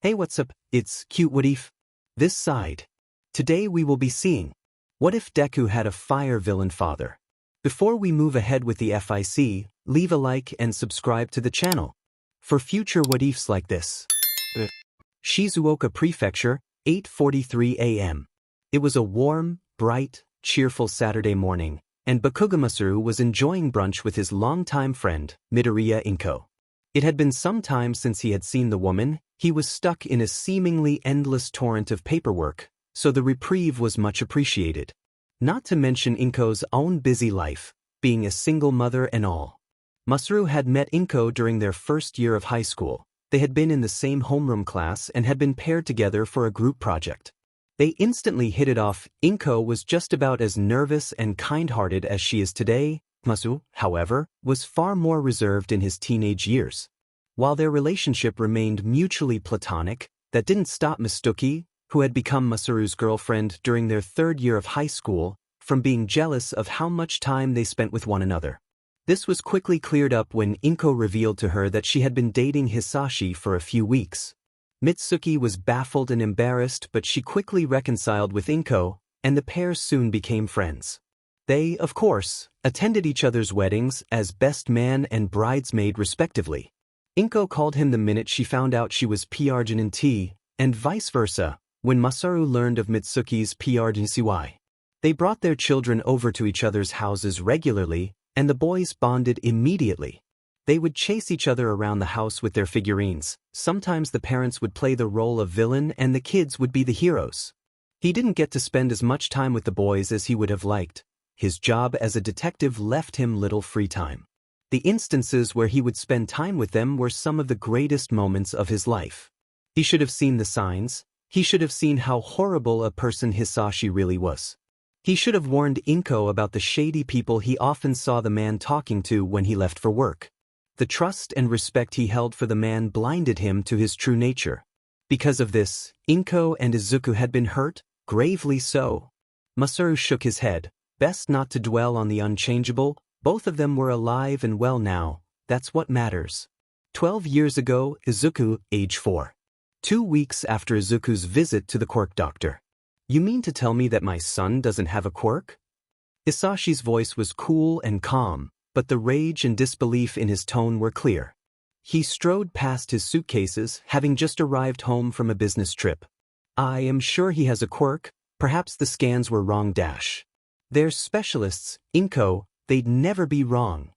Hey, what's up? It's Cute What If? This side. Today we will be seeing what if Deku had a fire villain father. Before we move ahead with the FIC, leave a like and subscribe to the channel for future what ifs like this. Shizuoka Prefecture, 8:43 a.m. It was a warm, bright, cheerful Saturday morning, and Bakuga Masaru was enjoying brunch with his longtime friend, Midoriya Inko. It had been some time since he had seen the woman. He was stuck in a seemingly endless torrent of paperwork, so the reprieve was much appreciated. Not to mention Inko's own busy life, being a single mother and all. Masaru had met Inko during their first year of high school. They had been in the same homeroom class and had been paired together for a group project. They instantly hit it off. Inko was just about as nervous and kind-hearted as she is today. Masaru, however, was far more reserved in his teenage years. While their relationship remained mutually platonic, that didn't stop Mitsuki, who had become Masaru's girlfriend during their third year of high school, from being jealous of how much time they spent with one another. This was quickly cleared up when Inko revealed to her that she had been dating Hisashi for a few weeks. Mitsuki was baffled and embarrassed, but she quickly reconciled with Inko, and the pair soon became friends. They, of course, attended each other's weddings as best man and bridesmaid respectively. Inko called him the minute she found out she was PRGNT, and vice versa, when Masaru learned of Mitsuki's PRGNCY. They brought their children over to each other's houses regularly, and the boys bonded immediately. They would chase each other around the house with their figurines. Sometimes the parents would play the role of villain and the kids would be the heroes. He didn't get to spend as much time with the boys as he would have liked. His job as a detective left him little free time. The instances where he would spend time with them were some of the greatest moments of his life. He should have seen the signs. He should have seen how horrible a person Hisashi really was. He should have warned Inko about the shady people he often saw the man talking to when he left for work. The trust and respect he held for the man blinded him to his true nature. Because of this, Inko and Izuku had been hurt, gravely so. Masaru shook his head. Best not to dwell on the unchangeable. Both of them were alive and well now. That's what matters. 12 years ago, Izuku, age 4. 2 weeks after Izuku's visit to the quirk doctor. You mean to tell me that my son doesn't have a quirk? Hisashi's voice was cool and calm, but the rage and disbelief in his tone were clear. He strode past his suitcases, having just arrived home from a business trip. I am sure he has a quirk. Perhaps the scans were wrong. They're specialists, Inko. They'd never be wrong.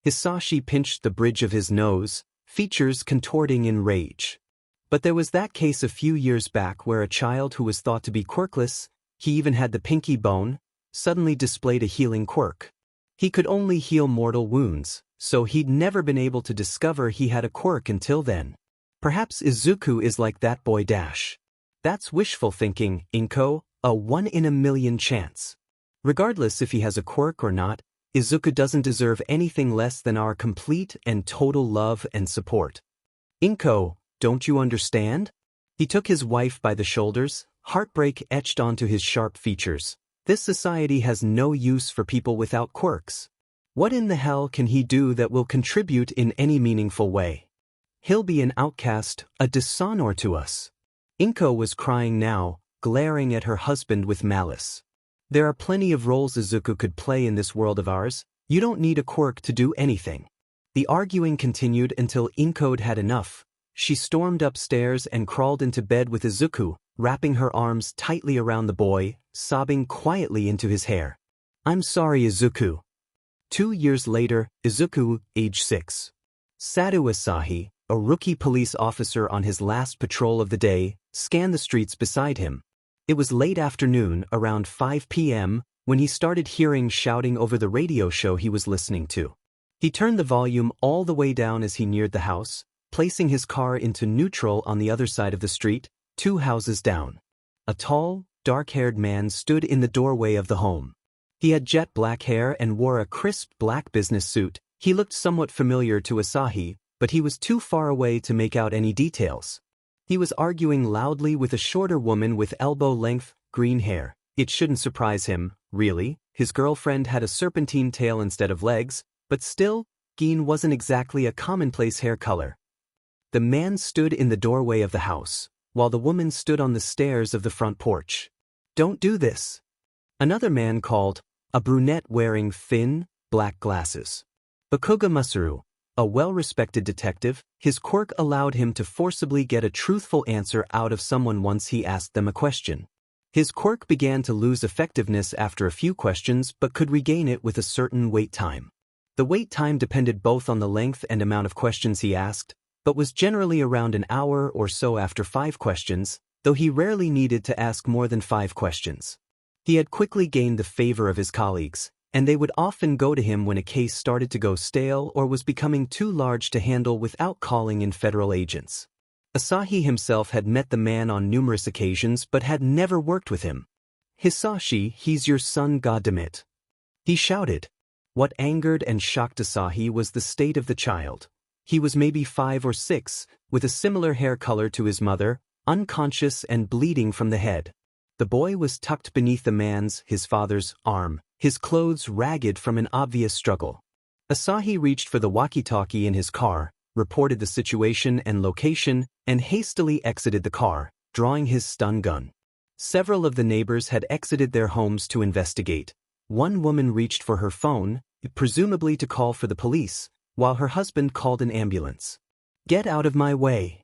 Hisashi pinched the bridge of his nose, features contorting in rage. But there was that case a few years back where a child who was thought to be quirkless, he even had the pinky bone, suddenly displayed a healing quirk. He could only heal mortal wounds, so he'd never been able to discover he had a quirk until then. Perhaps Izuku is like that boy. That's wishful thinking, Inko, a 1 in a million chance. Regardless if he has a quirk or not, Izuku doesn't deserve anything less than our complete and total love and support. Inko, don't you understand? He took his wife by the shoulders, heartbreak etched onto his sharp features. This society has no use for people without quirks. What in the hell can he do that will contribute in any meaningful way? He'll be an outcast, a dishonor to us. Inko was crying now, glaring at her husband with malice. There are plenty of roles Izuku could play in this world of ours. You don't need a quirk to do anything. The arguing continued until Inko had enough. She stormed upstairs and crawled into bed with Izuku, wrapping her arms tightly around the boy, sobbing quietly into his hair. I'm sorry, Izuku. 2 years later, Izuku, age 6. Sado Asahi, a rookie police officer on his last patrol of the day, scanned the streets beside him. It was late afternoon, around 5 p.m., when he started hearing shouting over the radio show he was listening to. He turned the volume all the way down as he neared the house, placing his car into neutral on the other side of the street, 2 houses down. A tall, dark-haired man stood in the doorway of the home. He had jet black hair and wore a crisp black business suit. He looked somewhat familiar to Asahi, but he was too far away to make out any details. He was arguing loudly with a shorter woman with elbow-length, green hair. It shouldn't surprise him, really. His girlfriend had a serpentine tail instead of legs, but still, green wasn't exactly a commonplace hair color. The man stood in the doorway of the house, while the woman stood on the stairs of the front porch. "Don't do this," another man called, a brunette wearing thin, black glasses. Bakuga Masaru, a well-respected detective, his quirk allowed him to forcibly get a truthful answer out of someone once he asked them a question. His quirk began to lose effectiveness after a few questions but could regain it with a certain wait time. The wait time depended both on the length and amount of questions he asked, but was generally around an hour or so after 5 questions, though he rarely needed to ask more than 5 questions. He had quickly gained the favor of his colleagues, and they would often go to him when a case started to go stale or was becoming too large to handle without calling in federal agents. Asahi himself had met the man on numerous occasions but had never worked with him. "Hisashi, he's your son, goddammit," he shouted. What angered and shocked Asahi was the state of the child. He was maybe 5 or 6, with a similar hair color to his mother, unconscious and bleeding from the head. The boy was tucked beneath his father's, arm, his clothes ragged from an obvious struggle. Asahi reached for the walkie-talkie in his car, reported the situation and location, and hastily exited the car, drawing his stun gun. Several of the neighbors had exited their homes to investigate. One woman reached for her phone, presumably to call for the police, while her husband called an ambulance. "Get out of my way,"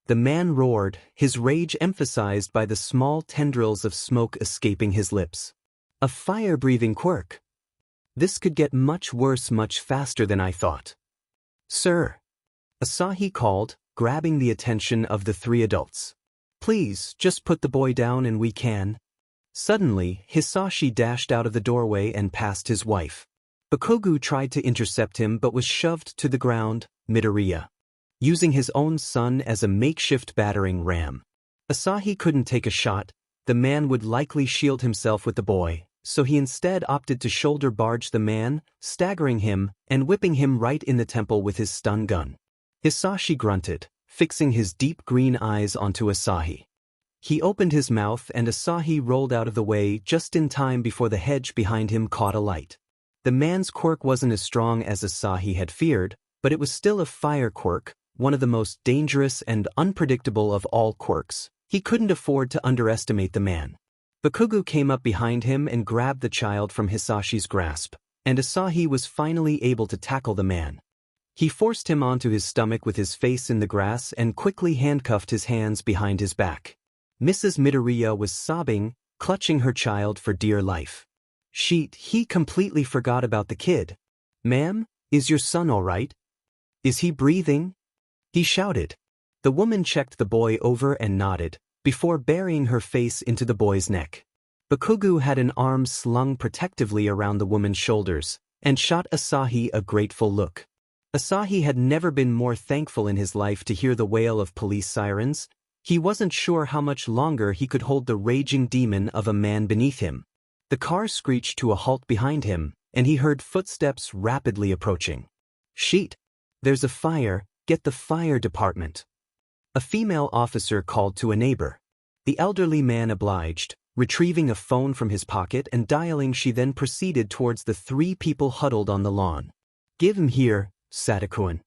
the man roared, his rage emphasized by the small tendrils of smoke escaping his lips. A fire-breathing quirk. This could get much worse much faster than I thought. "Sir," Asahi called, grabbing the attention of the 3 adults. "Please, just put the boy down and we can." Suddenly, Hisashi dashed out of the doorway and past his wife. Bakugo tried to intercept him but was shoved to the ground, Midoriya, using his own son as a makeshift battering ram. Asahi couldn't take a shot. The man would likely shield himself with the boy, so he instead opted to shoulder barge the man, staggering him and whipping him right in the temple with his stun gun. Hisashi grunted, fixing his deep green eyes onto Asahi. He opened his mouth and Asahi rolled out of the way just in time before the hedge behind him caught alight. The man's quirk wasn't as strong as Asahi had feared, but it was still a fire quirk, one of the most dangerous and unpredictable of all quirks. He couldn't afford to underestimate the man. Bakugo came up behind him and grabbed the child from Hisashi's grasp, and Asahi was finally able to tackle the man. He forced him onto his stomach with his face in the grass and quickly handcuffed his hands behind his back. Mrs. Midoriya was sobbing, clutching her child for dear life. He completely forgot about the kid. "Ma'am, is your son all right? Is he breathing?" he shouted. The woman checked the boy over and nodded, before burying her face into the boy's neck. Bakugo had an arm slung protectively around the woman's shoulders, and shot Asahi a grateful look. Asahi had never been more thankful in his life to hear the wail of police sirens. He wasn't sure how much longer he could hold the raging demon of a man beneath him. The car screeched to a halt behind him, and he heard footsteps rapidly approaching. "Sheet! There's a fire, get the fire department." A female officer called to a neighbor. The elderly man obliged, retrieving a phone from his pocket and dialing. She then proceeded towards the 3 people huddled on the lawn. "Give him here, Sadako-kun."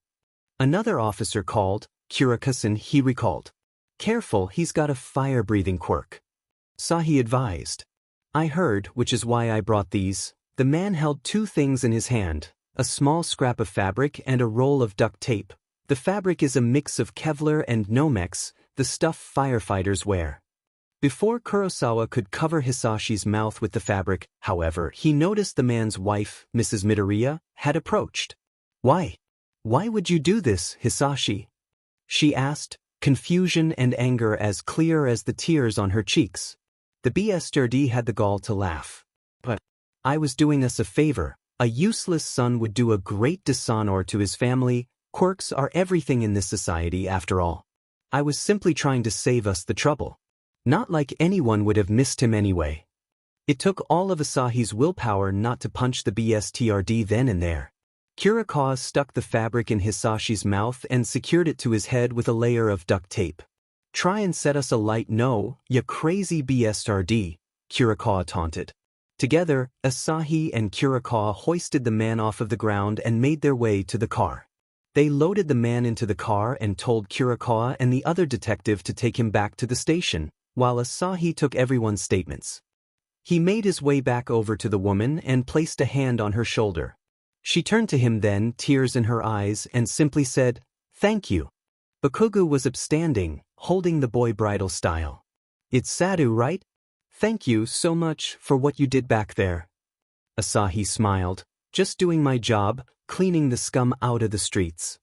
Another officer called, Kurikasan, he recalled. "Careful, he's got a fire-breathing quirk," Sahi advised. "I heard, which is why I brought these." The man held 2 things in his hand, a small scrap of fabric and a roll of duct tape. The fabric is a mix of Kevlar and Nomex, the stuff firefighters wear. Before Kurosawa could cover Hisashi's mouth with the fabric, however, he noticed the man's wife, Mrs. Midoriya, had approached. "Why? Why would you do this, Hisashi?" she asked, confusion and anger as clear as the tears on her cheeks. The BSRD had the gall to laugh. "But I was doing us a favor. A useless son would do a great dishonor to his family. Quirks are everything in this society after all. I was simply trying to save us the trouble. Not like anyone would have missed him anyway." It took all of Asahi's willpower not to punch the BSTRD then and there. Kurikawa stuck the fabric in Hisashi's mouth and secured it to his head with a layer of duct tape. "Try and set us alight, no, ya crazy BSRD, Kurikawa taunted. Together, Asahi and Kurikawa hoisted the man off of the ground and made their way to the car. They loaded the man into the car and told Kurikawa and the other detective to take him back to the station, while Asahi took everyone's statements. He made his way back over to the woman and placed a hand on her shoulder. She turned to him then, tears in her eyes, and simply said, "Thank you." Bakugo was upstanding, holding the boy bridal style. "It's Sadu, right? Thank you so much for what you did back there." Asahi smiled. "Just doing my job, cleaning the scum out of the streets."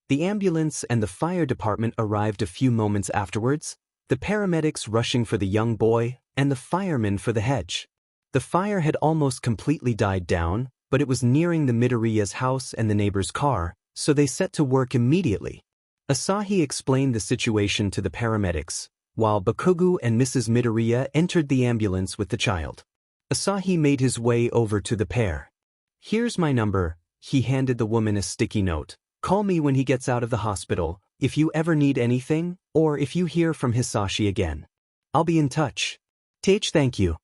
The ambulance and the fire department arrived a few moments afterwards, the paramedics rushing for the young boy, and the firemen for the hedge. The fire had almost completely died down, but it was nearing the Midoriya's house and the neighbor's car, so they set to work immediately. Asahi explained the situation to the paramedics, while Bakugo and Mrs. Midoriya entered the ambulance with the child. Asahi made his way over to the pair. "Here's my number," he handed the woman a sticky note. "Call me when he gets out of the hospital, if you ever need anything, or if you hear from Hisashi again. I'll be in touch." Thank you.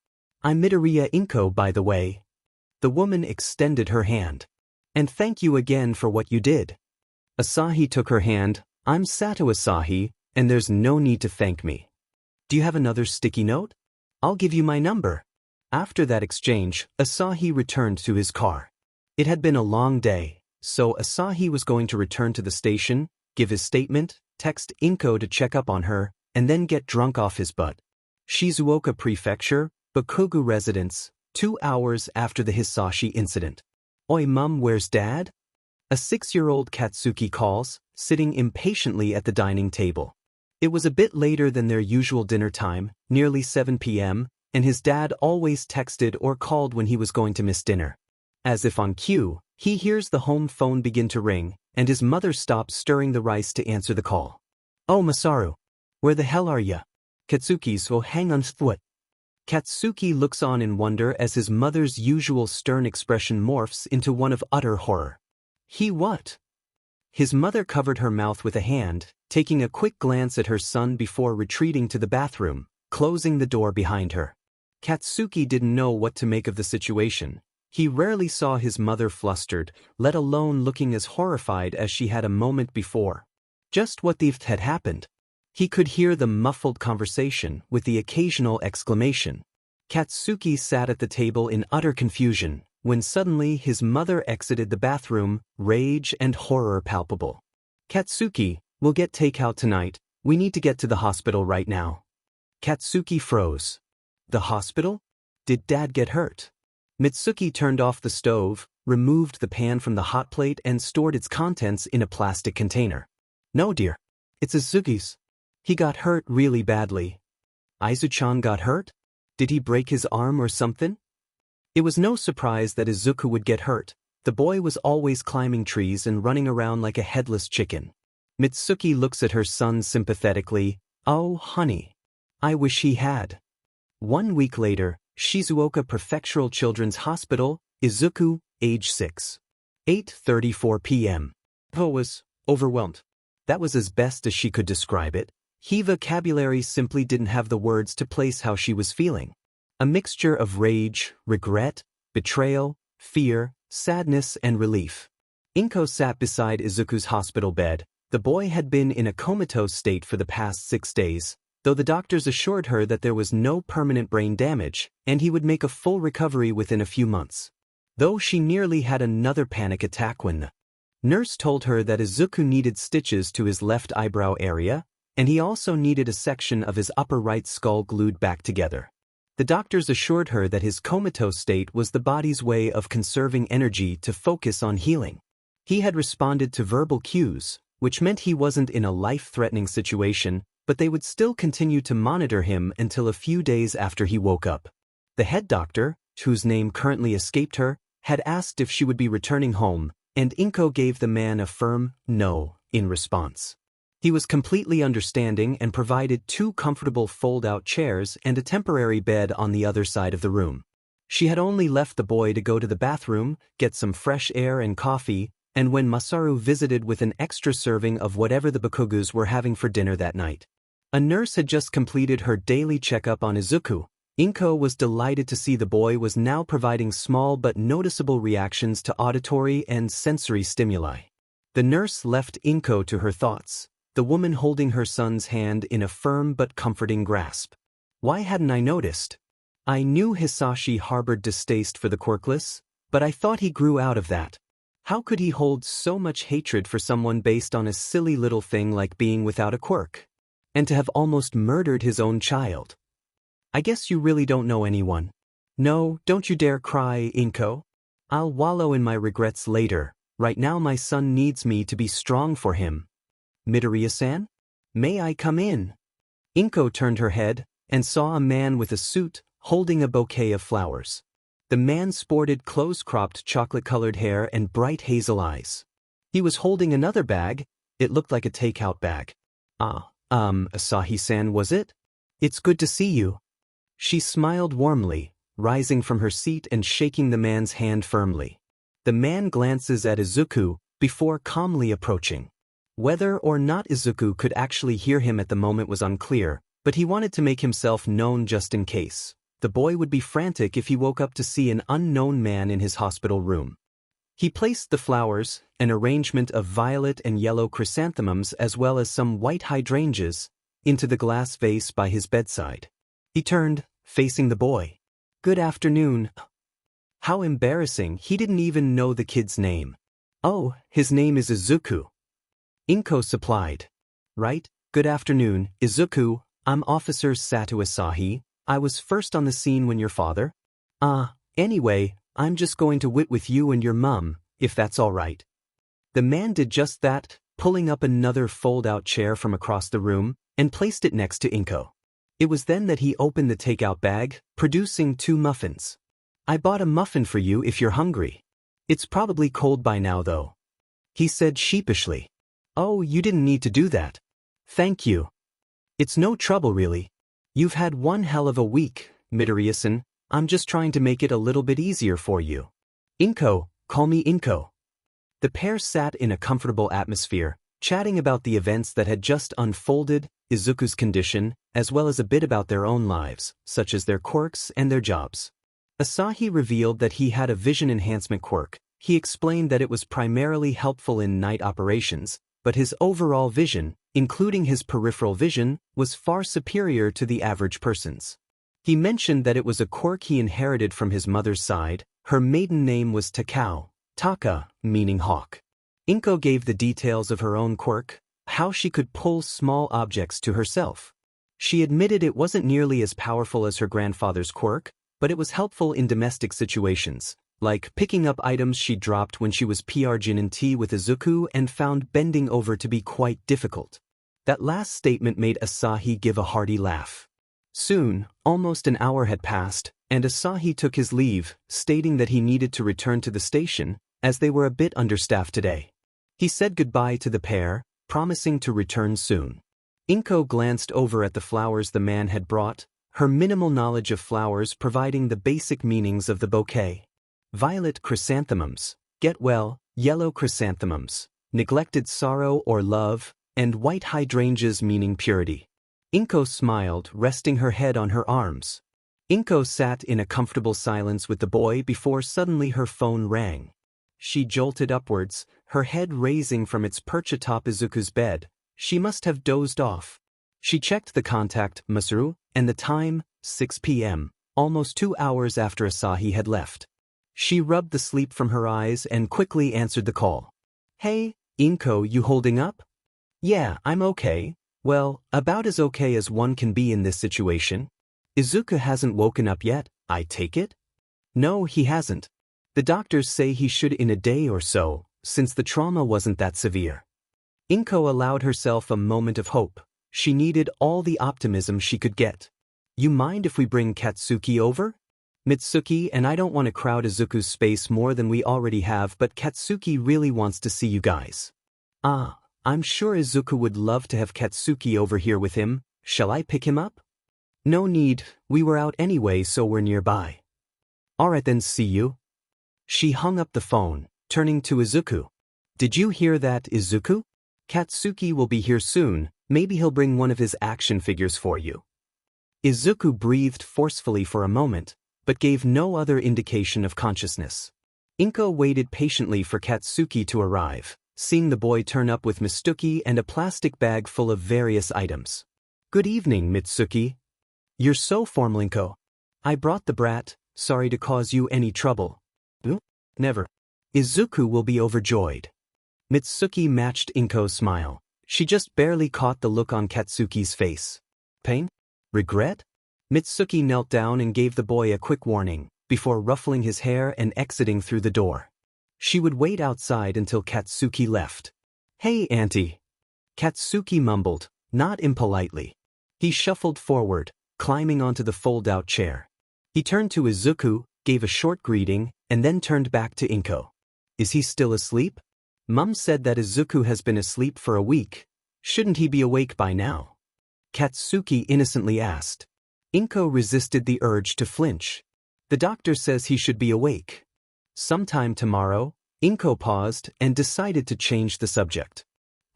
I'm Midoriya Inko, by the way." The woman extended her hand. "And thank you again for what you did." Asahi took her hand. "I'm Sato Asahi, and there's no need to thank me. Do you have another sticky note? I'll give you my number." After that exchange, Asahi returned to his car. It had been a long day, so Asahi was going to return to the station, give his statement, text Inko to check up on her, and then get drunk off his butt. Shizuoka Prefecture, Bakugo residence, 2 hours after the Hisashi incident. "Oi mum, where's dad?" A 6-year-old Katsuki calls, sitting impatiently at the dining table. It was a bit later than their usual dinner time, nearly 7 p.m., and his dad always texted or called when he was going to miss dinner. As if on cue, he hears the home phone begin to ring, and his mother stops stirring the rice to answer the call. "Oh, Masaru. Where the hell are ya?" Katsuki's will hang on thwat. Katsuki looks on in wonder as his mother's usual stern expression morphs into one of utter horror. "He what?" His mother covered her mouth with a hand, taking a quick glance at her son before retreating to the bathroom, closing the door behind her. Katsuki didn't know what to make of the situation. He rarely saw his mother flustered, let alone looking as horrified as she had a moment before. Just what had happened? He could hear the muffled conversation with the occasional exclamation. Katsuki sat at the table in utter confusion, when suddenly his mother exited the bathroom, rage and horror palpable. "Katsuki, we'll get takeout tonight, we need to get to the hospital right now." Katsuki froze. The hospital? Did Dad get hurt? Mitsuki turned off the stove, removed the pan from the hot plate and stored its contents in a plastic container. "No dear. It's Izuki's. He got hurt really badly." "Izu-chan got hurt? Did he break his arm or something?" It was no surprise that Izuku would get hurt. The boy was always climbing trees and running around like a headless chicken. Mitsuki looks at her son sympathetically. "Oh, honey. I wish he had." 1 week later, Shizuoka Prefectural Children's Hospital, Izuku, age 6. 8:34 p.m. Po was overwhelmed. That was as best as she could describe it. Her vocabulary simply didn't have the words to place how she was feeling. A mixture of rage, regret, betrayal, fear, sadness, and relief. Inko sat beside Izuku's hospital bed. The boy had been in a comatose state for the past 6 days, though the doctors assured her that there was no permanent brain damage, and he would make a full recovery within a few months. Though she nearly had another panic attack when the nurse told her that Izuku needed stitches to his left eyebrow area, and he also needed a section of his upper right skull glued back together. The doctors assured her that his comatose state was the body's way of conserving energy to focus on healing. He had responded to verbal cues, which meant he wasn't in a life-threatening situation, but they would still continue to monitor him until a few days after he woke up. The head doctor, whose name currently escaped her, had asked if she would be returning home, and Inko gave the man a firm no in response. He was completely understanding and provided 2 comfortable fold-out chairs and a temporary bed on the other side of the room. She had only left the boy to go to the bathroom, get some fresh air and coffee, and when Masaru visited with an extra serving of whatever the Bakugos were having for dinner that night. A nurse had just completed her daily checkup on Izuku. Inko was delighted to see the boy was now providing small but noticeable reactions to auditory and sensory stimuli. The nurse left Inko to her thoughts, the woman holding her son's hand in a firm but comforting grasp. Why hadn't I noticed? I knew Hisashi harbored distaste for the quirkless, but I thought he grew out of that. How could he hold so much hatred for someone based on a silly little thing like being without a quirk? And to have almost murdered his own child. I guess you really don't know anyone. No, don't you dare cry, Inko. I'll wallow in my regrets later. Right now my son needs me to be strong for him. Midoriya-san? May I come in? Inko turned her head and saw a man with a suit holding a bouquet of flowers. The man sported close-cropped chocolate-colored hair and bright hazel eyes. He was holding another bag. It looked like a takeout bag. Asahi-san, was it? It's good to see you. She smiled warmly, rising from her seat and shaking the man's hand firmly. The man glances at Izuku before calmly approaching. Whether or not Izuku could actually hear him at the moment was unclear, but he wanted to make himself known just in case. The boy would be frantic if he woke up to see an unknown man in his hospital room. He placed the flowers, an arrangement of violet and yellow chrysanthemums as well as some white hydrangeas, into the glass vase by his bedside. He turned, facing the boy. Good afternoon. How embarrassing, he didn't even know the kid's name. Oh, his name is Izuku. Inko supplied. Right, good afternoon, Izuku, I'm Officer Sato Asahi. I was first on the scene when your father. Anyway, I'm just going to wit with you and your mum, if that's all right. The man did just that, pulling up another fold-out chair from across the room, and placed it next to Inko. It was then that he opened the takeout bag, producing 2 muffins. I bought a muffin for you if you're hungry. It's probably cold by now though. He said sheepishly. Oh, you didn't need to do that. Thank you. It's no trouble really. You've had one hell of a week, Midoriya-san. I'm just trying to make it a little bit easier for you. Inko, call me Inko. The pair sat in a comfortable atmosphere, chatting about the events that had just unfolded, Izuku's condition, as well as a bit about their own lives, such as their quirks and their jobs. Asahi revealed that he had a vision enhancement quirk. He explained that it was primarily helpful in night operations, but his overall vision, including his peripheral vision, was far superior to the average person's. He mentioned that it was a quirk he inherited from his mother's side. Her maiden name was Takao, Taka, meaning hawk. Inko gave the details of her own quirk, how she could pull small objects to herself. She admitted it wasn't nearly as powerful as her grandfather's quirk, but it was helpful in domestic situations, like picking up items she dropped when she was PRing tea with Izuku and found bending over to be quite difficult. That last statement made Asahi give a hearty laugh. Soon, almost an hour had passed, and Asahi took his leave, stating that he needed to return to the station, as they were a bit understaffed today. He said goodbye to the pair, promising to return soon. Inko glanced over at the flowers the man had brought, her minimal knowledge of flowers providing the basic meanings of the bouquet. Violet chrysanthemums, get well, yellow chrysanthemums, neglected sorrow or love, and white hydrangeas meaning purity. Inko smiled, resting her head on her arms. Inko sat in a comfortable silence with the boy before suddenly her phone rang. She jolted upwards, her head raising from its perch atop Izuku's bed. She must have dozed off. She checked the contact, Masaru, and the time, 6 p.m., almost 2 hours after Asahi had left. She rubbed the sleep from her eyes and quickly answered the call. Hey, Inko, you holding up? Yeah, I'm okay. Well, about as okay as one can be in this situation. Izuku hasn't woken up yet, I take it? No, he hasn't. The doctors say he should in a day or so, since the trauma wasn't that severe. Inko allowed herself a moment of hope. She needed all the optimism she could get. You mind if we bring Katsuki over? Mitsuki and I don't want to crowd Izuku's space more than we already have, but Katsuki really wants to see you guys. I'm sure Izuku would love to have Katsuki over here with him. Shall I pick him up? No need, we were out anyway so we're nearby. Alright then, see you. She hung up the phone, turning to Izuku. Did you hear that, Izuku? Katsuki will be here soon, maybe he'll bring one of his action figures for you. Izuku breathed forcefully for a moment, but gave no other indication of consciousness. Inko waited patiently for Katsuki to arrive, seeing the boy turn up with Mitsuki and a plastic bag full of various items. "Good evening, Mitsuki. You're so formal, Inko. I brought the brat, sorry to cause you any trouble." "Never." Izuku will be overjoyed. Mitsuki matched Inko's smile. She just barely caught the look on Katsuki's face. Pain? Regret? Mitsuki knelt down and gave the boy a quick warning, before ruffling his hair and exiting through the door. She would wait outside until Katsuki left. "Hey, Auntie." Katsuki mumbled, not impolitely. He shuffled forward, climbing onto the fold-out chair. He turned to Izuku, gave a short greeting, and then turned back to Inko. "Is he still asleep? Mum said that Izuku has been asleep for a week. Shouldn't he be awake by now?" Katsuki innocently asked. Inko resisted the urge to flinch. "The doctor says he should be awake. Sometime tomorrow." Inko paused and decided to change the subject.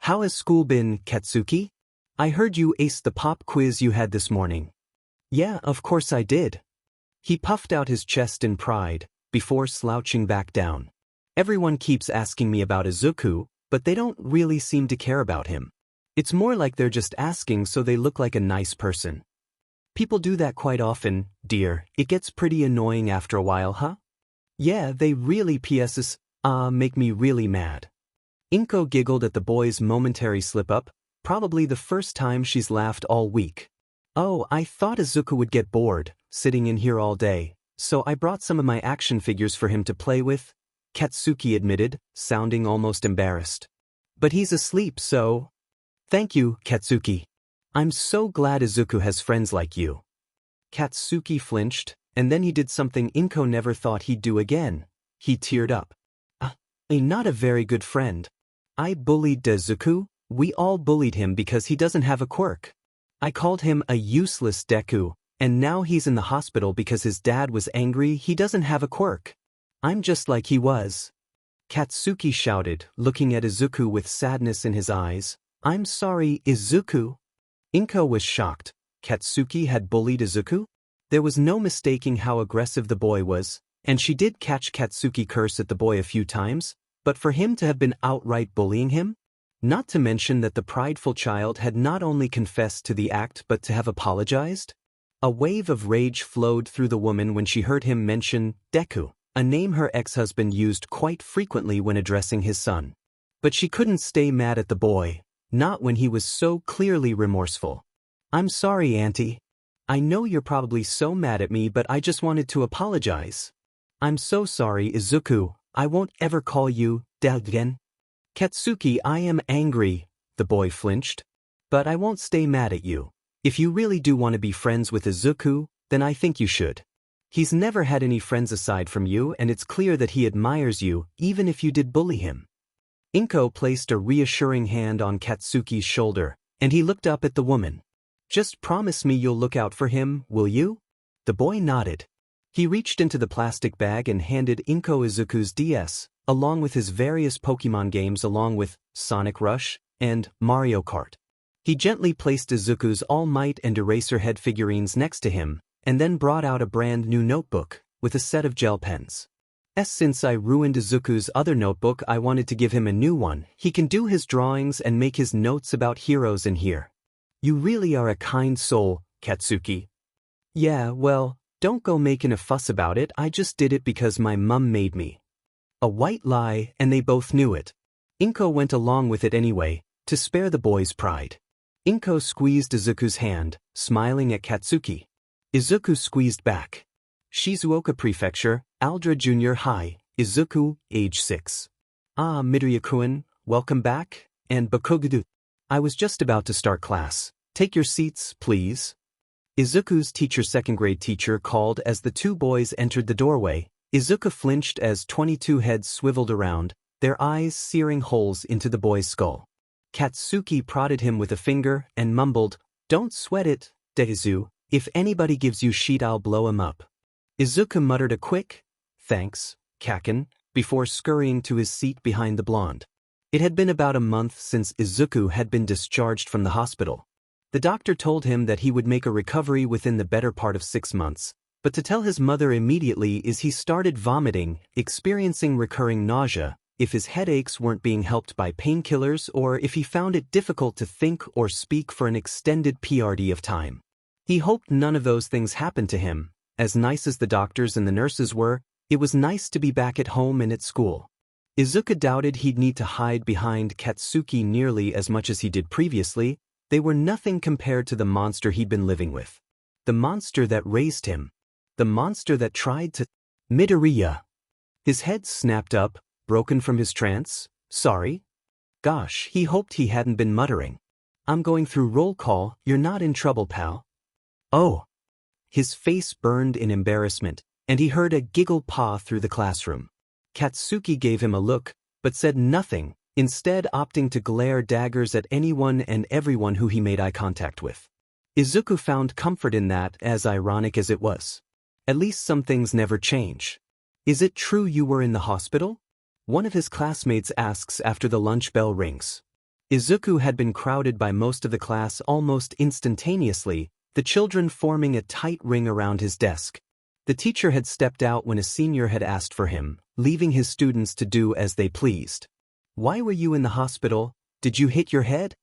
"How has school been, Katsuki? I heard you aced the pop quiz you had this morning." "Yeah, of course I did." He puffed out his chest in pride, before slouching back down. "Everyone keeps asking me about Izuku, but they don't really seem to care about him. It's more like they're just asking so they look like a nice person. People do that quite often, dear. It gets pretty annoying after a while, huh?" "Yeah, they really make me really mad." Inko giggled at the boy's momentary slip-up, probably the first time she's laughed all week. "Oh, I thought Izuku would get bored, sitting in here all day, so I brought some of my action figures for him to play with," Katsuki admitted, sounding almost embarrassed. "But he's asleep, so—" "Thank you, Katsuki. I'm so glad Izuku has friends like you." Katsuki flinched, and then he did something Inko never thought he'd do again. He teared up. I'm not a very good friend. I bullied Deku. We all bullied him because he doesn't have a quirk. I called him a useless Deku, and now he's in the hospital because his dad was angry he doesn't have a quirk. I'm just like he was." Katsuki shouted, looking at Izuku with sadness in his eyes. "I'm sorry, Izuku." Inko was shocked. Katsuki had bullied Izuku? There was no mistaking how aggressive the boy was, and she did catch Katsuki curse at the boy a few times, but for him to have been outright bullying him? Not to mention that the prideful child had not only confessed to the act but to have apologized? A wave of rage flowed through the woman when she heard him mention Deku, a name her ex-husband used quite frequently when addressing his son. But she couldn't stay mad at the boy, not when he was so clearly remorseful. "I'm sorry, Auntie. I know you're probably so mad at me, but I just wanted to apologize." "I'm so sorry, Izuku. I won't ever call you Dad again." "Katsuki, I am angry," the boy flinched. "But I won't stay mad at you. If you really do want to be friends with Izuku, then I think you should. He's never had any friends aside from you, and it's clear that he admires you, even if you did bully him." Inko placed a reassuring hand on Katsuki's shoulder, and he looked up at the woman. "Just promise me you'll look out for him, will you?" The boy nodded. He reached into the plastic bag and handed Inko Izuku's DS, along with his various Pokemon games along with Sonic Rush and Mario Kart. He gently placed Izuku's All Might and Eraserhead figurines next to him, and then brought out a brand new notebook, with a set of gel pens. Since I ruined Izuku's other notebook, I wanted to give him a new one. He can do his drawings and make his notes about heroes in here. "You really are a kind soul, Katsuki." "Yeah, well, don't go making a fuss about it. I just did it because my mum made me." A white lie, and they both knew it. Inko went along with it anyway, to spare the boy's pride. Inko squeezed Izuku's hand, smiling at Katsuki. Izuku squeezed back. Shizuoka Prefecture, Aldra Junior High, Izuku, age 6. "Ah, Midoriya-kun, welcome back, and Bakugudu. I was just about to start class. Take your seats, please." Izuku's second-grade teacher called as the two boys entered the doorway. Izuku flinched as 22 heads swiveled around, their eyes searing holes into the boy's skull. Katsuki prodded him with a finger and mumbled, "Don't sweat it, Dezu. If anybody gives you shit, I'll blow him up." Izuku muttered a quick, "Thanks, Kaken," before scurrying to his seat behind the blonde. It had been about a month since Izuku had been discharged from the hospital. The doctor told him that he would make a recovery within the better part of 6 months, but to tell his mother immediately as he started vomiting, experiencing recurring nausea, if his headaches weren't being helped by painkillers or if he found it difficult to think or speak for an extended period of time. He hoped none of those things happened to him. As nice as the doctors and the nurses were, it was nice to be back at home and at school. Izuku doubted he'd need to hide behind Katsuki nearly as much as he did previously. They were nothing compared to the monster he'd been living with. The monster that raised him. The monster that tried to... Midoriya. His head snapped up, broken from his trance. Sorry? Gosh, he hoped he hadn't been muttering. I'm going through roll call, you're not in trouble, pal. Oh. His face burned in embarrassment, and he heard a giggle paw through the classroom. Katsuki gave him a look, but said nothing, instead opting to glare daggers at anyone and everyone who he made eye contact with. Izuku found comfort in that, as ironic as it was. At least some things never change. Is it true you were in the hospital? One of his classmates asks after the lunch bell rings. Izuku had been crowded by most of the class almost instantaneously, the children forming a tight ring around his desk. The teacher had stepped out when a senior had asked for him, leaving his students to do as they pleased. Why were you in the hospital? Did you hit your head?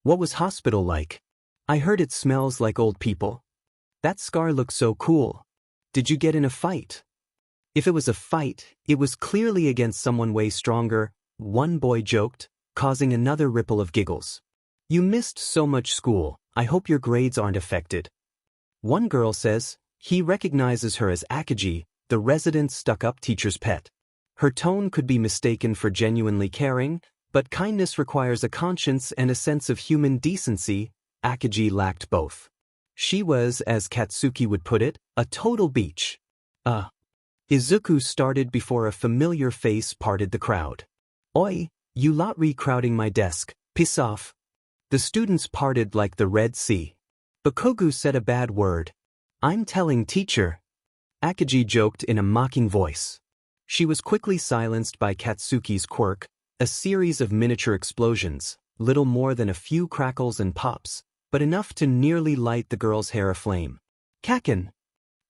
What was hospital like? I heard it smells like old people. That scar looks so cool. Did you get in a fight? If it was a fight, it was clearly against someone way stronger, one boy joked, causing another ripple of giggles. You missed so much school, I hope your grades aren't affected. One girl says, he recognizes her as Akagi, the resident stuck-up teacher's pet. Her tone could be mistaken for genuinely caring, but kindness requires a conscience and a sense of human decency. Akagi lacked both. She was, as Katsuki would put it, a total beach. Izuku started before a familiar face parted the crowd. Oi, you lot re-crowding my desk, piss off. The students parted like the Red Sea. Bakugo said a bad word. I'm telling teacher. Akagi joked in a mocking voice. She was quickly silenced by Katsuki's quirk, a series of miniature explosions, little more than a few crackles and pops, but enough to nearly light the girl's hair aflame. Kaken!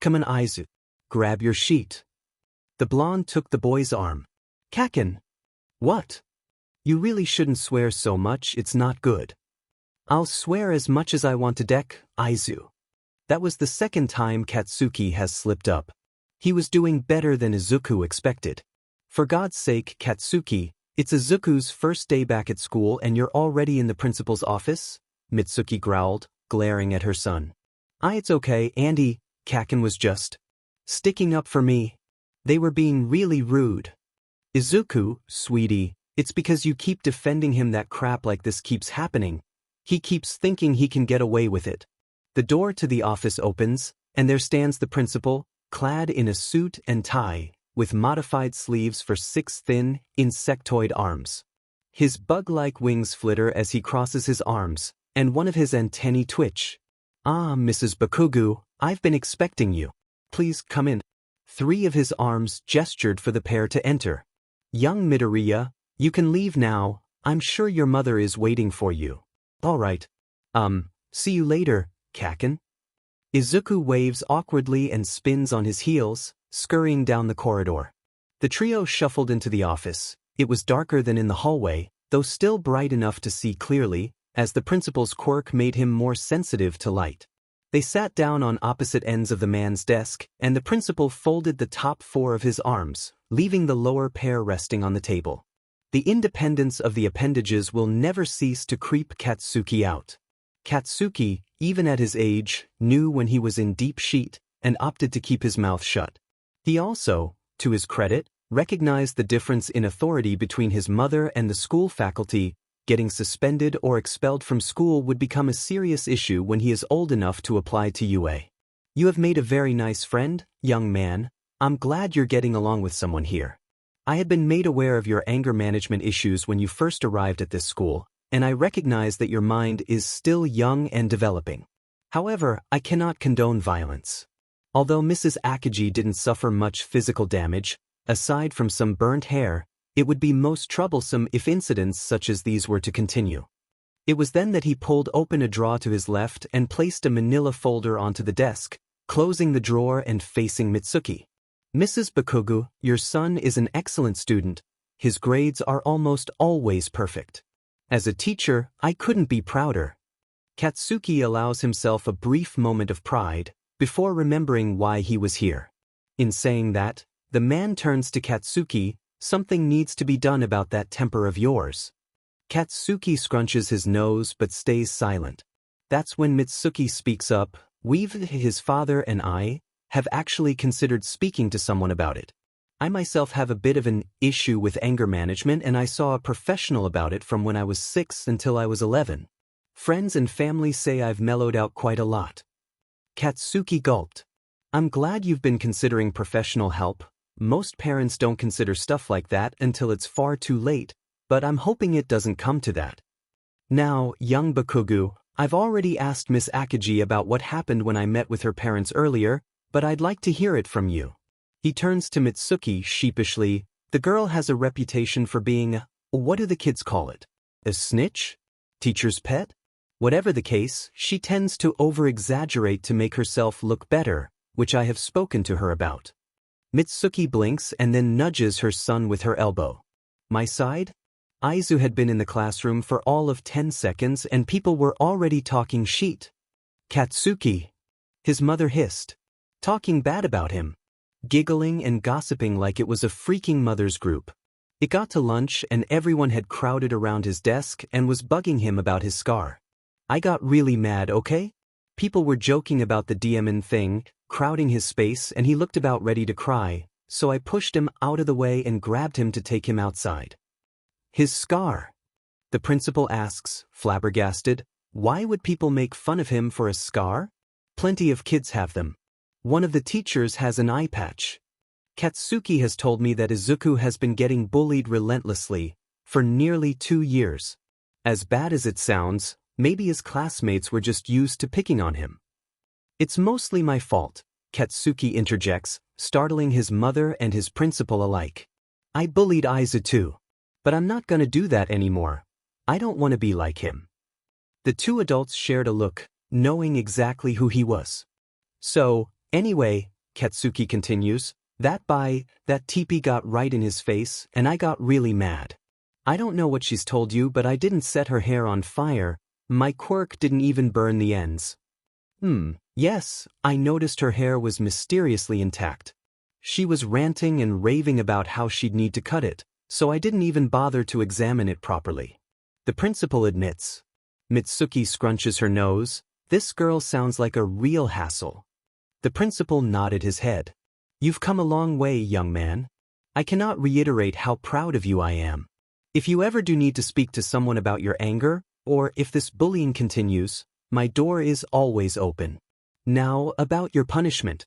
Come on, Aizu. Grab your sheet. The blonde took the boy's arm. Kaken! What? You really shouldn't swear so much, it's not good. I'll swear as much as I want to Aizu. That was the second time Katsuki has slipped up. He was doing better than Izuku expected. For God's sake, Katsuki, it's Izuku's first day back at school and you're already in the principal's office? Mitsuki growled, glaring at her son. It's okay, Andy, Kaken was just sticking up for me. They were being really rude. Izuku, sweetie, it's because you keep defending him that crap like this keeps happening. He keeps thinking he can get away with it. The door to the office opens, and there stands the principal, clad in a suit and tie, with modified sleeves for 6 thin, insectoid arms. His bug-like wings flitter as he crosses his arms, and one of his antennae twitch. Mrs. Bakugo, I've been expecting you. Please come in. 3 of his arms gestured for the pair to enter. Young Midoriya, you can leave now, I'm sure your mother is waiting for you. All right. See you later, Kaken. Izuku waves awkwardly and spins on his heels, scurrying down the corridor. The trio shuffled into the office. It was darker than in the hallway, though still bright enough to see clearly, as the principal's quirk made him more sensitive to light. They sat down on opposite ends of the man's desk, and the principal folded the top 4 of his arms, leaving the lower pair resting on the table. The independence of the appendages will never cease to creep Katsuki out. Katsuki, even at his age, knew when he was in deep shit, and opted to keep his mouth shut. He also, to his credit, recognized the difference in authority between his mother and the school faculty. Getting suspended or expelled from school would become a serious issue when he is old enough to apply to UA. You have made a very nice friend, young man. I'm glad you're getting along with someone here. I had been made aware of your anger management issues when you first arrived at this school, and I recognize that your mind is still young and developing. However, I cannot condone violence. Although Mrs. Akagi didn't suffer much physical damage, aside from some burnt hair, it would be most troublesome if incidents such as these were to continue. It was then that he pulled open a drawer to his left and placed a manila folder onto the desk, closing the drawer and facing Mitsuki. Mrs. Bakugo, your son is an excellent student, His grades are almost always perfect. As a teacher, I couldn't be prouder. Katsuki allows himself a brief moment of pride before remembering why he was here. In saying that, the man turns to Katsuki. Something needs to be done about that temper of yours. Katsuki scrunches his nose but stays silent. That's when Mitsuki speaks up. His father and I have actually considered speaking to someone about it. I myself have a bit of an issue with anger management, and I saw a professional about it from when I was 6 until I was 11. Friends and family say I've mellowed out quite a lot. Katsuki gulped. I'm glad you've been considering professional help. Most parents don't consider stuff like that until it's far too late, but I'm hoping it doesn't come to that. Now, young Bakugo, I've already asked Miss Akagi about what happened when I met with her parents earlier, but I'd like to hear it from you. He turns to Mitsuki sheepishly. The girl has a reputation for being, what do the kids call it? A snitch? Teacher's pet? Whatever the case, she tends to over-exaggerate to make herself look better, which I have spoken to her about. Mitsuki blinks and then nudges her son with her elbow. My side? Aizu had been in the classroom for all of 10 seconds and people were already talking shit. Katsuki. His mother hissed. Talking bad about him. Giggling and gossiping like it was a freaking mother's group. It got to lunch and everyone had crowded around his desk and was bugging him about his scar. I got really mad, okay? People were joking about the demon thing, crowding his space, and he looked about ready to cry, so I pushed him out of the way and grabbed him to take him outside. His scar? The principal asks, flabbergasted. Why would people make fun of him for a scar? Plenty of kids have them. One of the teachers has an eye patch. Katsuki has told me that Izuku has been getting bullied relentlessly for nearly 2 years. As bad as it sounds, maybe his classmates were just used to picking on him. It's mostly my fault, Katsuki interjects, startling his mother and his principal alike. I bullied Aizu too. But I'm not gonna do that anymore. I don't want to be like him. The two adults shared a look, knowing exactly who he was. So, anyway, Katsuki continues, that teepee got right in his face and I got really mad. I don't know what she's told you, but I didn't set her hair on fire. My quirk didn't even burn the ends. Yes, I noticed her hair was mysteriously intact. She was ranting and raving about how she'd need to cut it, so I didn't even bother to examine it properly. The principal admits. Mitsuki scrunches her nose. This girl sounds like a real hassle. The principal nodded his head. You've come a long way, young man. I cannot reiterate how proud of you I am. If you ever do need to speak to someone about your anger, or if this bullying continues, my door is always open. Now, about your punishment.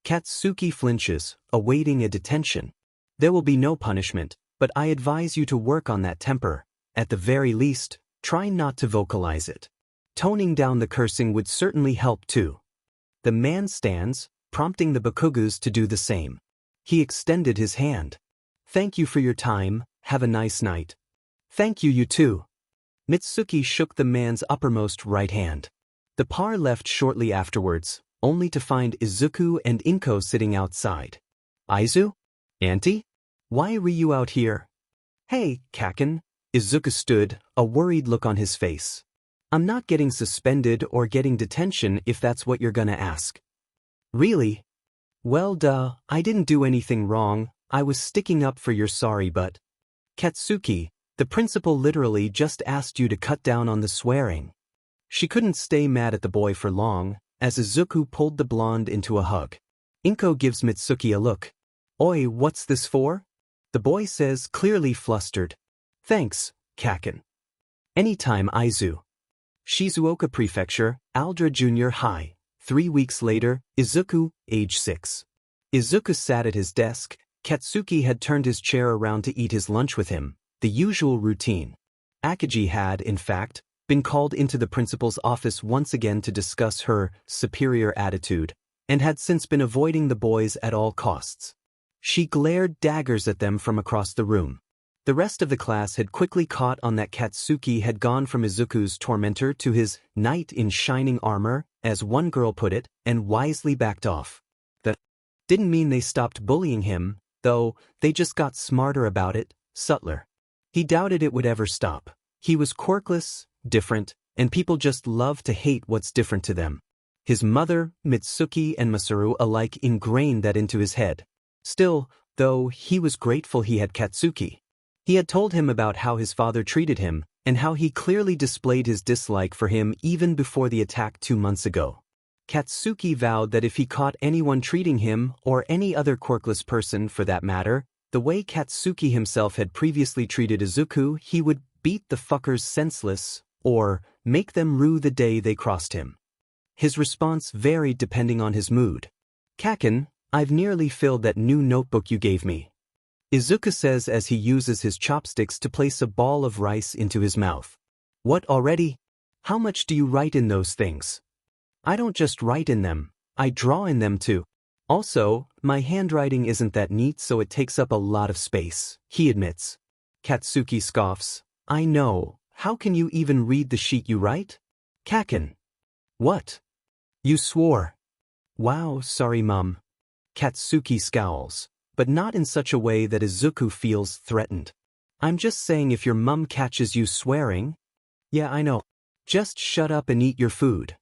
Katsuki flinches, awaiting a detention. There will be no punishment, but I advise you to work on that temper. At the very least, try not to vocalize it. Toning down the cursing would certainly help too. The man stands, prompting the Bakugus to do the same. He extended his hand. Thank you for your time, have a nice night. Thank you, you too. Mitsuki shook the man's uppermost right hand. The pair left shortly afterwards, only to find Izuku and Inko sitting outside. Aizu? Auntie? Why were you out here? Hey, Kaken. Izuku stood, a worried look on his face. I'm not getting suspended or getting detention if that's what you're gonna ask. Really? Well, duh, I didn't do anything wrong. I was sticking up for your sorry butt. Katsuki, the principal literally just asked you to cut down on the swearing. She couldn't stay mad at the boy for long, as Izuku pulled the blonde into a hug. Inko gives Mitsuki a look. Oi, what's this for? The boy says, clearly flustered. Thanks, Kaken. Anytime, Aizu. Shizuoka Prefecture, Aldra Junior High. 3 weeks later, Izuku, age 6. Izuku sat at his desk. Katsuki had turned his chair around to eat his lunch with him, the usual routine. Akagi had, in fact, been called into the principal's office once again to discuss her superior attitude, and had since been avoiding the boys at all costs. She glared daggers at them from across the room. The rest of the class had quickly caught on that Katsuki had gone from Izuku's tormentor to his knight in shining armor, as one girl put it, and wisely backed off. That didn't mean they stopped bullying him, though, they just got smarter about it, subtler. He doubted it would ever stop. He was quirkless, different, and people just loved to hate what's different to them. His mother, Mitsuki and Masaru alike ingrained that into his head. Still, though, he was grateful he had Katsuki. He had told him about how his father treated him, and how he clearly displayed his dislike for him even before the attack 2 months ago. Katsuki vowed that if he caught anyone treating him, or any other quirkless person for that matter, the way Katsuki himself had previously treated Izuku, he would beat the fuckers senseless, or make them rue the day they crossed him. His response varied depending on his mood. "Kaken, I've nearly filled that new notebook you gave me," Izuku says as he uses his chopsticks to place a ball of rice into his mouth. "What, already? How much do you write in those things?" "I don't just write in them, I draw in them too. Also, my handwriting isn't that neat, so it takes up a lot of space," he admits. Katsuki scoffs. "I know, how can you even read the sheet you write?" "Kaken." "What? You swore." "Wow, sorry mum." Katsuki scowls, but not in such a way that Izuku feels threatened. "I'm just saying if your mum catches you swearing." "Yeah, I know. Just shut up and eat your food."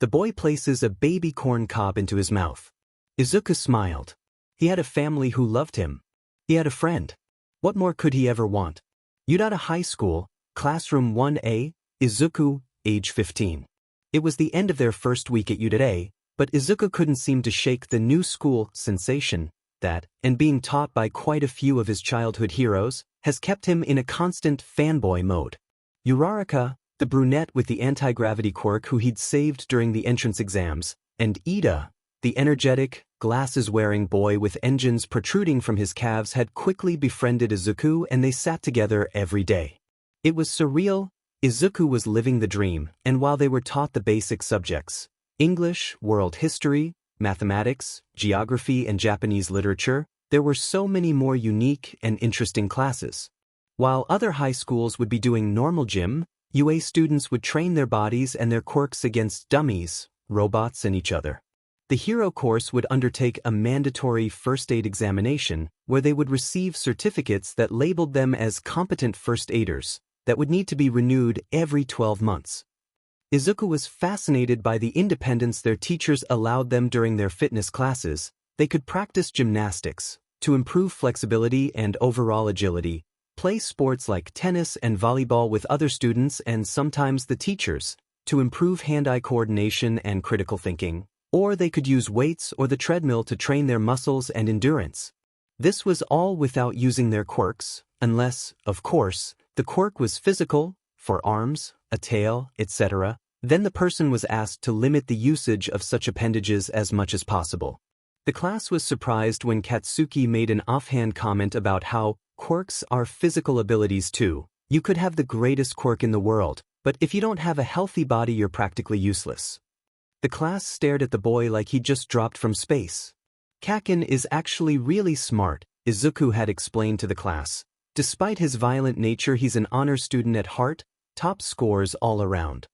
The boy places a baby corn cob into his mouth. Izuku smiled. He had a family who loved him. He had a friend. What more could he ever want? Yudata High School, Classroom 1A, Izuku, age 15. It was the end of their first week at Yudata, but Izuku couldn't seem to shake the new school sensation that, and being taught by quite a few of his childhood heroes, has kept him in a constant fanboy mode. Uraraka, the brunette with the anti-gravity quirk who he'd saved during the entrance exams, and Ida, the energetic, glasses-wearing boy with engines protruding from his calves, had quickly befriended Izuku, and they sat together every day. It was surreal. Izuku was living the dream, and while they were taught the basic subjects, English, world history, mathematics, geography, and Japanese literature, there were so many more unique and interesting classes. While other high schools would be doing normal gym, UA students would train their bodies and their quirks against dummies, robots, and each other. The hero course would undertake a mandatory first aid examination where they would receive certificates that labeled them as competent first aiders that would need to be renewed every 12 months. Izuku was fascinated by the independence their teachers allowed them during their fitness classes. They could practice gymnastics to improve flexibility and overall agility, play sports like tennis and volleyball with other students and sometimes the teachers to improve hand-eye coordination and critical thinking, or they could use weights or the treadmill to train their muscles and endurance. This was all without using their quirks, unless, of course, the quirk was physical, for arms, a tail, etc. Then the person was asked to limit the usage of such appendages as much as possible. The class was surprised when Katsuki made an offhand comment about how quirks are physical abilities too. You could have the greatest quirk in the world, but if you don't have a healthy body, you're practically useless. The class stared at the boy like he'd just dropped from space. Kaken is actually really smart, Izuku had explained to the class. Despite his violent nature, he's an honor student at heart, top scores all around.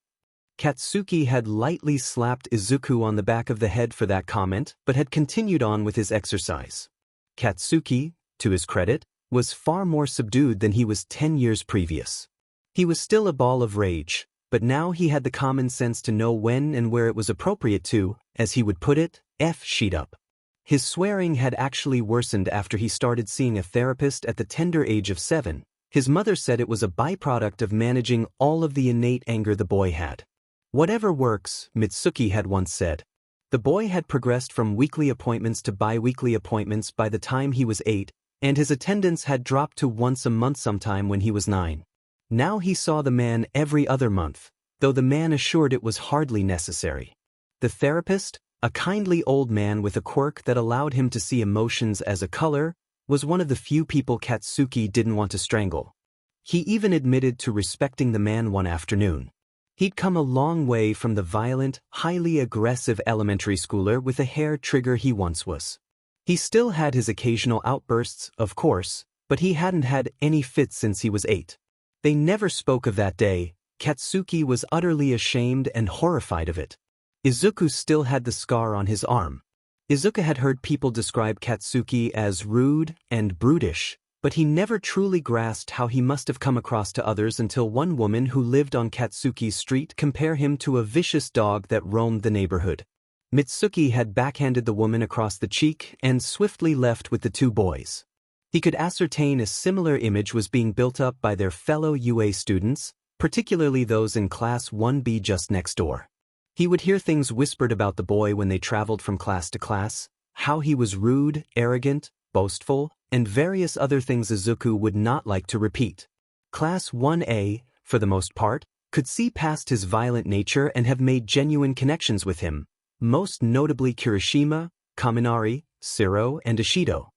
Katsuki had lightly slapped Izuku on the back of the head for that comment, but had continued on with his exercise. Katsuki, to his credit, was far more subdued than he was 10 years previous. He was still a ball of rage, but now he had the common sense to know when and where it was appropriate to, as he would put it, sheet up. His swearing had actually worsened after he started seeing a therapist at the tender age of 7. His mother said it was a byproduct of managing all of the innate anger the boy had. Whatever works, Mitsuki had once said. The boy had progressed from weekly appointments to bi-weekly appointments by the time he was 8, and his attendance had dropped to once a month sometime when he was 9. Now he saw the man every other month, though the man assured it was hardly necessary. The therapist, a kindly old man with a quirk that allowed him to see emotions as a color, was one of the few people Katsuki didn't want to strangle. He even admitted to respecting the man one afternoon. He'd come a long way from the violent, highly aggressive elementary schooler with a hair trigger he once was. He still had his occasional outbursts, of course, but he hadn't had any fits since he was 8. They never spoke of that day. Katsuki was utterly ashamed and horrified of it. Izuku still had the scar on his arm. Izuku had heard people describe Katsuki as rude and brutish, But he never truly grasped how he must have come across to others until one woman who lived on Katsuki's street compared him to a vicious dog that roamed the neighborhood. Mitsuki had backhanded the woman across the cheek and swiftly left with the two boys. He could ascertain a similar image was being built up by their fellow UA students, particularly those in Class 1B just next door. He would hear things whispered about the boy when they traveled from class to class, how he was rude, arrogant, boastful, and various other things Izuku would not like to repeat. Class 1A, for the most part, could see past his violent nature and have made genuine connections with him, most notably Kirishima, Kaminari, Shiro, and Ishido.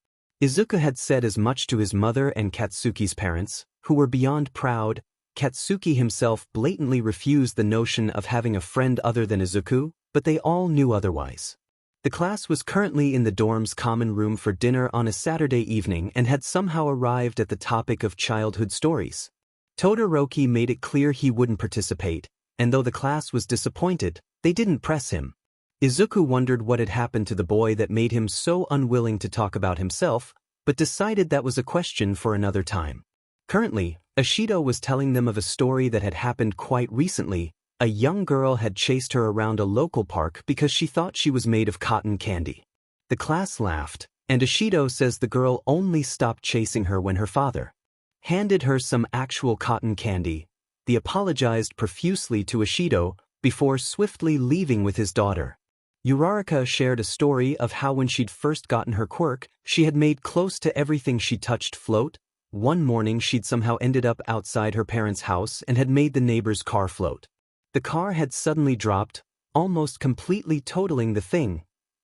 Izuku had said as much to his mother and Katsuki's parents, who were beyond proud. Katsuki himself blatantly refused the notion of having a friend other than Izuku, but they all knew otherwise. The class was currently in the dorm's common room for dinner on a Saturday evening and had somehow arrived at the topic of childhood stories. Todoroki made it clear he wouldn't participate, and though the class was disappointed, they didn't press him. Izuku wondered what had happened to the boy that made him so unwilling to talk about himself, but decided that was a question for another time. Currently, Ishido was telling them of a story that had happened quite recently. A young girl had chased her around a local park because she thought she was made of cotton candy. The class laughed, and Ishido says the girl only stopped chasing her when her father handed her some actual cotton candy. He apologized profusely to Ishido before swiftly leaving with his daughter. Uraraka shared a story of how when she'd first gotten her quirk, she had made close to everything she touched float. One morning she'd somehow ended up outside her parents' house and had made the neighbor's car float. The car had suddenly dropped, almost completely totaling the thing.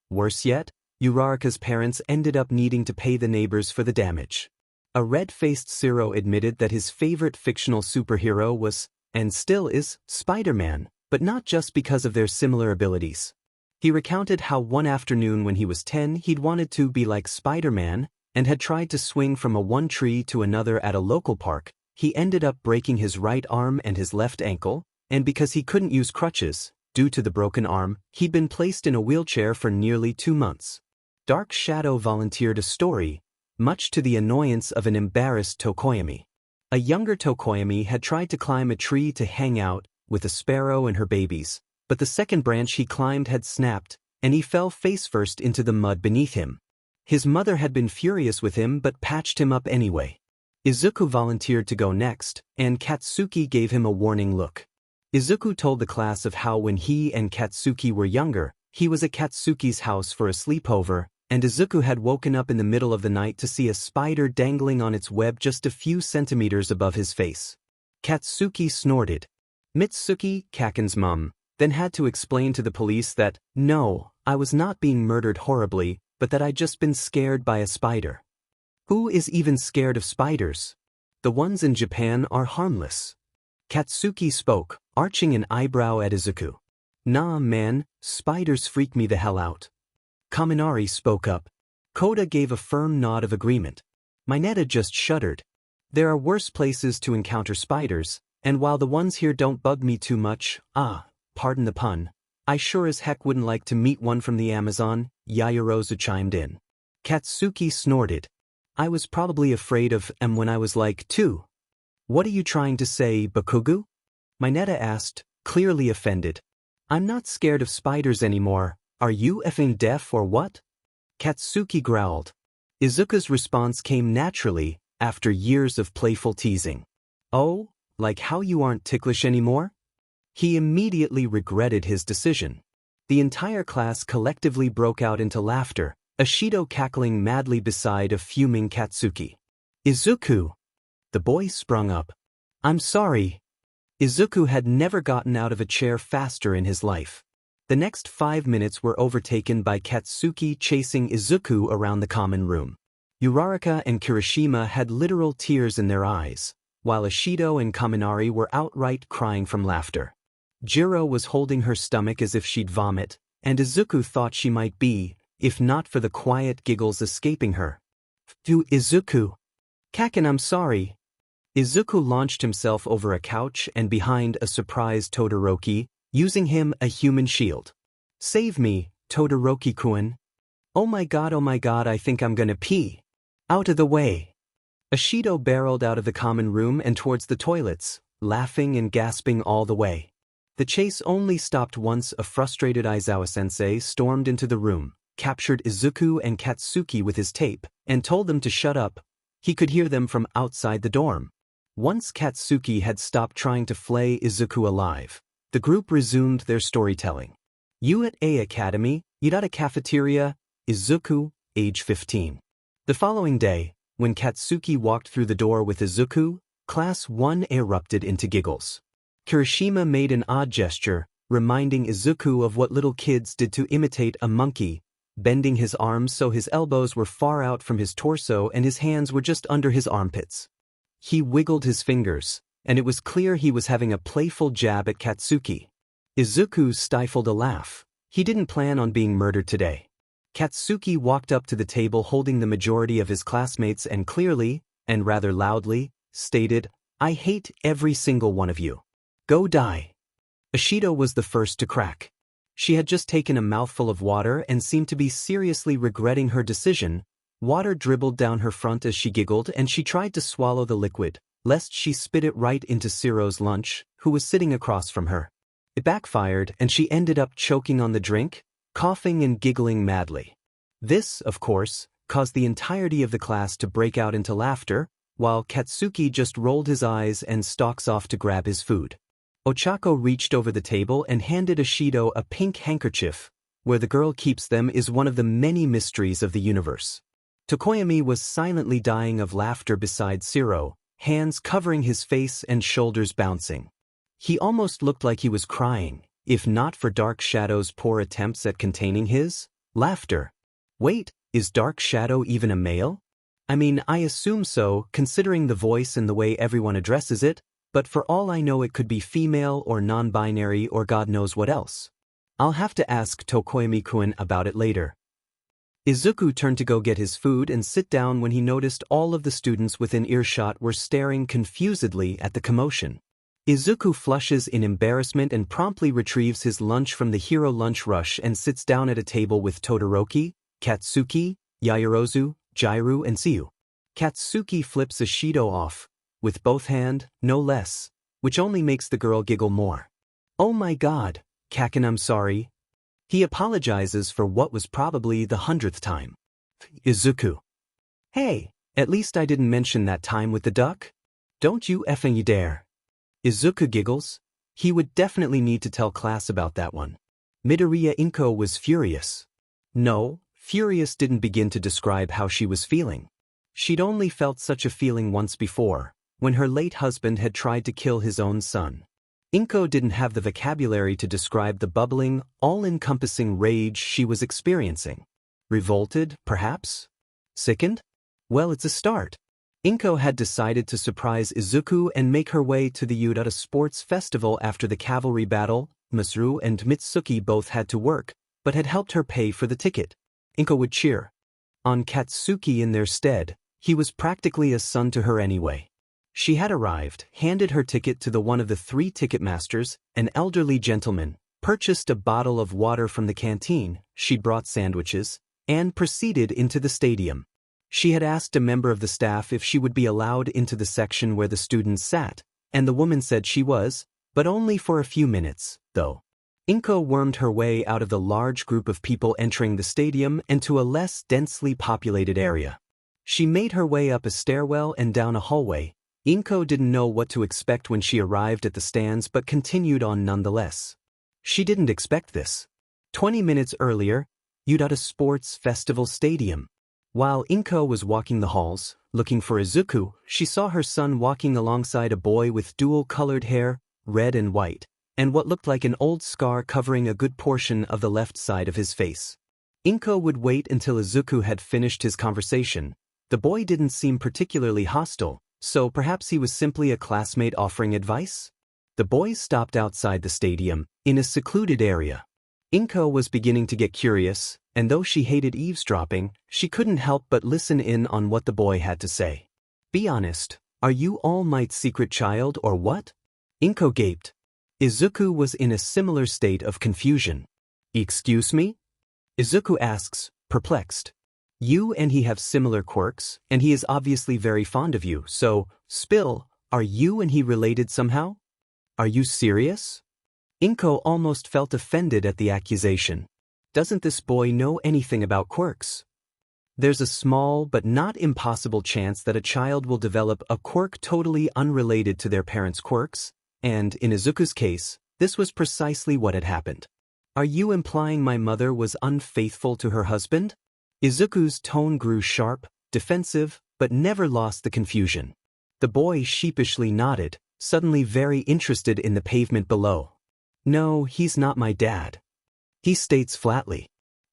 Worse yet, Uraraka's parents ended up needing to pay the neighbors for the damage. A red-faced Shiro admitted that his favorite fictional superhero was, and still is, Spider-Man, but not just because of their similar abilities. He recounted how one afternoon when he was 10 he'd wanted to be like Spider-Man, and had tried to swing from one tree to another at a local park. He ended up breaking his right arm and his left ankle, and because he couldn't use crutches, due to the broken arm, he'd been placed in a wheelchair for nearly 2 months. Dark Shadow volunteered a story, much to the annoyance of an embarrassed Tokoyami. A younger Tokoyami had tried to climb a tree to hang out with a sparrow and her babies, but the second branch he climbed had snapped, and he fell face-first into the mud beneath him. His mother had been furious with him but patched him up anyway. Izuku volunteered to go next, and Katsuki gave him a warning look. Izuku told the class of how when he and Katsuki were younger, he was at Katsuki's house for a sleepover, and Izuku had woken up in the middle of the night to see a spider dangling on its web just a few centimeters above his face. Katsuki snorted. Mitsuki, Kaken's mum, then had to explain to the police that, no, I was not being murdered horribly, but that I'd just been scared by a spider. Who is even scared of spiders? The ones in Japan are harmless. Katsuki spoke, arching an eyebrow at Izuku. Nah man, spiders freak me the hell out. Kaminari spoke up. Koda gave a firm nod of agreement. Mineta just shuddered. There are worse places to encounter spiders, and while the ones here don't bug me too much, pardon the pun, I sure as heck wouldn't like to meet one from the Amazon, Yaoyorozu chimed in. Katsuki snorted. I was probably afraid of them when I was like 2. What are you trying to say, Bakugu? Mineta asked, clearly offended. I'm not scared of spiders anymore, are you effing deaf or what? Katsuki growled. Izuku's response came naturally, after years of playful teasing. Oh, like how you aren't ticklish anymore? He immediately regretted his decision. The entire class collectively broke out into laughter, Ishido cackling madly beside a fuming Katsuki. Izuku! The boy sprung up. I'm sorry. Izuku had never gotten out of a chair faster in his life. The next 5 minutes were overtaken by Katsuki chasing Izuku around the common room. Uraraka and Kirishima had literal tears in their eyes, while Ishido and Kaminari were outright crying from laughter. Jiro was holding her stomach as if she'd vomit, and Izuku thought she might be, if not for the quiet giggles escaping her. To Izuku. Kaken, I'm sorry. Izuku launched himself over a couch and behind a surprised Todoroki, using him a human shield. Save me, Todoroki-kun. Oh my god, I think I'm gonna pee. Out of the way. Ashido barreled out of the common room and towards the toilets, laughing and gasping all the way. The chase only stopped once a frustrated Aizawa-sensei stormed into the room, captured Izuku and Katsuki with his tape, and told them to shut up. He could hear them from outside the dorm. Once Katsuki had stopped trying to flay Izuku alive, the group resumed their storytelling. You at A Academy, Yurata Cafeteria, Izuku, age 15. The following day, when Katsuki walked through the door with Izuku, Class 1 erupted into giggles. Kirishima made an odd gesture, reminding Izuku of what little kids did to imitate a monkey, bending his arms so his elbows were far out from his torso and his hands were just under his armpits. He wiggled his fingers, and it was clear he was having a playful jab at Katsuki. Izuku stifled a laugh. He didn't plan on being murdered today. Katsuki walked up to the table holding the majority of his classmates and clearly, and rather loudly, stated, "I hate every single one of you. Go die." Ashido was the first to crack. She had just taken a mouthful of water and seemed to be seriously regretting her decision. Water dribbled down her front as she giggled and she tried to swallow the liquid, lest she spit it right into Siro's lunch, who was sitting across from her. It backfired and she ended up choking on the drink, coughing and giggling madly. This, of course, caused the entirety of the class to break out into laughter, while Katsuki just rolled his eyes and stalks off to grab his food. Ochako reached over the table and handed Ashido a pink handkerchief. Where the girl keeps them is one of the many mysteries of the universe. Tokoyami was silently dying of laughter beside Siro, hands covering his face and shoulders bouncing. He almost looked like he was crying, if not for Dark Shadow's poor attempts at containing his laughter. Wait, is Dark Shadow even a male? I mean, I assume so, considering the voice and the way everyone addresses it, but for all I know it could be female or non-binary or God knows what else. I'll have to ask Tokoyami-kun about it later. Izuku turned to go get his food and sit down when he noticed all of the students within earshot were staring confusedly at the commotion. Izuku flushes in embarrassment and promptly retrieves his lunch from the hero lunch rush and sits down at a table with Todoroki, Katsuki, Yaoyorozu, Jairu and Siyu. Katsuki flips Ashido off, with both hand, no less, which only makes the girl giggle more. "Oh my god, Kaken, I'm sorry." He apologizes for what was probably the 100th time. Izuku. "Hey, at least I didn't mention that time with the duck. Don't you effing dare." Izuku giggles. He would definitely need to tell class about that one. Midoriya Inko was furious. No, furious didn't begin to describe how she was feeling. She'd only felt such a feeling once before, when her late husband had tried to kill his own son. Inko didn't have the vocabulary to describe the bubbling, all-encompassing rage she was experiencing. Revolted, perhaps? Sickened? Well, it's a start. Inko had decided to surprise Izuku and make her way to the Yurata Sports Festival after the cavalry battle. Masuru and Mitsuki both had to work, but had helped her pay for the ticket. Inko would cheer on Katsuki in their stead. He was practically a son to her anyway. She had arrived, handed her ticket to one of the 3 ticket masters, an elderly gentleman, purchased a bottle of water from the canteen, she'd brought sandwiches, and proceeded into the stadium. She had asked a member of the staff if she would be allowed into the section where the students sat, and the woman said she was, but only for a few minutes, though. Inko wormed her way out of the large group of people entering the stadium into a less densely populated area. She made her way up a stairwell and down a hallway. Inko didn't know what to expect when she arrived at the stands but continued on nonetheless. She didn't expect this. 20 minutes earlier, Yurata Sports Festival Stadium. While Inko was walking the halls, looking for Izuku, she saw her son walking alongside a boy with dual-colored hair, red and white, and what looked like an old scar covering a good portion of the left side of his face. Inko would wait until Izuku had finished his conversation. The boy didn't seem particularly hostile, so perhaps he was simply a classmate offering advice? The boys stopped outside the stadium, in a secluded area. Inko was beginning to get curious, and though she hated eavesdropping, she couldn't help but listen in on what the boy had to say. "Be honest, are you All Might's secret child or what?" Inko gaped. Izuku was in a similar state of confusion. "Excuse me?" Izuku asks, perplexed. You and he have similar quirks, and he is obviously very fond of you, so, spill, are you and he related somehow? Are you serious? Inko almost felt offended at the accusation. Doesn't this boy know anything about quirks? There's a small but not impossible chance that a child will develop a quirk totally unrelated to their parents' quirks, and in Izuku's case, this was precisely what had happened. Are you implying my mother was unfaithful to her husband? Izuku's tone grew sharp, defensive, but never lost the confusion. The boy sheepishly nodded, suddenly very interested in the pavement below. No, he's not my dad. He states flatly.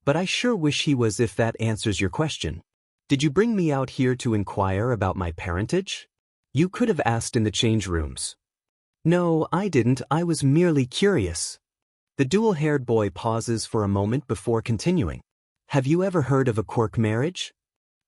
But I sure wish he was, if that answers your question. Did you bring me out here to inquire about my parentage? You could have asked in the change rooms. No, I didn't, I was merely curious. The dual-haired boy pauses for a moment before continuing. Have you ever heard of a quirk marriage?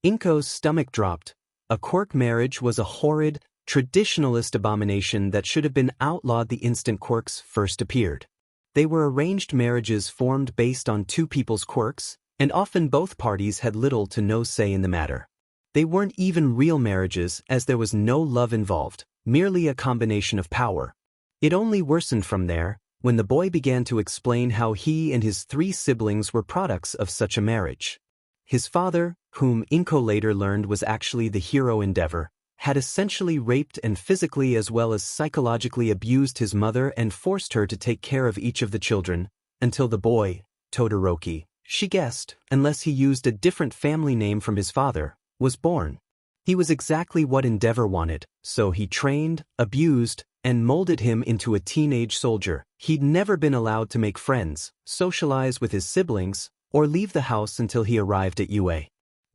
Inko's stomach dropped. A quirk marriage was a horrid, traditionalist abomination that should have been outlawed the instant quirks first appeared. They were arranged marriages formed based on two people's quirks, and often both parties had little to no say in the matter. They weren't even real marriages, as there was no love involved, merely a combination of power. It only worsened from there, when the boy began to explain how he and his 3 siblings were products of such a marriage. His father, whom Inko later learned was actually the hero Endeavor, had essentially raped and physically as well as psychologically abused his mother and forced her to take care of each of the children, until the boy, Todoroki, she guessed, unless he used a different family name from his father, was born. He was exactly what Endeavor wanted, so he trained, abused, and molded him into a teenage soldier. He'd never been allowed to make friends, socialize with his siblings, or leave the house until he arrived at UA.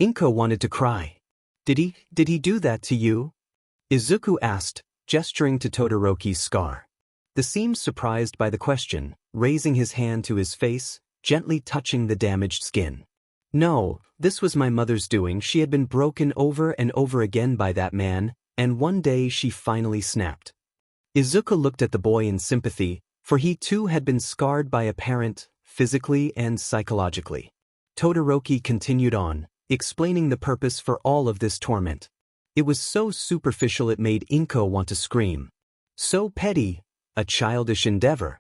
Inko wanted to cry. Did he do that to you? Izuku asked, gesturing to Todoroki's scar. The seemed surprised by the question, raising his hand to his face, gently touching the damaged skin. No, this was my mother's doing. She had been broken over and over again by that man, and one day she finally snapped. Izuku looked at the boy in sympathy, for he too had been scarred by a parent, physically and psychologically. Todoroki continued on, explaining the purpose for all of this torment. It was so superficial it made Inko want to scream. So petty, a childish endeavor.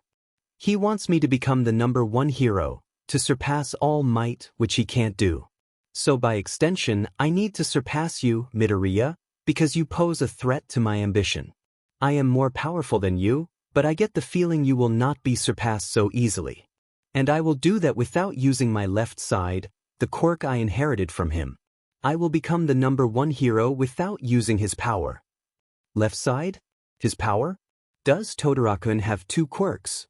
He wants me to become the #1 hero, to surpass all might, which he can't do. So by extension, I need to surpass you, Midoriya, because you pose a threat to my ambition. I am more powerful than you, but I get the feeling you will not be surpassed so easily. And I will do that without using my left side, the quirk I inherited from him. I will become the #1 hero without using his power. Left side? His power? Does Todoroki have 2 quirks?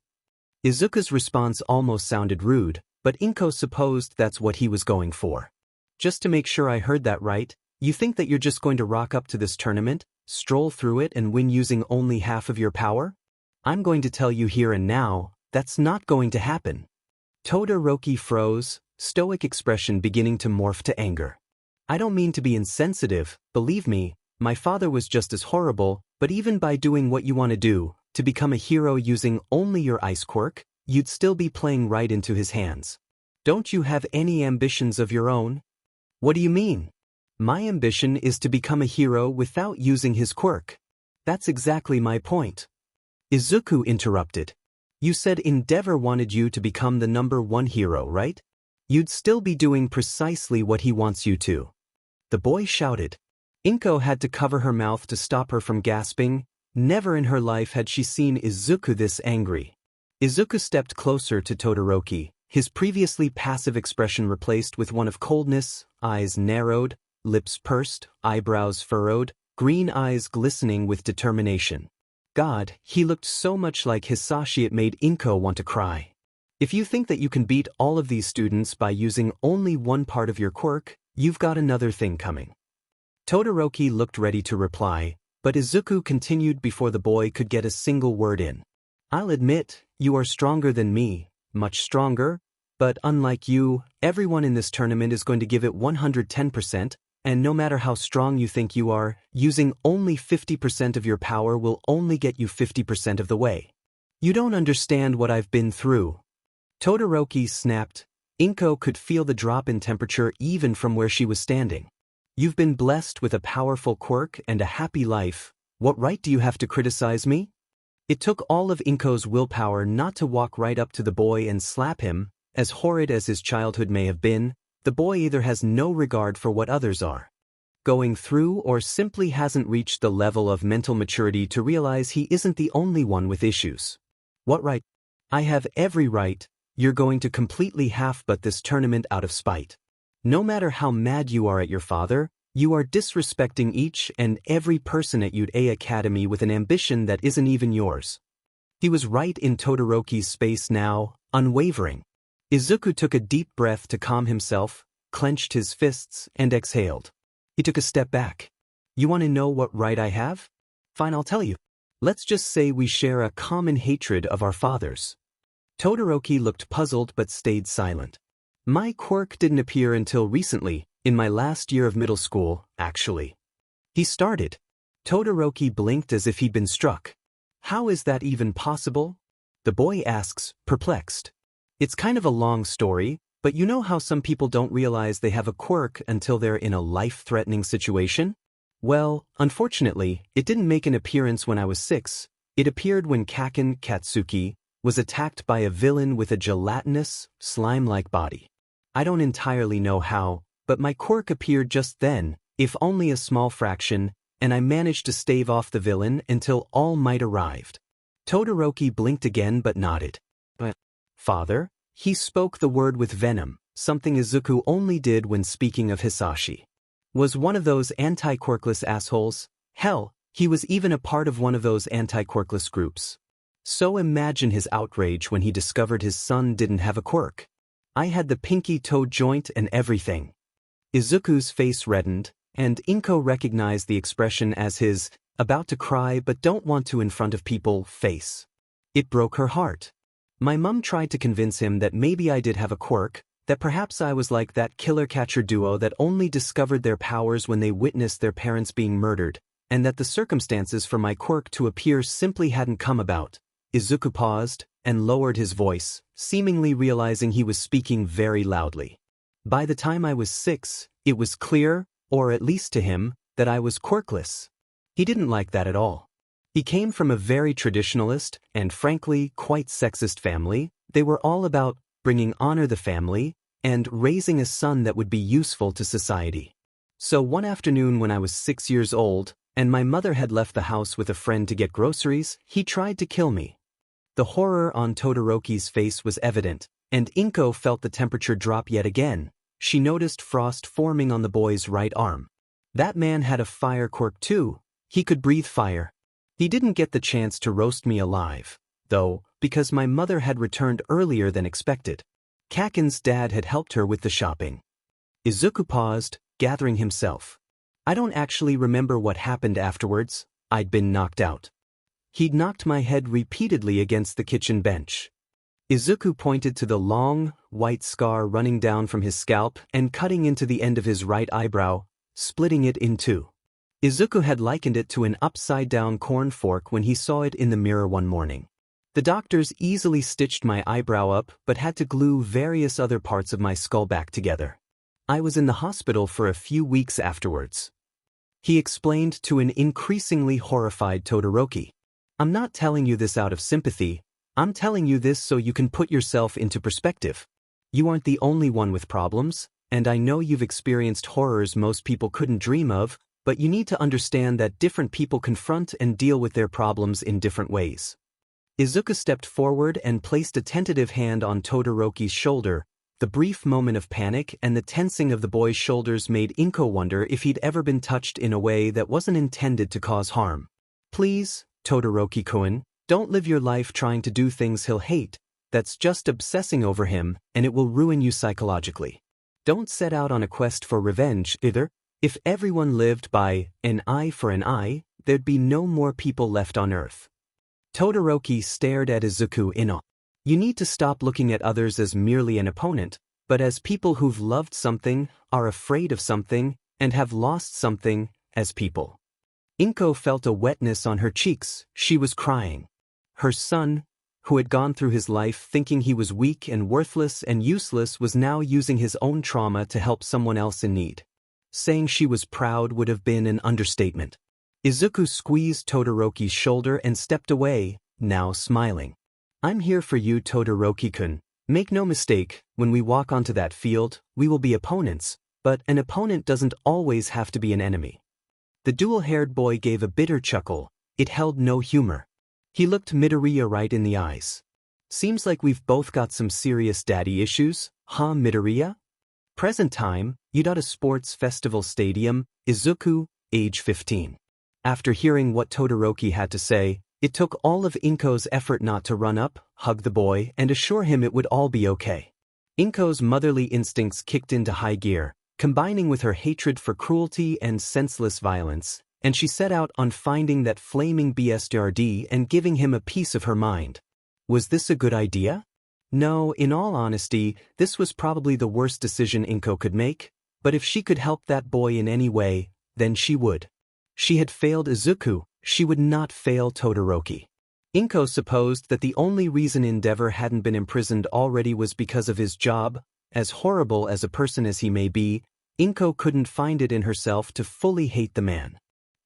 Izuku's response almost sounded rude, but Inko supposed that's what he was going for. Just to make sure I heard that right, you think that you're just going to rock up to this tournament, stroll through it and win using only half of your power? I'm going to tell you here and now, that's not going to happen. Todoroki froze, stoic expression beginning to morph to anger. I don't mean to be insensitive, believe me, my father was just as horrible, but even by doing what you want to do, to become a hero using only your ice quirk, you'd still be playing right into his hands. Don't you have any ambitions of your own? What do you mean? My ambition is to become a hero without using his quirk. That's exactly my point. Izuku interrupted. You said Endeavor wanted you to become the #1 hero, right? You'd still be doing precisely what he wants you to. The boy shouted. Inko had to cover her mouth to stop her from gasping. Never in her life had she seen Izuku this angry. Izuku stepped closer to Todoroki, his previously passive expression replaced with one of coldness, eyes narrowed, lips pursed, eyebrows furrowed, green eyes glistening with determination. God, he looked so much like Hisashi it made Inko want to cry. If you think that you can beat all of these students by using only one part of your quirk, you've got another thing coming. Todoroki looked ready to reply, but Izuku continued before the boy could get a single word in. I'll admit, you are stronger than me, much stronger, but unlike you, everyone in this tournament is going to give it 110%, and no matter how strong you think you are, using only 50% of your power will only get you 50% of the way. You don't understand what I've been through. Todoroki snapped, Inko could feel the drop in temperature even from where she was standing. You've been blessed with a powerful quirk and a happy life. What right do you have to criticize me? It took all of Inko's willpower not to walk right up to the boy and slap him. As horrid as his childhood may have been, the boy either has no regard for what others are going through or simply hasn't reached the level of mental maturity to realize he isn't the only one with issues. What right? I have every right. You're going to completely half-butt this tournament out of spite. No matter how mad you are at your father, you are disrespecting each and every person at UA Academy with an ambition that isn't even yours. He was right in Todoroki's space now, unwavering. Izuku took a deep breath to calm himself, clenched his fists, and exhaled. He took a step back. You want to know what right I have? Fine, I'll tell you. Let's just say we share a common hatred of our fathers. Todoroki looked puzzled but stayed silent. My quirk didn't appear until recently, in my last year of middle school, actually. He started. Todoroki blinked as if he'd been struck. How is that even possible? The boy asks, perplexed. It's kind of a long story, but you know how some people don't realize they have a quirk until they're in a life-threatening situation? Well, unfortunately, it didn't make an appearance when I was 6. It appeared when Kaken Katsuki was attacked by a villain with a gelatinous, slime-like body. I don't entirely know how, but my quirk appeared just then, if only a small fraction, and I managed to stave off the villain until All Might arrived. Todoroki blinked again but nodded. But, Father? He spoke the word with venom, something Izuku only did when speaking of Hisashi. Was one of those anti-quirkless assholes? Hell, he was even a part of one of those anti-quirkless groups. So imagine his outrage when he discovered his son didn't have a quirk. I had the pinky toe joint and everything. Izuku's face reddened, and Inko recognized the expression as his about to cry but don't want to in front of people face. It broke her heart. My mum tried to convince him that maybe I did have a quirk, that perhaps I was like that killer-catcher duo that only discovered their powers when they witnessed their parents being murdered, and that the circumstances for my quirk to appear simply hadn't come about. Izuku paused and lowered his voice, seemingly realizing he was speaking very loudly. By the time I was 6, it was clear, or at least to him, that I was quirkless. He didn't like that at all. He came from a very traditionalist and frankly quite sexist family. They were all about bringing honor the family and raising a son that would be useful to society. So one afternoon when I was 6 years old and my mother had left the house with a friend to get groceries, he tried to kill me. The horror on Todoroki's face was evident, and Inko felt the temperature drop yet again. She noticed frost forming on the boy's right arm. That man had a fire quirk too. He could breathe fire. He didn't get the chance to roast me alive, though, because my mother had returned earlier than expected. Kaken's dad had helped her with the shopping. Izuku paused, gathering himself. I don't actually remember what happened afterwards. I'd been knocked out. He'd knocked my head repeatedly against the kitchen bench. Izuku pointed to the long, white scar running down from his scalp and cutting into the end of his right eyebrow, splitting it in two. Izuku had likened it to an upside-down corn fork when he saw it in the mirror one morning. The doctors easily stitched my eyebrow up but had to glue various other parts of my skull back together. I was in the hospital for a few weeks afterwards. He explained to an increasingly horrified Todoroki. I'm not telling you this out of sympathy. I'm telling you this so you can put yourself into perspective. You aren't the only one with problems, and I know you've experienced horrors most people couldn't dream of, but you need to understand that different people confront and deal with their problems in different ways. Izuku stepped forward and placed a tentative hand on Todoroki's shoulder. The brief moment of panic and the tensing of the boy's shoulders made Inko wonder if he'd ever been touched in a way that wasn't intended to cause harm. Please, Todoroki-kun, don't live your life trying to do things he'll hate. That's just obsessing over him, and it will ruin you psychologically. Don't set out on a quest for revenge, either. If everyone lived by an eye for an eye, there'd be no more people left on Earth. Todoroki stared at Izuku in awe. You need to stop looking at others as merely an opponent, but as people who've loved something, are afraid of something, and have lost something, as people. Inko felt a wetness on her cheeks. She was crying. Her son, who had gone through his life thinking he was weak and worthless and useless, was now using his own trauma to help someone else in need. Saying she was proud would have been an understatement. Izuku squeezed Todoroki's shoulder and stepped away, now smiling. "I'm here for you, Todoroki-kun. Make no mistake, when we walk onto that field, we will be opponents, but an opponent doesn't always have to be an enemy." The dual-haired boy gave a bitter chuckle. It held no humor. He looked Midoriya right in the eyes. "Seems like we've both got some serious daddy issues, huh, Midoriya?" Present time, Yudata Sports Festival Stadium, Izuku, age 15. After hearing what Todoroki had to say, it took all of Inko's effort not to run up, hug the boy, and assure him it would all be okay. Inko's motherly instincts kicked into high gear, combining with her hatred for cruelty and senseless violence, and she set out on finding that flaming bastard and giving him a piece of her mind. Was this a good idea? No, in all honesty, this was probably the worst decision Inko could make, but if she could help that boy in any way, then she would. She had failed Izuku, she would not fail Todoroki. Inko supposed that the only reason Endeavor hadn't been imprisoned already was because of his job. As horrible as a person as he may be, Inko couldn't find it in herself to fully hate the man.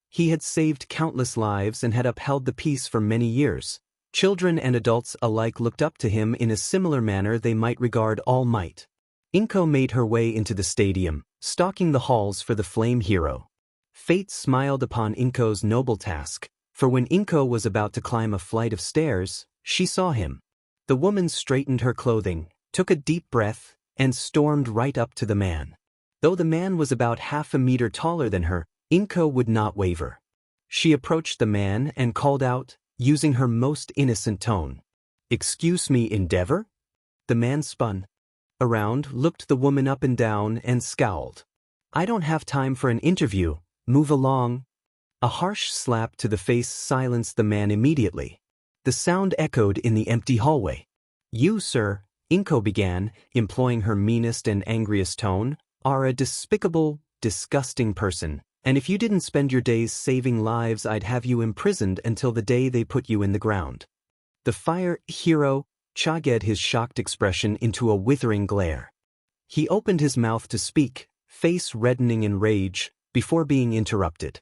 He had saved countless lives and had upheld the peace for many years. Children and adults alike looked up to him in a similar manner they might regard All Might. Inko made her way into the stadium, stalking the halls for the flame hero. Fate smiled upon Inko's noble task, for when Inko was about to climb a flight of stairs, she saw him. The woman straightened her clothing, took a deep breath, and stormed right up to the man. Though the man was about half a meter taller than her, Inko would not waver. She approached the man and called out, using her most innocent tone. "Excuse me, Endeavor?" The man spun around, looked the woman up and down, and scowled. "I don't have time for an interview. Move along." A harsh slap to the face silenced the man immediately. The sound echoed in the empty hallway. "You, sir," Inko began, employing her meanest and angriest tone, "are a despicable, disgusting person, and if you didn't spend your days saving lives, I'd have you imprisoned until the day they put you in the ground." The fire hero changed his shocked expression into a withering glare. He opened his mouth to speak, face reddening in rage, before being interrupted.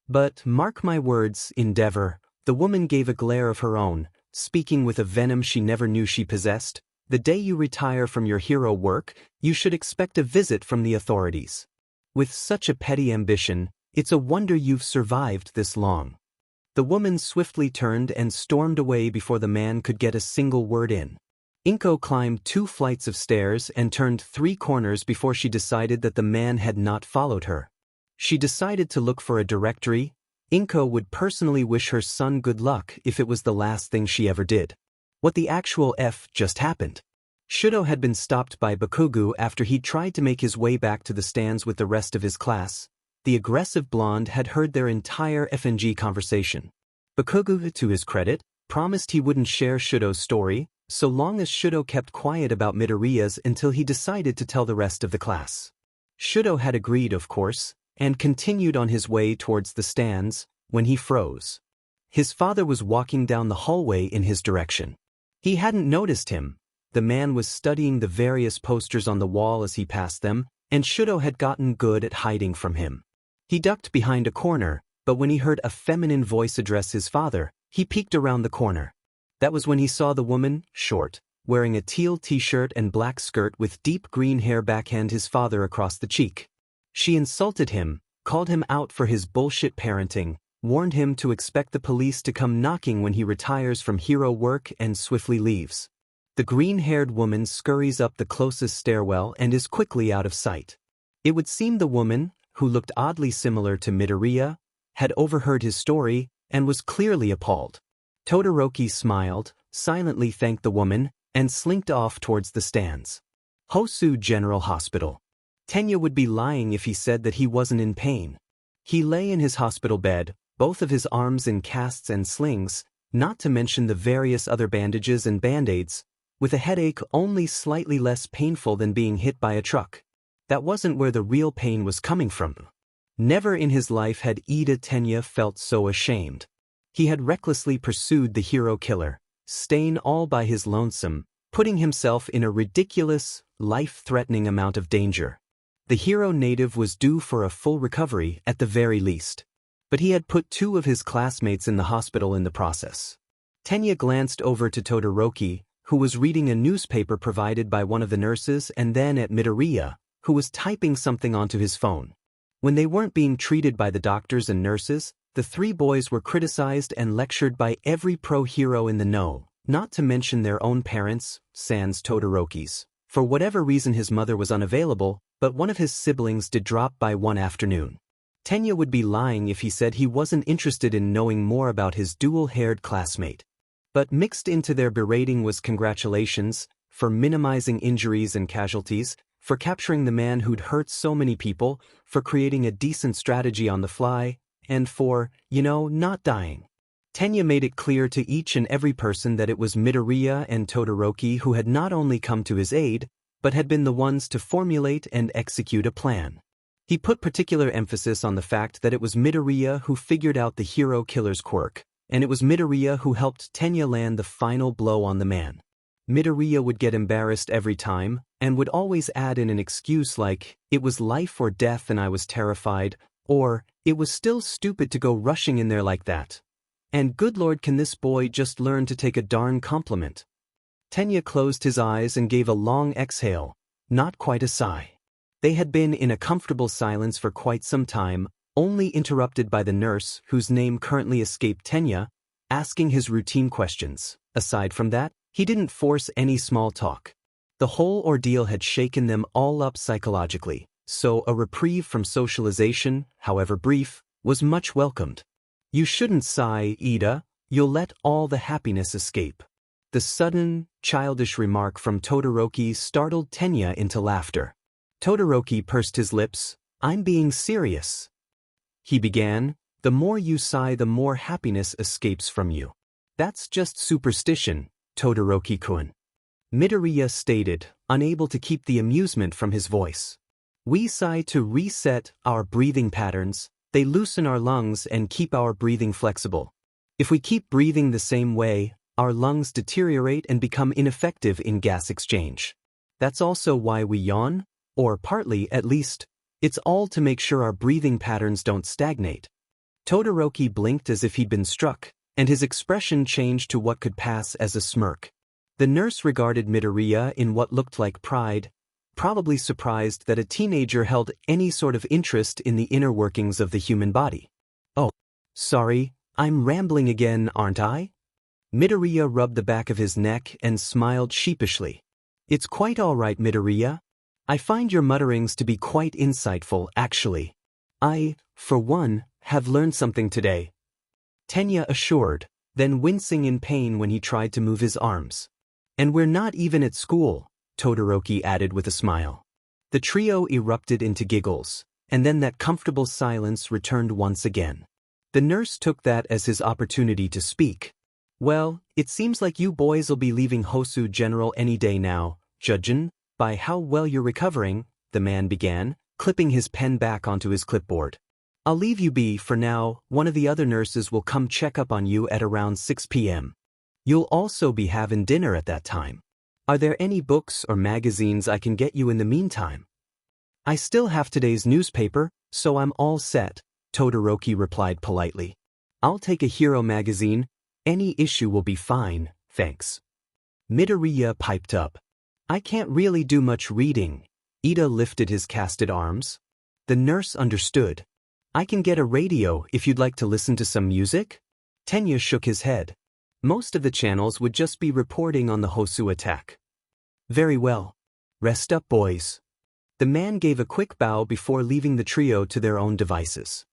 "But mark my words, Endeavor," the woman gave a glare of her own, speaking with a venom she never knew she possessed. "The day you retire from your hero work, you should expect a visit from the authorities. With such a petty ambition, it's a wonder you've survived this long." The woman swiftly turned and stormed away before the man could get a single word in. Inko climbed 2 flights of stairs and turned 3 corners before she decided that the man had not followed her. She decided to look for a directory. Inko would personally wish her son good luck if it was the last thing she ever did. What the actual F just happened? Shudo had been stopped by Bakugo after he tried to make his way back to the stands with the rest of his class. The aggressive blonde had heard their entire FNG conversation. Bakugo, to his credit, promised he wouldn't share Shudo's story, so long as Shudo kept quiet about Midoriya's until he decided to tell the rest of the class. Shudo had agreed, of course, and continued on his way towards the stands, when he froze. His father was walking down the hallway in his direction. He hadn't noticed him. The man was studying the various posters on the wall as he passed them, and Shudo had gotten good at hiding from him. He ducked behind a corner, but when he heard a feminine voice address his father, he peeked around the corner. That was when he saw the woman, short, wearing a teal t-shirt and black skirt with deep green hair, backhand his father across the cheek. She insulted him, called him out for his bullshit parenting, warned him to expect the police to come knocking when he retires from hero work, and swiftly leaves. The green-haired woman scurries up the closest stairwell and is quickly out of sight. It would seem the woman, who looked oddly similar to Midoriya, had overheard his story and was clearly appalled. Todoroki smiled, silently thanked the woman, and slinked off towards the stands. Hosu General Hospital. Tenya would be lying if he said that he wasn't in pain. He lay in his hospital bed, both of his arms in casts and slings, not to mention the various other bandages and band-aids, with a headache only slightly less painful than being hit by a truck. That wasn't where the real pain was coming from. Never in his life had Ida Tenya felt so ashamed. He had recklessly pursued the hero killer, staying all by his lonesome, putting himself in a ridiculous, life-threatening amount of danger. The hero native was due for a full recovery at the very least. But he had put 2 of his classmates in the hospital in the process. Tenya glanced over to Todoroki, who was reading a newspaper provided by one of the nurses, and then at Midoriya, who was typing something onto his phone. When they weren't being treated by the doctors and nurses, the 3 boys were criticized and lectured by every pro-hero in the know, not to mention their own parents, sans Todoroki's. For whatever reason his mother was unavailable, but one of his siblings did drop by one afternoon. Tenya would be lying if he said he wasn't interested in knowing more about his dual-haired classmate. But mixed into their berating was congratulations for minimizing injuries and casualties, for capturing the man who'd hurt so many people, for creating a decent strategy on the fly, and for, not dying. Tenya made it clear to each and every person that it was Midoriya and Todoroki who had not only come to his aid, but had been the ones to formulate and execute a plan. He put particular emphasis on the fact that it was Midoriya who figured out the hero killer's quirk, and it was Midoriya who helped Tenya land the final blow on the man. Midoriya would get embarrassed every time, and would always add in an excuse like, "It was life or death and I was terrified," or, "It was still stupid to go rushing in there like that." And good lord, can this boy just learn to take a darn compliment? Tenya closed his eyes and gave a long exhale, not quite a sigh. They had been in a comfortable silence for quite some time, only interrupted by the nurse, whose name currently escaped Tenya, asking his routine questions. Aside from that, he didn't force any small talk. The whole ordeal had shaken them all up psychologically, so a reprieve from socialization, however brief, was much welcomed. "You shouldn't sigh, Ida, you'll let all the happiness escape." The sudden, childish remark from Todoroki startled Tenya into laughter. Todoroki pursed his lips. "I'm being serious," he began. "The more you sigh, the more happiness escapes from you." "That's just superstition, Todoroki-kun," Midoriya stated, unable to keep the amusement from his voice. "We sigh to reset our breathing patterns. They loosen our lungs and keep our breathing flexible. If we keep breathing the same way, our lungs deteriorate and become ineffective in gas exchange. That's also why we yawn, or partly at least. It's all to make sure our breathing patterns don't stagnate." Todoroki blinked as if he'd been struck, and his expression changed to what could pass as a smirk. The nurse regarded Midoriya in what looked like pride, probably surprised that a teenager held any sort of interest in the inner workings of the human body. "Oh, sorry, I'm rambling again, aren't I?" Midoriya rubbed the back of his neck and smiled sheepishly. "It's quite all right, Midoriya. I find your mutterings to be quite insightful, actually. I, for one, have learned something today," Tenya assured, then wincing in pain when he tried to move his arms. "And we're not even at school," Todoroki added with a smile. The trio erupted into giggles, and then that comfortable silence returned once again. The nurse took that as his opportunity to speak. "Well, it seems like you boys'll be leaving Hosu General any day now, judgin' by how well you're recovering," the man began, clipping his pen back onto his clipboard. "I'll leave you be for now. One of the other nurses will come check up on you at around 6 p.m. You'll also be having dinner at that time. Are there any books or magazines I can get you in the meantime?" "I still have today's newspaper, so I'm all set," Todoroki replied politely. "I'll take a hero magazine. Any issue will be fine, thanks." Midoriya piped up. "I can't really do much reading." Ida lifted his casted arms. The nurse understood. "I can get a radio if you'd like to listen to some music?" Tenya shook his head. "Most of the channels would just be reporting on the Hosu attack." "Very well. Rest up, boys." The man gave a quick bow before leaving the trio to their own devices.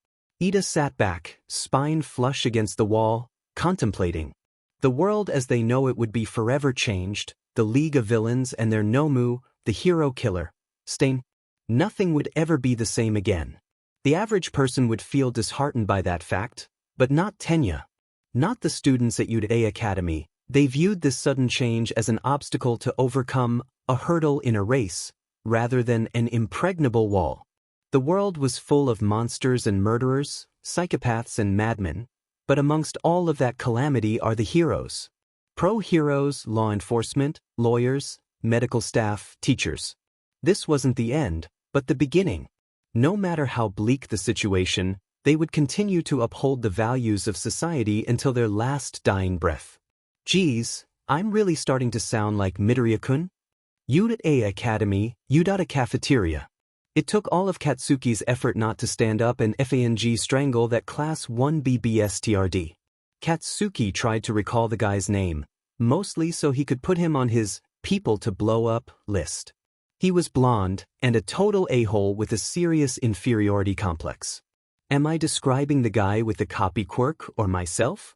Ida sat back, spine flush against the wall, contemplating. The world as they know it would be forever changed, the League of Villains and their Nomu, the hero killer, Stain. Nothing would ever be the same again. The average person would feel disheartened by that fact, but not Tenya. Not the students at Uda Academy. They viewed this sudden change as an obstacle to overcome, a hurdle in a race, rather than an impregnable wall. The world was full of monsters and murderers, psychopaths and madmen, but amongst all of that calamity are the heroes. Pro-heroes, law enforcement, lawyers, medical staff, teachers. This wasn't the end, but the beginning. No matter how bleak the situation, they would continue to uphold the values of society until their last dying breath. Geez, I'm really starting to sound like Midoriya-kun? U.A. Academy, U.A. Cafeteria. It took all of Katsuki's effort not to stand up and FANG strangle that Class 1B BSTRD. Katsuki tried to recall the guy's name, mostly so he could put him on his people to blow up list. He was blonde and a total a-hole with a serious inferiority complex. Am I describing the guy with the copy quirk or myself?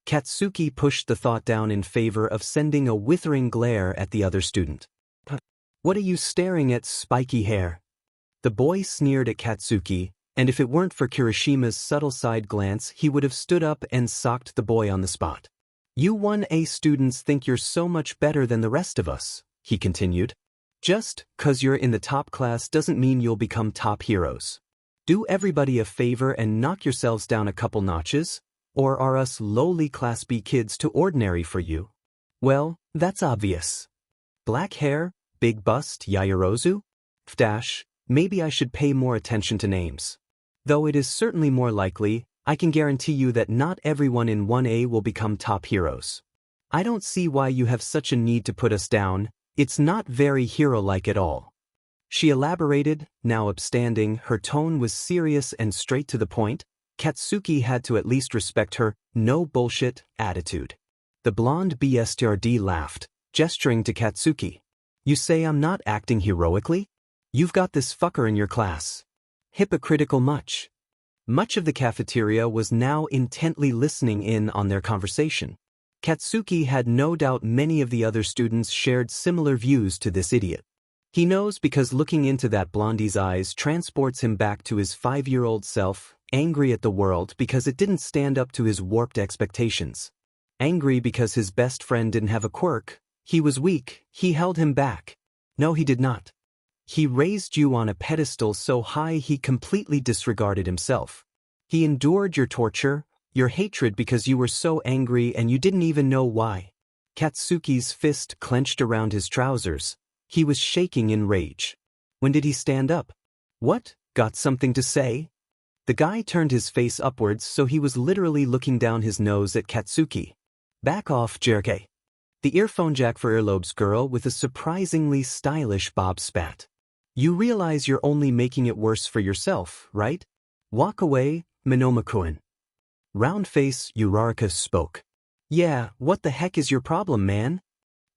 Katsuki pushed the thought down in favor of sending a withering glare at the other student. What are you staring at, spiky hair? The boy sneered at Katsuki, and if it weren't for Kirishima's subtle side glance, he would have stood up and socked the boy on the spot. You 1A students think you're so much better than the rest of us, he continued. Just 'cause you're in the top class doesn't mean you'll become top heroes. Do everybody a favor and knock yourselves down a couple notches, or are us lowly Class B kids too ordinary for you? Well, that's obvious. Black hair, big bust, Yaoyorozu? Maybe I should pay more attention to names. Though it is certainly more likely, I can guarantee you that not everyone in 1A will become top heroes. I don't see why you have such a need to put us down. It's not very hero-like at all. She elaborated, now upstanding. Her tone was serious and straight to the point. Katsuki had to at least respect her no bullshit attitude. The blonde BSTRD laughed, gesturing to Katsuki. You say I'm not acting heroically? You've got this fucker in your class. Hypocritical much. Much of the cafeteria was now intently listening in on their conversation. Katsuki had no doubt many of the other students shared similar views to this idiot. He knows because looking into that blondie's eyes transports him back to his 5-year-old self, angry at the world because it didn't stand up to his warped expectations. Angry because his best friend didn't have a quirk. He was weak, he held him back. No, he did not. He raised you on a pedestal so high he completely disregarded himself. He endured your torture, your hatred because you were so angry and you didn't even know why. Katsuki's fist clenched around his trousers. He was shaking in rage. When did he stand up? What? Got something to say? The guy turned his face upwards so he was literally looking down his nose at Katsuki. Back off, Jerke. The earphone jack for earlobes girl with a surprisingly stylish bob spat. You realize you're only making it worse for yourself, right? Walk away, Minoma-kun. Round-face Uraraka spoke. Yeah, what the heck is your problem, man?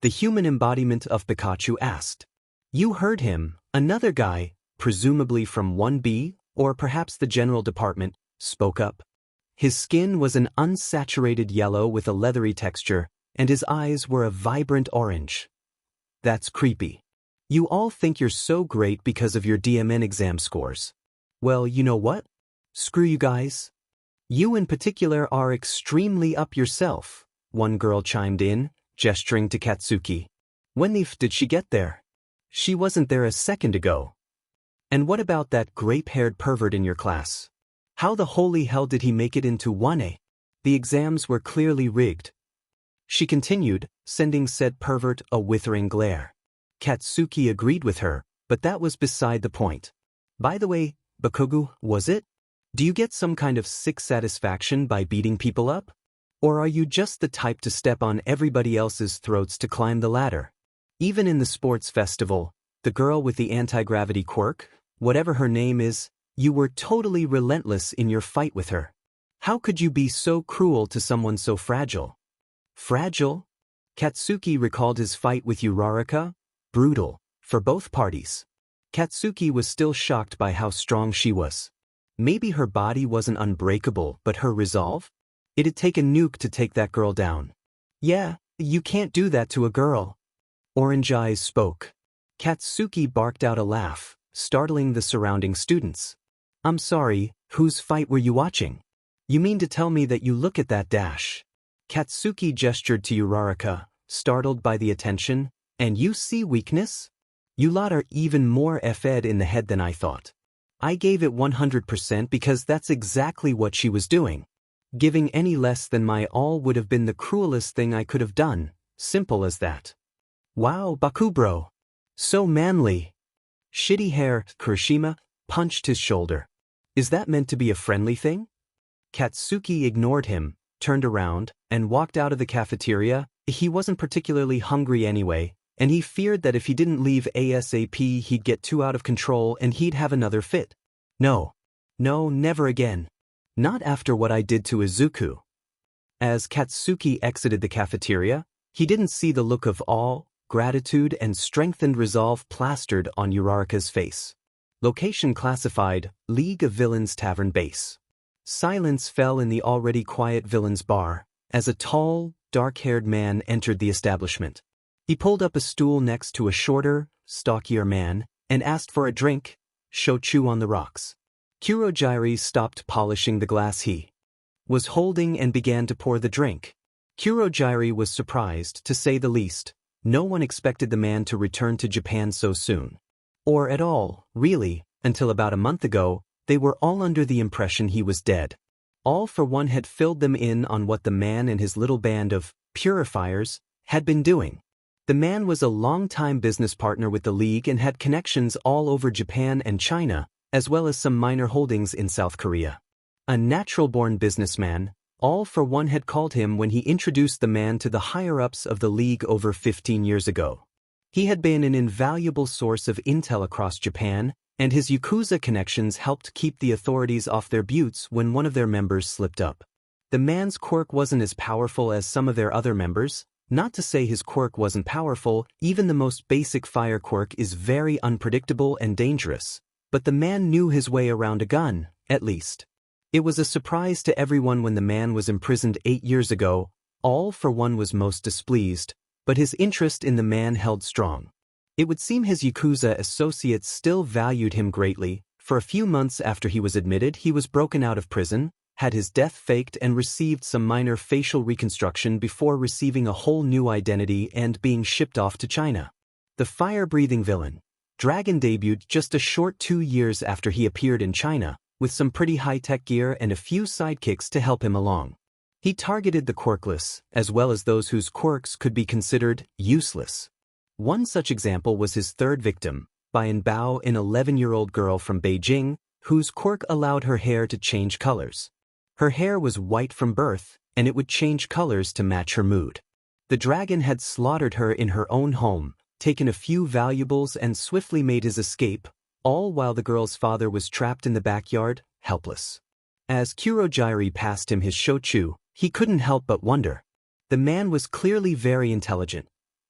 The human embodiment of Pikachu asked. You heard him, another guy, presumably from 1B, or perhaps the general department, spoke up. His skin was an unsaturated yellow with a leathery texture, and his eyes were a vibrant orange. That's creepy. You all think you're so great because of your DMN exam scores. Well, you know what? Screw you guys. You in particular are extremely up yourself, one girl chimed in, gesturing to Katsuki. When the f did she get there? She wasn't there a second ago. And what about that grape-haired pervert in your class? How the holy hell did he make it into 1A? The exams were clearly rigged. She continued, sending said pervert a withering glare. Katsuki agreed with her, but that was beside the point. By the way, Bakugu, was it? Do you get some kind of sick satisfaction by beating people up? Or are you just the type to step on everybody else's throats to climb the ladder? Even in the sports festival, the girl with the anti-gravity quirk, whatever her name is, you were totally relentless in your fight with her. How could you be so cruel to someone so fragile? Fragile? Katsuki recalled his fight with Uraraka. Brutal, for both parties. Katsuki was still shocked by how strong she was. Maybe her body wasn't unbreakable, but her resolve? It'd take a nuke to take that girl down. Yeah, you can't do that to a girl. Orange Eyes spoke. Katsuki barked out a laugh, startling the surrounding students. I'm sorry, whose fight were you watching? You mean to tell me that you look at that dash? Katsuki gestured to Uraraka, startled by the attention. And you see weakness? You lot are even more F-ed in the head than I thought. I gave it 100% because that's exactly what she was doing. Giving any less than my all would have been the cruelest thing I could have done, simple as that. Wow, Bakubro. So manly. Shitty hair, Kurashima punched his shoulder. Is that meant to be a friendly thing? Katsuki ignored him, turned around, and walked out of the cafeteria. He wasn't particularly hungry anyway, and he feared that if he didn't leave ASAP he'd get too out of control and he'd have another fit. No. No, never again. Not after what I did to Izuku. As Katsuki exited the cafeteria, he didn't see the look of awe, gratitude, and strengthened resolve plastered on Uraraka's face. Location classified, League of Villains Tavern Base. Silence fell in the already quiet villains bar, as a tall, dark-haired man entered the establishment. He pulled up a stool next to a shorter, stockier man, and asked for a drink, shochu on the rocks. Kurojairi stopped polishing the glass he was holding and began to pour the drink. Kurojairi was surprised, to say the least. No one expected the man to return to Japan so soon. Or at all, really, until about a month ago, they were all under the impression he was dead. All for one had filled them in on what the man and his little band of purifiers had been doing. The man was a long-time business partner with the League and had connections all over Japan and China, as well as some minor holdings in South Korea. A natural-born businessman, all for one had called him when he introduced the man to the higher-ups of the League over 15 years ago. He had been an invaluable source of intel across Japan, and his Yakuza connections helped keep the authorities off their buttes when one of their members slipped up. The man's quirk wasn't as powerful as some of their other members. Not to say his quirk wasn't powerful, even the most basic fire quirk is very unpredictable and dangerous. But the man knew his way around a gun, at least. It was a surprise to everyone when the man was imprisoned 8 years ago. All for one was most displeased, but his interest in the man held strong. It would seem his Yakuza associates still valued him greatly. For a few months after he was admitted, he was broken out of prison, had his death faked, and received some minor facial reconstruction before receiving a whole new identity and being shipped off to China. The fire-breathing villain, Dragon, debuted just a short 2 years after he appeared in China, with some pretty high-tech gear and a few sidekicks to help him along. He targeted the quirkless, as well as those whose quirks could be considered useless. One such example was his third victim, Bayan Bao, an 11-year-old girl from Beijing, whose quirk allowed her hair to change colors. Her hair was white from birth, and it would change colors to match her mood. The dragon had slaughtered her in her own home, taken a few valuables, and swiftly made his escape, all while the girl's father was trapped in the backyard, helpless. As Kurojairi passed him his shochu, he couldn't help but wonder. The man was clearly very intelligent.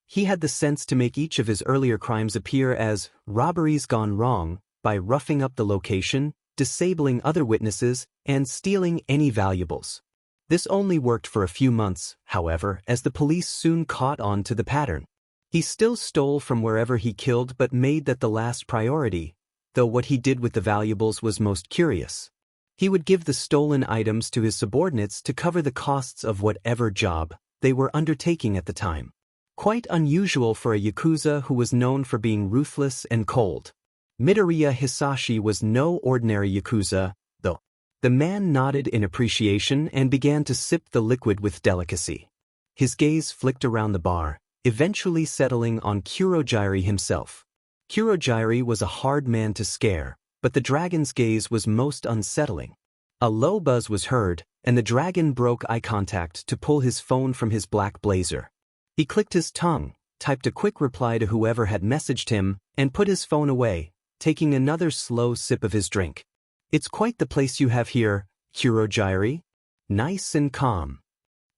He had the sense to make each of his earlier crimes appear as robberies gone wrong by roughing up the location, disabling other witnesses, and stealing any valuables. This only worked for a few months, however, as the police soon caught on to the pattern. He still stole from wherever he killed but made that the last priority, though what he did with the valuables was most curious. He would give the stolen items to his subordinates to cover the costs of whatever job they were undertaking at the time. Quite unusual for a Yakuza who was known for being ruthless and cold. Midoriya Hisashi was no ordinary Yakuza, though. The man nodded in appreciation and began to sip the liquid with delicacy. His gaze flicked around the bar, eventually settling on Kurojairi himself. Kurojairi was a hard man to scare, but the dragon's gaze was most unsettling. A low buzz was heard, and the dragon broke eye contact to pull his phone from his black blazer. He clicked his tongue, typed a quick reply to whoever had messaged him, and put his phone away, taking another slow sip of his drink. It's quite the place you have here, Kurojairi. Nice and calm.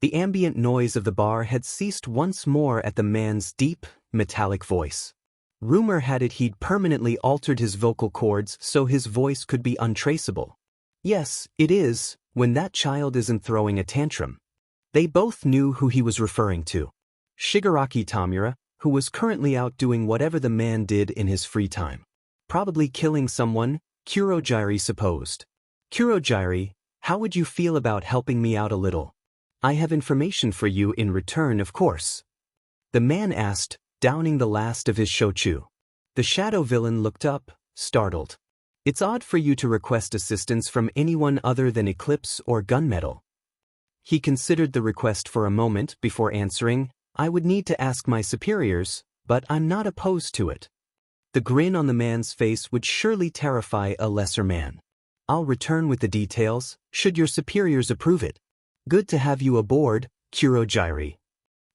The ambient noise of the bar had ceased once more at the man's deep, metallic voice. Rumor had it he'd permanently altered his vocal cords so his voice could be untraceable. Yes, it is, when that child isn't throwing a tantrum. They both knew who he was referring to. Shigaraki Tamura, who was currently out doing whatever the man did in his free time. Probably killing someone, Kurojairi supposed. Kurojairi, how would you feel about helping me out a little? I have information for you in return, of course. The man asked, downing the last of his shochu. The shadow villain looked up, startled. It's odd for you to request assistance from anyone other than Eclipse or Gunmetal. He considered the request for a moment before answering, "I would need to ask my superiors, but I'm not opposed to it." The grin on the man's face would surely terrify a lesser man. "I'll return with the details, should your superiors approve it. Good to have you aboard, Kurogyri."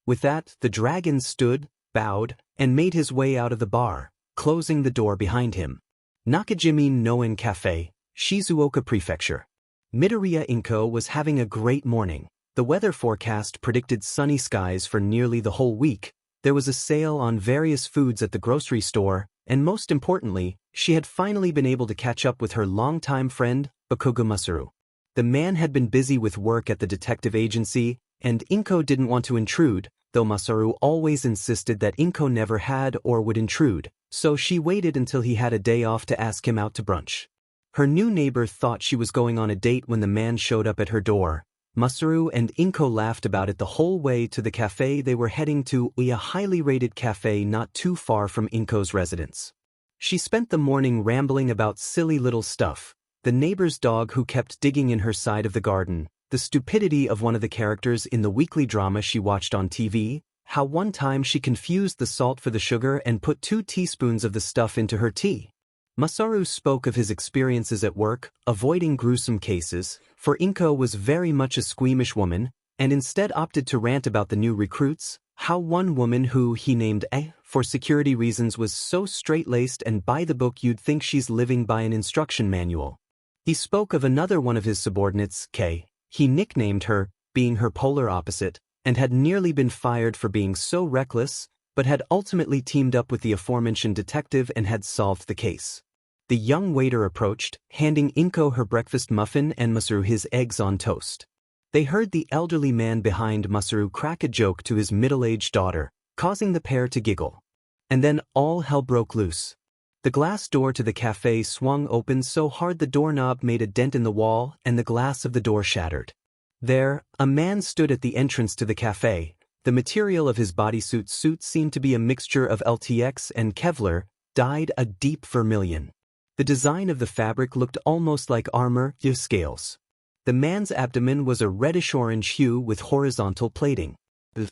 With that, the dragon stood, bowed, and made his way out of the bar, closing the door behind him. Nakajimi Noen Cafe, Shizuoka Prefecture. Midoriya Inko was having a great morning. The weather forecast predicted sunny skies for nearly the whole week. There was a sale on various foods at the grocery store, and most importantly, she had finally been able to catch up with her longtime friend, Bakugo Masaru. The man had been busy with work at the detective agency, and Inko didn't want to intrude, though Masaru always insisted that Inko never had or would intrude, so she waited until he had a day off to ask him out to brunch. Her new neighbor thought she was going on a date when the man showed up at her door. Masaru and Inko laughed about it the whole way to the cafe they were heading to, a highly rated cafe not too far from Inko's residence. She spent the morning rambling about silly little stuff, the neighbor's dog who kept digging in her side of the garden, the stupidity of one of the characters in the weekly drama she watched on TV, how one time she confused the salt for the sugar and put 2 teaspoons of the stuff into her tea. Masaru spoke of his experiences at work, avoiding gruesome cases, for Inko was very much a squeamish woman, and instead opted to rant about the new recruits, how one woman who he named A, for security reasons was so straight-laced and by the book you'd think she's living by an instruction manual. He spoke of another one of his subordinates, K, he nicknamed her, being her polar opposite, and had nearly been fired for being so reckless, but had ultimately teamed up with the aforementioned detective and had solved the case. The young waiter approached, handing Inko her breakfast muffin and Masaru his eggs on toast. They heard the elderly man behind Masaru crack a joke to his middle-aged daughter, causing the pair to giggle. And then all hell broke loose. The glass door to the cafe swung open so hard the doorknob made a dent in the wall and the glass of the door shattered. There, a man stood at the entrance to the cafe. The material of his bodysuit suit seemed to be a mixture of LTX and Kevlar, dyed a deep vermilion. The design of the fabric looked almost like armor, scales. The man's abdomen was a reddish-orange hue with horizontal plating. The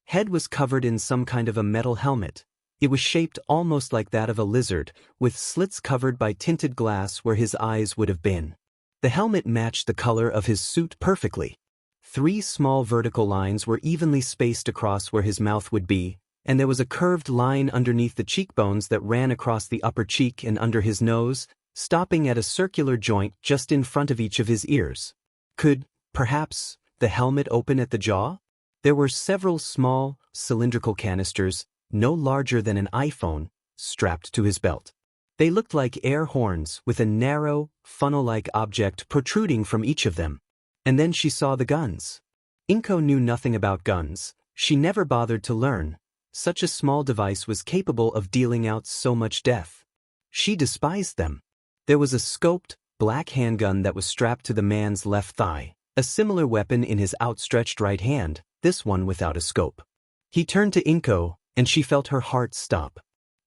head was covered in some kind of a metal helmet. It was shaped almost like that of a lizard, with slits covered by tinted glass where his eyes would have been. The helmet matched the color of his suit perfectly. 3 small vertical lines were evenly spaced across where his mouth would be, and there was a curved line underneath the cheekbones that ran across the upper cheek and under his nose, stopping at a circular joint just in front of each of his ears. Could, perhaps, the helmet open at the jaw? There were several small, cylindrical canisters, no larger than an iPhone, strapped to his belt. They looked like air horns with a narrow, funnel-like object protruding from each of them. And then she saw the guns. Inko knew nothing about guns. She never bothered to learn. Such a small device was capable of dealing out so much death. She despised them. There was a scoped, black handgun that was strapped to the man's left thigh, a similar weapon in his outstretched right hand, this one without a scope. He turned to Inko, and she felt her heart stop.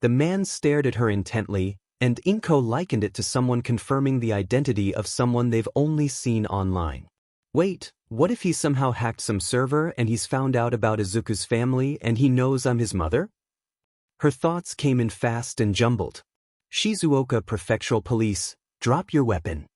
The man stared at her intently, and Inko likened it to someone confirming the identity of someone they've only seen online. Wait, what if he somehow hacked some server and he's found out about Izuku's family and he knows I'm his mother? Her thoughts came in fast and jumbled. Shizuoka Prefectural Police, drop your weapon.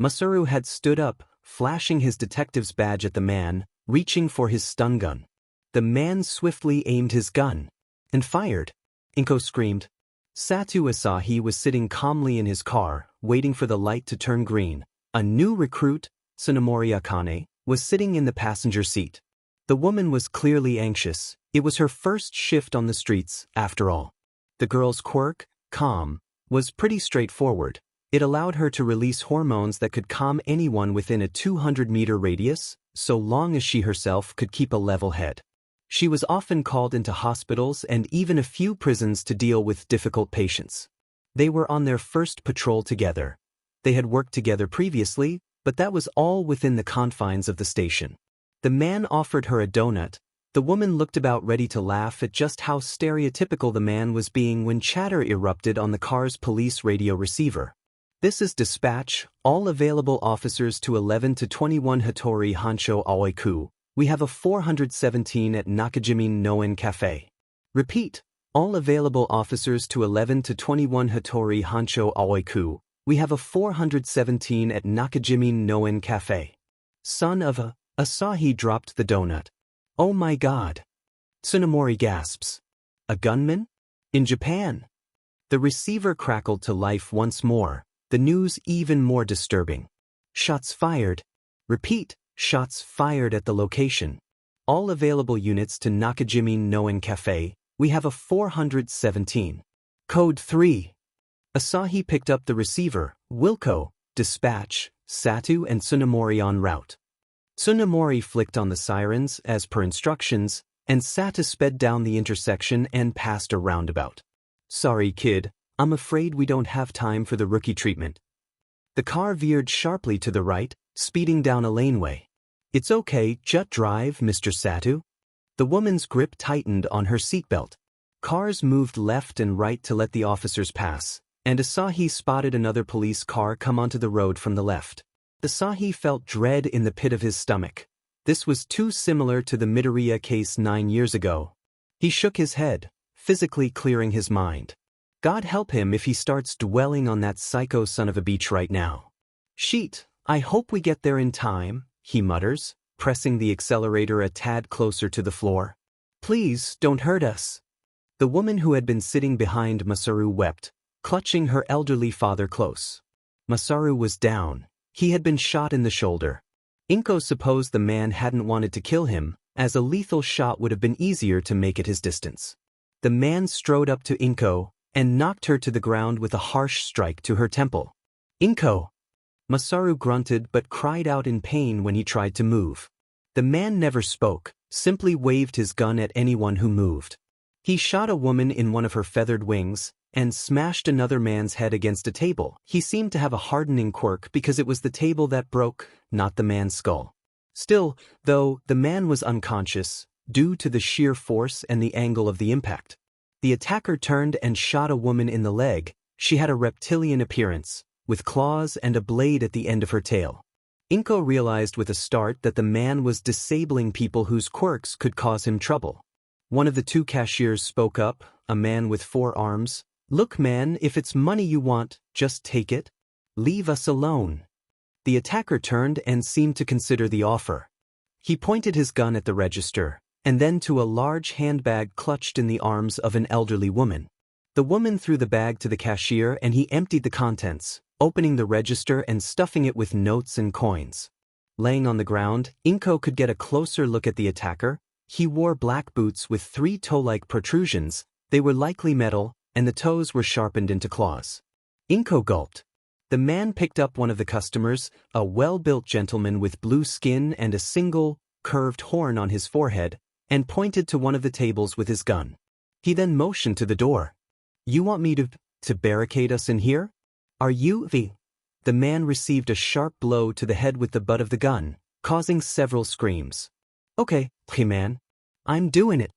Masaru had stood up, flashing his detective's badge at the man, reaching for his stun gun. The man swiftly aimed his gun and fired. Inko screamed. Satu Asahi was sitting calmly in his car, waiting for the light to turn green. A new recruit, Tsunemori Akane, was sitting in the passenger seat. The woman was clearly anxious. It was her first shift on the streets, after all. The girl's quirk, calm, was pretty straightforward. It allowed her to release hormones that could calm anyone within a 200-meter radius, so long as she herself could keep a level head. She was often called into hospitals and even a few prisons to deal with difficult patients. They were on their first patrol together. They had worked together previously, but that was all within the confines of the station. The man offered her a donut. The woman looked about ready to laugh at just how stereotypical the man was being when chatter erupted on the car's police radio receiver. This is dispatch, all available officers to 11 to 21 Hattori Hansho Aoiku. We have a 417 at Nakajimin Noen Cafe. Repeat, all available officers to 11 to 21 Hattori Hansho Aoiku. We have a 417 at Nakajimin Noen Cafe. Son of a... Asahi dropped the donut. Oh my god. Tsunemori gasps. A gunman? In Japan? The receiver crackled to life once more, the news even more disturbing. Shots fired. Repeat, shots fired at the location. All available units to Nakajimin Noen Cafe. We have a 417. Code 3. Asahi picked up the receiver. Wilco, dispatch, Satu and Tsunemori en route. Tsunemori flicked on the sirens, as per instructions, and Satu sped down the intersection and past a roundabout. Sorry kid, I'm afraid we don't have time for the rookie treatment. The car veered sharply to the right, speeding down a laneway. It's okay, just drive, Mr. Satu. The woman's grip tightened on her seatbelt. Cars moved left and right to let the officers pass, and Asahi spotted another police car come onto the road from the left. Asahi felt dread in the pit of his stomach. This was too similar to the Midoriya case 9 years ago. He shook his head, physically clearing his mind. God help him if he starts dwelling on that psycho son of a bitch right now. Sheet, I hope we get there in time, he mutters, pressing the accelerator a tad closer to the floor. Please, don't hurt us. The woman who had been sitting behind Masaru wept, clutching her elderly father close. Masaru was down. He had been shot in the shoulder. Inko supposed the man hadn't wanted to kill him, as a lethal shot would have been easier to make at his distance. The man strode up to Inko and knocked her to the ground with a harsh strike to her temple. Inko! Masaru grunted but cried out in pain when he tried to move. The man never spoke, simply waved his gun at anyone who moved. He shot a woman in one of her feathered wings, and smashed another man's head against a table. He seemed to have a hardening quirk because it was the table that broke, not the man's skull. Still, though, the man was unconscious, due to the sheer force and the angle of the impact. The attacker turned and shot a woman in the leg. She had a reptilian appearance, with claws and a blade at the end of her tail. Inko realized with a start that the man was disabling people whose quirks could cause him trouble. One of the two cashiers spoke up, a man with 4 arms. Look man, if it's money you want, just take it. Leave us alone. The attacker turned and seemed to consider the offer. He pointed his gun at the register, and then to a large handbag clutched in the arms of an elderly woman. The woman threw the bag to the cashier and he emptied the contents, opening the register and stuffing it with notes and coins. Laying on the ground, Inko could get a closer look at the attacker. He wore black boots with 3 toe-like protrusions. They were likely metal, and the toes were sharpened into claws. Inko gulped. The man picked up one of the customers, a well-built gentleman with blue skin and a single, curved horn on his forehead, and pointed to one of the tables with his gun. He then motioned to the door. You want me to barricade us in here? Are you the... The man received a sharp blow to the head with the butt of the gun, causing several screams. Okay, man. I'm doing it.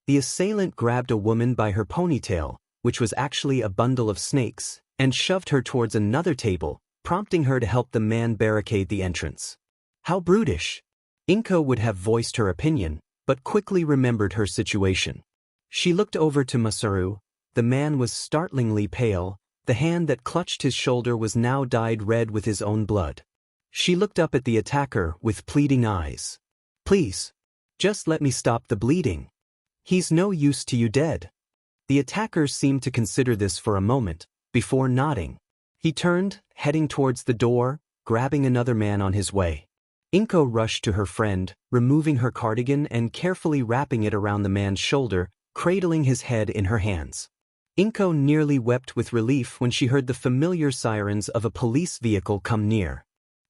The assailant grabbed a woman by her ponytail, which was actually a bundle of snakes, and shoved her towards another table, prompting her to help the man barricade the entrance. How brutish! Inko would have voiced her opinion, but quickly remembered her situation. She looked over to Masaru. The man was startlingly pale. The hand that clutched his shoulder was now dyed red with his own blood. She looked up at the attacker with pleading eyes. Please, just let me stop the bleeding. He's no use to you dead. The attacker seemed to consider this for a moment, before nodding. He turned, heading towards the door, grabbing another man on his way. Inko rushed to her friend, removing her cardigan and carefully wrapping it around the man's shoulder, cradling his head in her hands. Inko nearly wept with relief when she heard the familiar sirens of a police vehicle come near.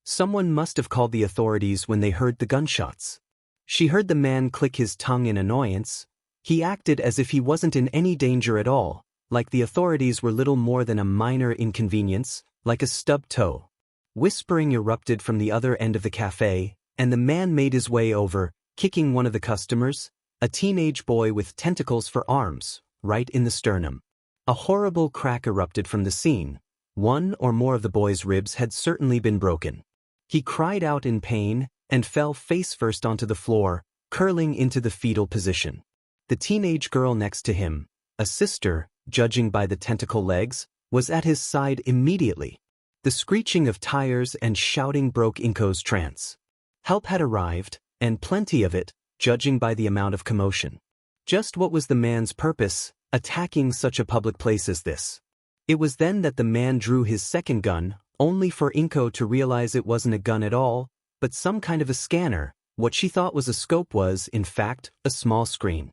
Someone must have called the authorities when they heard the gunshots. She heard the man click his tongue in annoyance. He acted as if he wasn't in any danger at all, like the authorities were little more than a minor inconvenience, like a stubbed toe. Whispering erupted from the other end of the cafe, and the man made his way over, kicking one of the customers, a teenage boy with tentacles for arms, right in the sternum. A horrible crack erupted from the scene. One or more of the boy's ribs had certainly been broken. He cried out in pain and fell face first onto the floor, curling into the fetal position. The teenage girl next to him, a sister, judging by the tentacle legs, was at his side immediately. The screeching of tires and shouting broke Inko's trance. Help had arrived, and plenty of it, judging by the amount of commotion. Just what was the man's purpose, attacking such a public place as this? It was then that the man drew his second gun, only for Inko to realize it wasn't a gun at all, but some kind of a scanner. What she thought was a scope was, in fact, a small screen.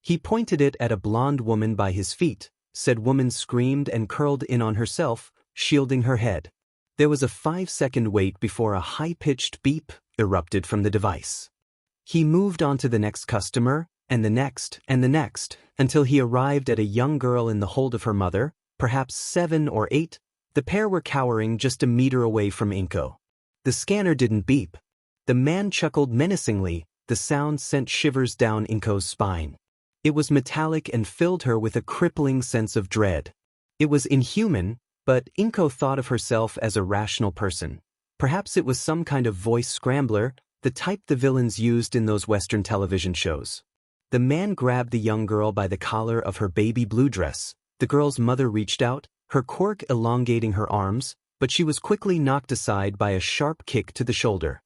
He pointed it at a blonde woman by his feet. Said woman screamed and curled in on herself, shielding her head. There was a 5-second wait before a high-pitched beep erupted from the device. He moved on to the next customer, and the next, until he arrived at a young girl in the hold of her mother, perhaps 7 or 8. The pair were cowering just a meter away from Inko. The scanner didn't beep. The man chuckled menacingly. The sound sent shivers down Inko's spine. It was metallic and filled her with a crippling sense of dread. It was inhuman, but Inko thought of herself as a rational person. Perhaps it was some kind of voice scrambler, the type the villains used in those Western television shows. The man grabbed the young girl by the collar of her baby blue dress. The girl's mother reached out, her quirk elongating her arms, but she was quickly knocked aside by a sharp kick to the shoulder.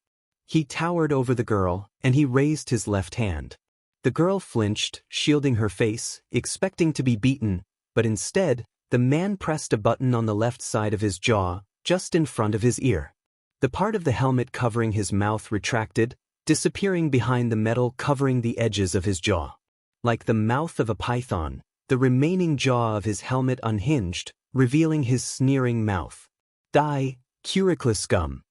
He towered over the girl, and he raised his left hand. The girl flinched, shielding her face, expecting to be beaten, but instead, the man pressed a button on the left side of his jaw, just in front of his ear. The part of the helmet covering his mouth retracted, disappearing behind the metal covering the edges of his jaw. Like the mouth of a python, the remaining jaw of his helmet unhinged, revealing his sneering mouth. Die, curicula scum.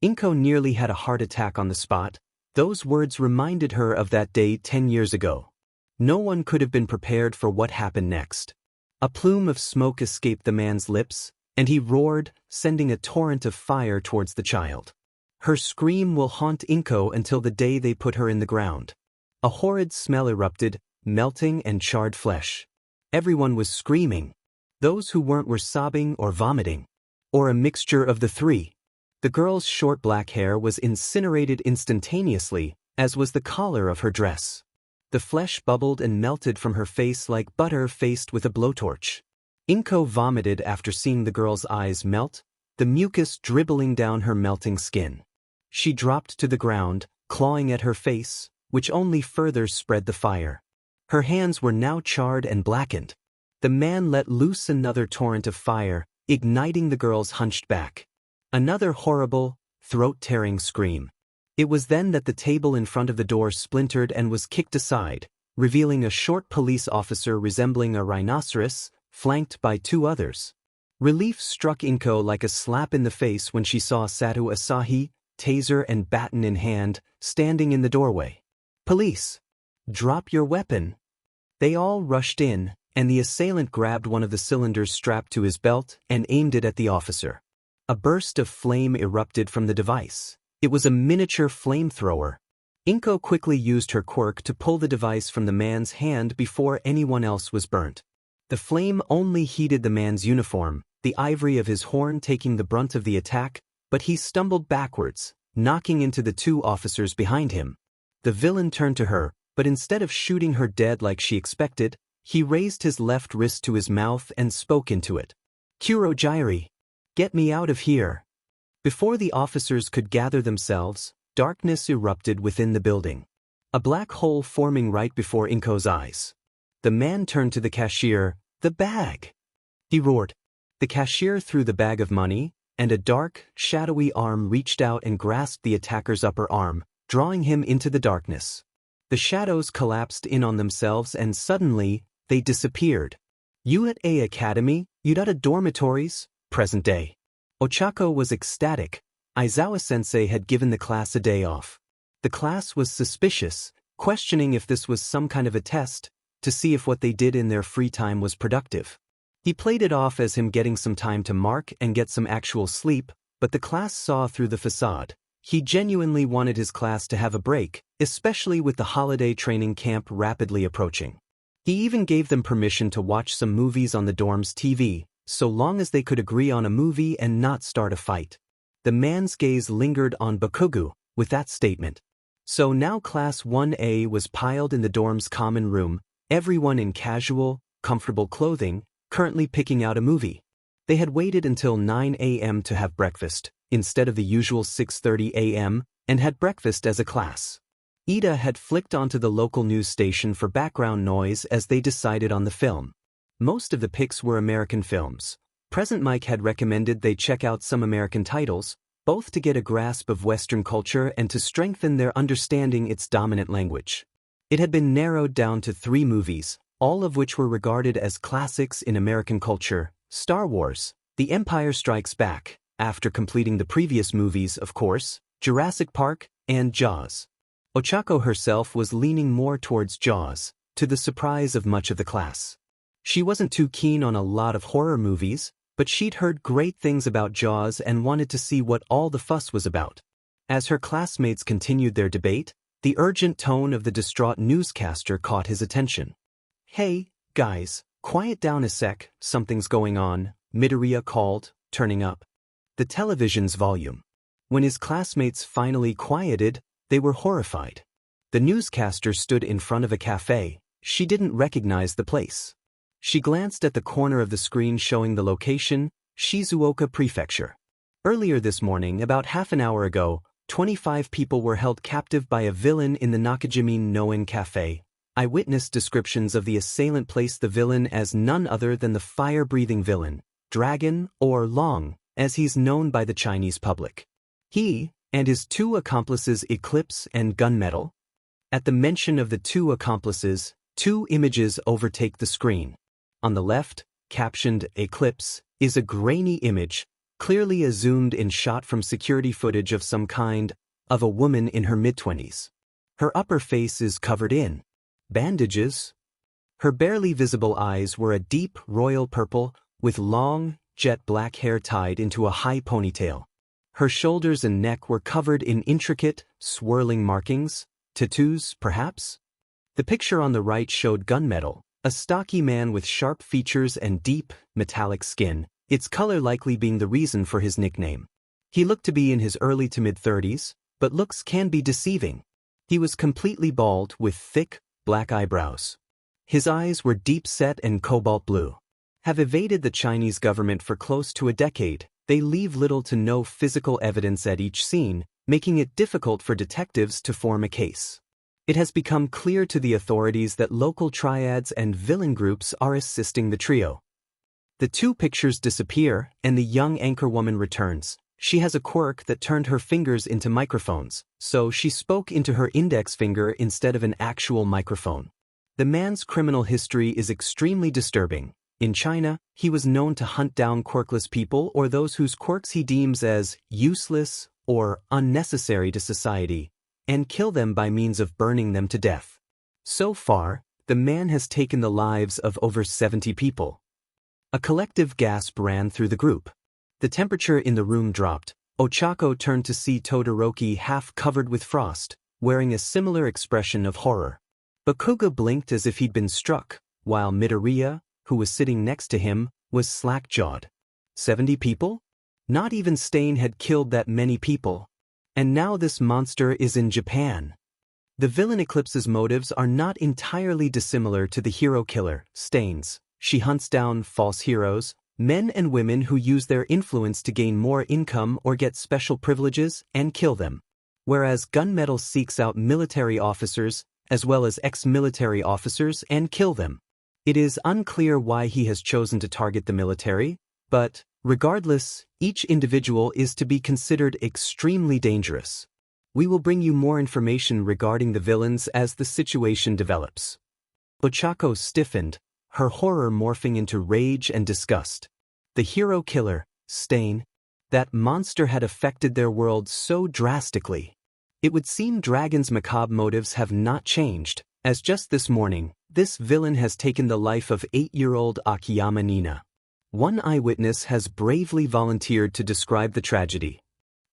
Inko nearly had a heart attack on the spot. Those words reminded her of that day 10 years ago. No one could have been prepared for what happened next. A plume of smoke escaped the man's lips, and he roared, sending a torrent of fire towards the child. Her scream will haunt Inko until the day they put her in the ground. A horrid smell erupted, melting and charred flesh. Everyone was screaming. Those who weren't were sobbing or vomiting. Or a mixture of the three. The girl's short black hair was incinerated instantaneously, as was the collar of her dress. The flesh bubbled and melted from her face like butter faced with a blowtorch. Inko vomited after seeing the girl's eyes melt, the mucus dribbling down her melting skin. She dropped to the ground, clawing at her face, which only further spread the fire. Her hands were now charred and blackened. The man let loose another torrent of fire, igniting the girl's hunched back. Another horrible, throat-tearing scream. It was then that the table in front of the door splintered and was kicked aside, revealing a short police officer resembling a rhinoceros, flanked by 2 others. Relief struck Inko like a slap in the face when she saw Satu Asahi, taser and baton in hand, standing in the doorway. Police! Drop your weapon! They all rushed in, and the assailant grabbed one of the cylinders strapped to his belt and aimed it at the officer. A burst of flame erupted from the device. It was a miniature flamethrower. Inko quickly used her quirk to pull the device from the man's hand before anyone else was burnt. The flame only heated the man's uniform, the ivory of his horn taking the brunt of the attack, but he stumbled backwards, knocking into the 2 officers behind him. The villain turned to her, but instead of shooting her dead like she expected, he raised his left wrist to his mouth and spoke into it. Kurogyri! Get me out of here! Before the officers could gather themselves, darkness erupted within the building. A black hole forming right before Inko's eyes. The man turned to the cashier. The bag! He roared. The cashier threw the bag of money, and a dark, shadowy arm reached out and grasped the attacker's upper arm, drawing him into the darkness. The shadows collapsed in on themselves and suddenly, they disappeared. UA Academy, Udata Dormitories, present day. Ochako was ecstatic. Aizawa-sensei had given the class a day off. The class was suspicious, questioning if this was some kind of a test, to see if what they did in their free time was productive. He played it off as him getting some time to mark and get some actual sleep, but the class saw through the facade. He genuinely wanted his class to have a break, especially with the holiday training camp rapidly approaching. He even gave them permission to watch some movies on the dorm's TV, so long as they could agree on a movie and not start a fight. The man's gaze lingered on Bakugo with that statement. So now Class 1A was piled in the dorm's common room, everyone in casual, comfortable clothing, currently picking out a movie. They had waited until 9 a.m. to have breakfast, instead of the usual 6:30 a.m., and had breakfast as a class. Ida had flicked onto the local news station for background noise as they decided on the film. Most of the picks were American films. Present Mike had recommended they check out some American titles, both to get a grasp of Western culture and to strengthen their understanding its dominant language. It had been narrowed down to 3 movies, all of which were regarded as classics in American culture: Star Wars, The Empire Strikes Back, after completing the previous movies, of course, Jurassic Park, and Jaws. Ochako herself was leaning more towards Jaws, to the surprise of much of the class. She wasn't too keen on a lot of horror movies, but she'd heard great things about Jaws and wanted to see what all the fuss was about. As her classmates continued their debate, the urgent tone of the distraught newscaster caught his attention. "Hey, guys, quiet down a sec, something's going on," Midoriya called, turning up the television's volume. When his classmates finally quieted, they were horrified. The newscaster stood in front of a cafe. She didn't recognize the place. She glanced at the corner of the screen showing the location, Shizuoka Prefecture. Earlier this morning, about half an hour ago, 25 people were held captive by a villain in the Nakajimi Noen Cafe. Eyewitness descriptions of the assailant placed the villain as none other than the fire-breathing villain, Dragon, or Long, as he's known by the Chinese public. He and his 2 accomplices Eclipse and Gunmetal. At the mention of the 2 accomplices, 2 images overtake the screen. On the left, captioned Eclipse, is a grainy image, clearly a zoomed-in shot from security footage of some kind, of a woman in her mid-20s. Her upper face is covered in bandages. Her barely visible eyes were a deep royal purple, with long, jet-black hair tied into a high ponytail. Her shoulders and neck were covered in intricate, swirling markings, tattoos, perhaps? The picture on the right showed Gunmetal, a stocky man with sharp features and deep, metallic skin, its color likely being the reason for his nickname. He looked to be in his early to mid-30s, but looks can be deceiving. He was completely bald with thick, black eyebrows. His eyes were deep-set and cobalt blue. Have evaded the Chinese government for close to a decade, they leave little to no physical evidence at each scene, making it difficult for detectives to form a case. It has become clear to the authorities that local triads and villain groups are assisting the trio. The 2 pictures disappear, and the young anchorwoman returns. She has a quirk that turned her fingers into microphones, so she spoke into her index finger instead of an actual microphone. The man's criminal history is extremely disturbing. In China, he was known to hunt down quirkless people or those whose quirks he deems as useless or unnecessary to society, and kill them by means of burning them to death. So far, the man has taken the lives of over 70 people. A collective gasp ran through the group. The temperature in the room dropped. Ochako turned to see Todoroki half covered with frost, wearing a similar expression of horror. Bakugo blinked as if he'd been struck, while Midoriya, who was sitting next to him, was slack-jawed. 70 people? Not even Stain had killed that many people. And now this monster is in Japan. The villain Eclipse's motives are not entirely dissimilar to the hero killer, Stain's. She hunts down false heroes, men and women who use their influence to gain more income or get special privileges, and kill them. Whereas Gunmetal seeks out military officers, as well as ex-military officers, and kill them. It is unclear why he has chosen to target the military, but, regardless, each individual is to be considered extremely dangerous. We will bring you more information regarding the villains as the situation develops. Ochako stiffened, her horror morphing into rage and disgust. The hero killer, Stain, that monster had affected their world so drastically. It would seem Dragon's macabre motives have not changed, as just this morning, this villain has taken the life of 8-year-old Akiyama Nina. One eyewitness has bravely volunteered to describe the tragedy.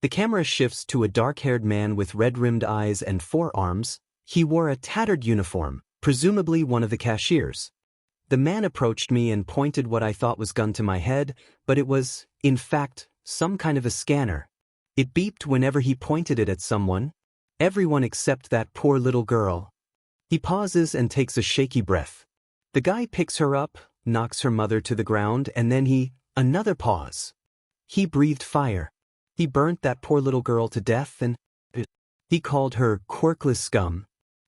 The camera shifts to a dark-haired man with red-rimmed eyes and 4 arms. He wore a tattered uniform, presumably one of the cashiers. The man approached me and pointed what I thought was gun to my head, but it was, in fact, some kind of a scanner. It beeped whenever he pointed it at someone. Everyone except that poor little girl. He pauses and takes a shaky breath. The guy picks her up, knocks her mother to the ground, and then another pause. He breathed fire. He burnt that poor little girl to death and he called her quirkless scum.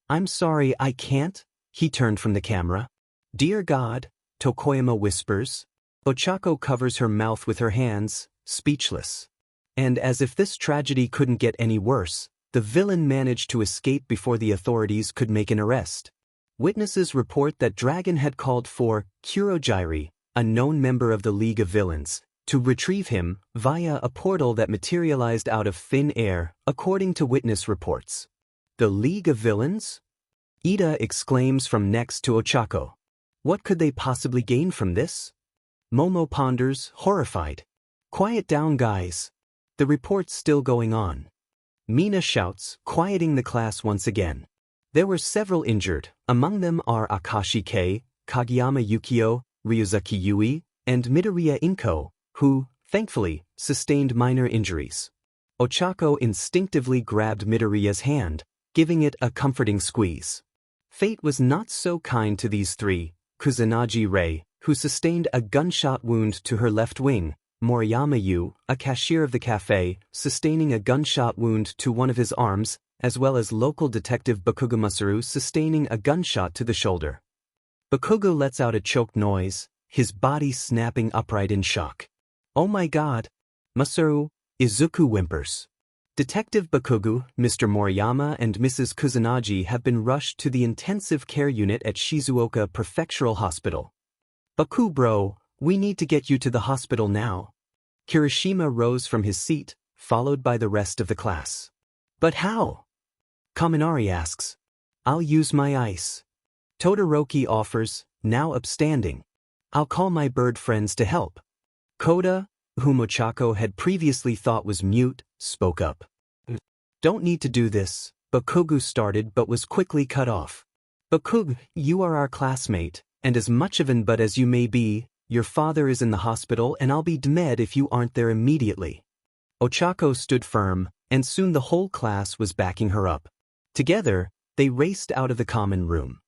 I'm sorry, I can't. He turned from the camera. Dear God, Tokoyama whispers. Ochako covers her mouth with her hands, speechless. And as if this tragedy couldn't get any worse, the villain managed to escape before the authorities could make an arrest. Witnesses report that Dragon had called for Kurojiri, a known member of the League of Villains, to retrieve him via a portal that materialized out of thin air, according to witness reports. The League of Villains? Ida exclaims from next to Ochako. What could they possibly gain from this? Momo ponders, horrified. Quiet down, guys. The report's still going on. Mina shouts, quieting the class once again. There were several injured, among them are Akashi Kei, Kageyama Yukio, Ryuzuki Yui, and Midoriya Inko, who, thankfully, sustained minor injuries. Ochako instinctively grabbed Midoriya's hand, giving it a comforting squeeze. Fate was not so kind to these three: Kusanagi Rei, who sustained a gunshot wound to her left wing, Moriyama Yu, a cashier of the cafe, sustaining a gunshot wound to one of his arms, as well as local detective Bakugo Masaru sustaining a gunshot to the shoulder. Bakugo lets out a choked noise, his body snapping upright in shock. Oh my God! Masaru! Izuku whimpers. Detective Bakugo, Mr. Moriyama and Mrs. Kusanagi have been rushed to the intensive care unit at Shizuoka Prefectural Hospital. Baku bro, we need to get you to the hospital now. Kirishima rose from his seat, followed by the rest of the class. But how? Kaminari asks. I'll use my ice. Todoroki offers, now upstanding. I'll call my bird friends to help. Koda, whom Ochako had previously thought was mute, spoke up. Don't need to do this, Bakugo started but was quickly cut off. Bakugo, you are our classmate, and as much of an but as you may be, your father is in the hospital and I'll be demed if you aren't there immediately. Ochako stood firm, and soon the whole class was backing her up. Together, they raced out of the common room.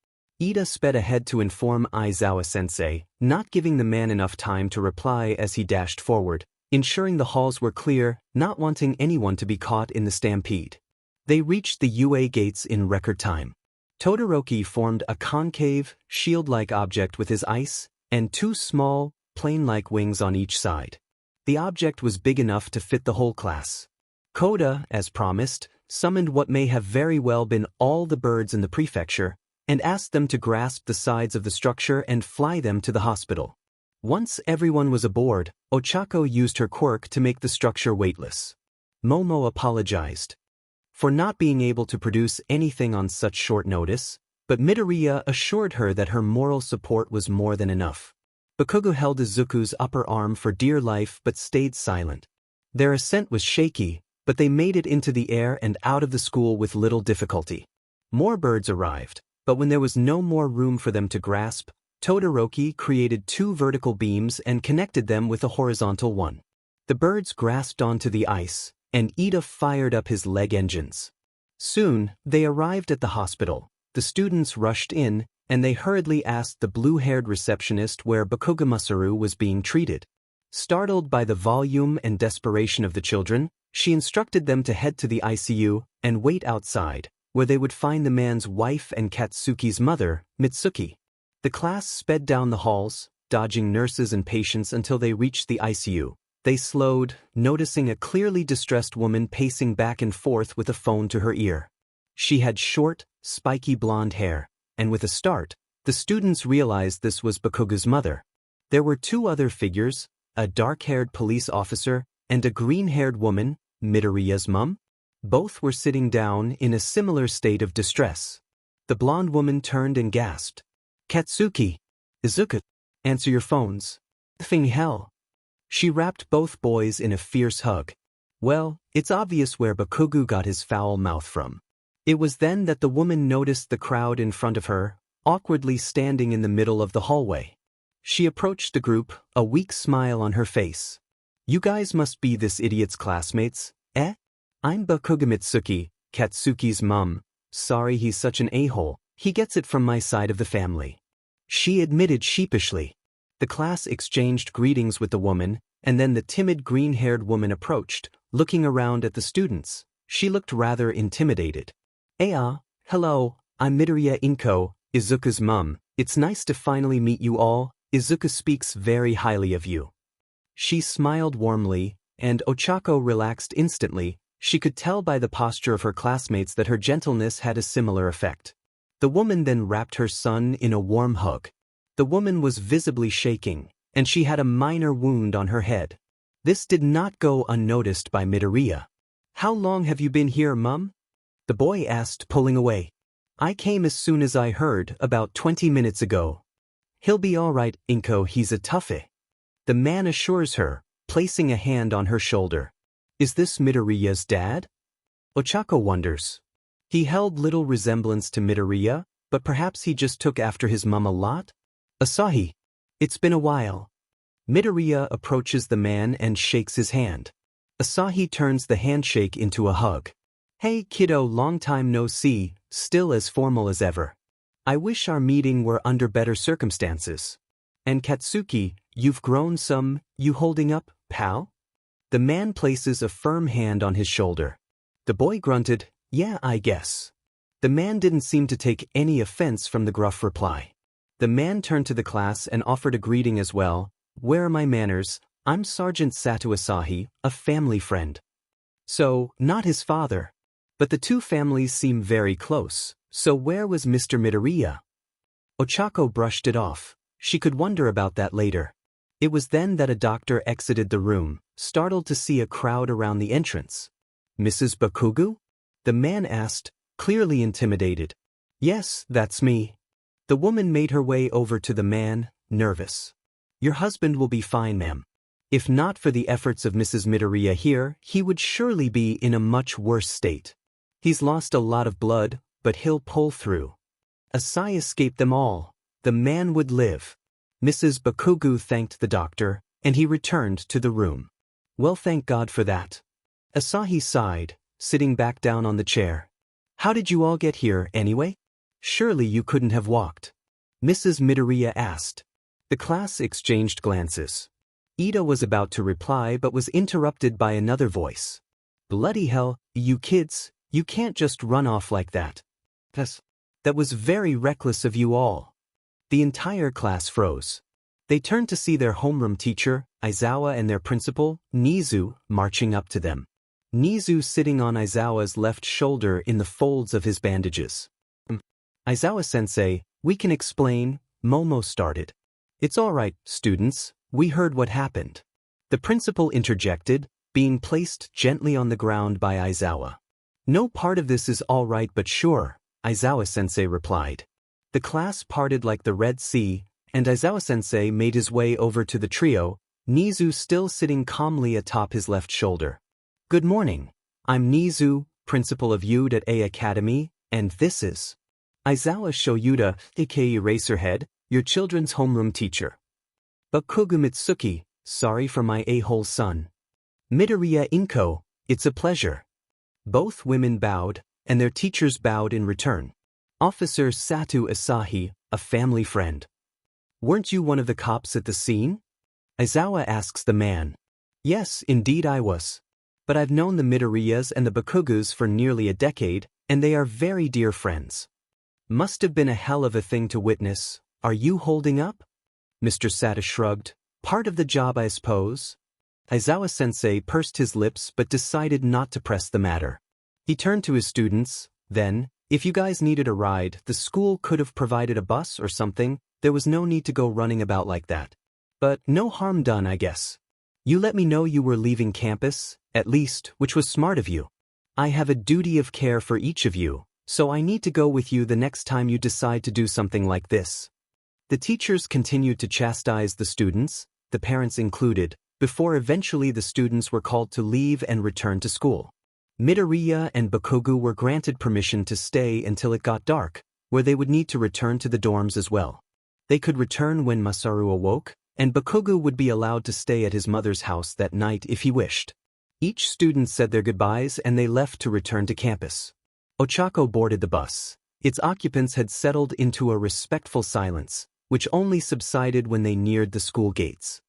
Ida sped ahead to inform Aizawa-sensei, not giving the man enough time to reply as he dashed forward, ensuring the halls were clear, not wanting anyone to be caught in the stampede. They reached the UA gates in record time. Todoroki formed a concave, shield-like object with his ice, and two small, plane-like wings on each side. The object was big enough to fit the whole class. Koda, as promised, summoned what may have very well been all the birds in the prefecture, and asked them to grasp the sides of the structure and fly them to the hospital. Once everyone was aboard, Ochako used her quirk to make the structure weightless. Momo apologized for not being able to produce anything on such short notice, but Midoriya assured her that her moral support was more than enough. Bakugo held Izuku's upper arm for dear life but stayed silent. Their ascent was shaky, but they made it into the air and out of the school with little difficulty. More birds arrived, but when there was no more room for them to grasp, Todoroki created two vertical beams and connected them with a horizontal one. The birds grasped onto the ice, and Ida fired up his leg engines. Soon, they arrived at the hospital. The students rushed in, and they hurriedly asked the blue-haired receptionist where Bakugo Masaru was being treated. Startled by the volume and desperation of the children, she instructed them to head to the ICU and wait outside, where they would find the man's wife and Katsuki's mother, Mitsuki. The class sped down the halls, dodging nurses and patients until they reached the ICU. They slowed, noticing a clearly distressed woman pacing back and forth with a phone to her ear. She had short, spiky blonde hair, and with a start, the students realized this was Bakugo's mother. There were two other figures, a dark-haired police officer and a green-haired woman, Midoriya's mom. Both were sitting down in a similar state of distress. The blonde woman turned and gasped. Katsuki! Izuku! Answer your phones. Thing hell! She wrapped both boys in a fierce hug. Well, it's obvious where Bakugo got his foul mouth from. It was then that the woman noticed the crowd in front of her, awkwardly standing in the middle of the hallway. She approached the group, a weak smile on her face. You guys must be this idiot's classmates, eh? I'm Bakugo Mitsuki, Katsuki's mum. Sorry he's such an a-hole, he gets it from my side of the family. She admitted sheepishly. The class exchanged greetings with the woman, and then the timid green-haired woman approached, looking around at the students. She looked rather intimidated. Hello, I'm Midoriya Inko, Izuku's mum. It's nice to finally meet you all. Izuku speaks very highly of you. She smiled warmly, and Ochako relaxed instantly. She could tell by the posture of her classmates that her gentleness had a similar effect. The woman then wrapped her son in a warm hug. The woman was visibly shaking, and she had a minor wound on her head. This did not go unnoticed by Midoriya. How long have you been here, mum? The boy asked, pulling away. I came as soon as I heard, about 20 minutes ago. He'll be all right, Inko, he's a toughie. The man assures her, placing a hand on her shoulder. Is this Midoriya's dad? Ochako wonders. He held little resemblance to Midoriya, but perhaps he just took after his mum a lot? Asahi. It's been a while. Midoriya approaches the man and shakes his hand. Asahi turns the handshake into a hug. Hey kiddo, long time no see, still as formal as ever. I wish our meeting were under better circumstances. And Katsuki, you've grown some, you holding up, pal? The man places a firm hand on his shoulder. The boy grunted, yeah, I guess. The man didn't seem to take any offense from the gruff reply. The man turned to the class and offered a greeting as well. Where are my manners? I'm Sergeant Sato Asahi, a family friend. So, not his father. But the two families seem very close, so where was Mr. Midoriya? Ochako brushed it off. She could wonder about that later. It was then that a doctor exited the room, startled to see a crowd around the entrance. Mrs. Bakugo? The man asked, clearly intimidated. Yes, that's me. The woman made her way over to the man, nervous. Your husband will be fine, ma'am. If not for the efforts of Mrs. Midoriya here, he would surely be in a much worse state. He's lost a lot of blood, but he'll pull through. Asai escaped them all. The man would live. Mrs. Bakugo thanked the doctor, and he returned to the room. Well, thank God for that. Asahi sighed, sitting back down on the chair. How did you all get here, anyway? Surely you couldn't have walked. Mrs. Midoriya asked. The class exchanged glances. Ida was about to reply but was interrupted by another voice. Bloody hell, you kids, you can't just run off like that. That was very reckless of you all. The entire class froze. They turned to see their homeroom teacher, Aizawa, and their principal, Nizu, marching up to them. Nizu sitting on Aizawa's left shoulder in the folds of his bandages. Aizawa-sensei, we can explain, Momo started. It's all right, students, we heard what happened. The principal interjected, being placed gently on the ground by Aizawa. No part of this is all right but sure, Aizawa-sensei replied. The class parted like the Red Sea, and Aizawa-sensei made his way over to the trio, Nizu still sitting calmly atop his left shoulder. Good morning. I'm Nizu, principal of Yuda Academy, and this is Aizawa Shoyuda, aka Eraserhead, your children's homeroom teacher. Bakugo Mitsuki, sorry for my a-hole son. Midoriya Inko, it's a pleasure. Both women bowed, and their teachers bowed in return. Officer Sato Asahi, a family friend. Weren't you one of the cops at the scene? Aizawa asks the man. Yes, indeed I was. But I've known the Midoriyas and the Bakugos for nearly a decade, and they are very dear friends. Must have been a hell of a thing to witness. Are you holding up? Mr. Sato shrugged. Part of the job, I suppose. Aizawa-sensei pursed his lips but decided not to press the matter. He turned to his students, then, if you guys needed a ride, the school could have provided a bus or something. There was no need to go running about like that. But no harm done, I guess. You let me know you were leaving campus, at least, which was smart of you. I have a duty of care for each of you, so I need to go with you the next time you decide to do something like this. The teachers continued to chastise the students, the parents included, before eventually the students were called to leave and return to school. Midoriya and Bakugo were granted permission to stay until it got dark, where they would need to return to the dorms as well. They could return when Masaru awoke, and Bakugo would be allowed to stay at his mother's house that night if he wished. Each student said their goodbyes and they left to return to campus. Ochako boarded the bus. Its occupants had settled into a respectful silence, which only subsided when they neared the school gates.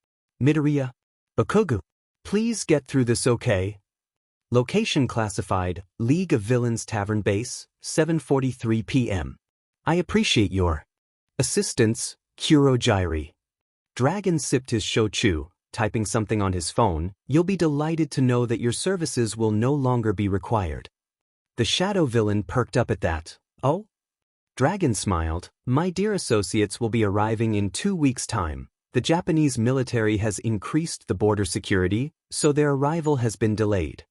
Midoriya. Bakugo. Please get through this, okay? Location classified, League of Villains Tavern Base, 7:43 p.m. I appreciate your assistance, Kurojairi. Dragon sipped his shochu, typing something on his phone. You'll be delighted to know that your services will no longer be required. The shadow villain perked up at that. Oh? Dragon smiled. My dear associates will be arriving in 2 weeks' time. The Japanese military has increased the border security, so their arrival has been delayed.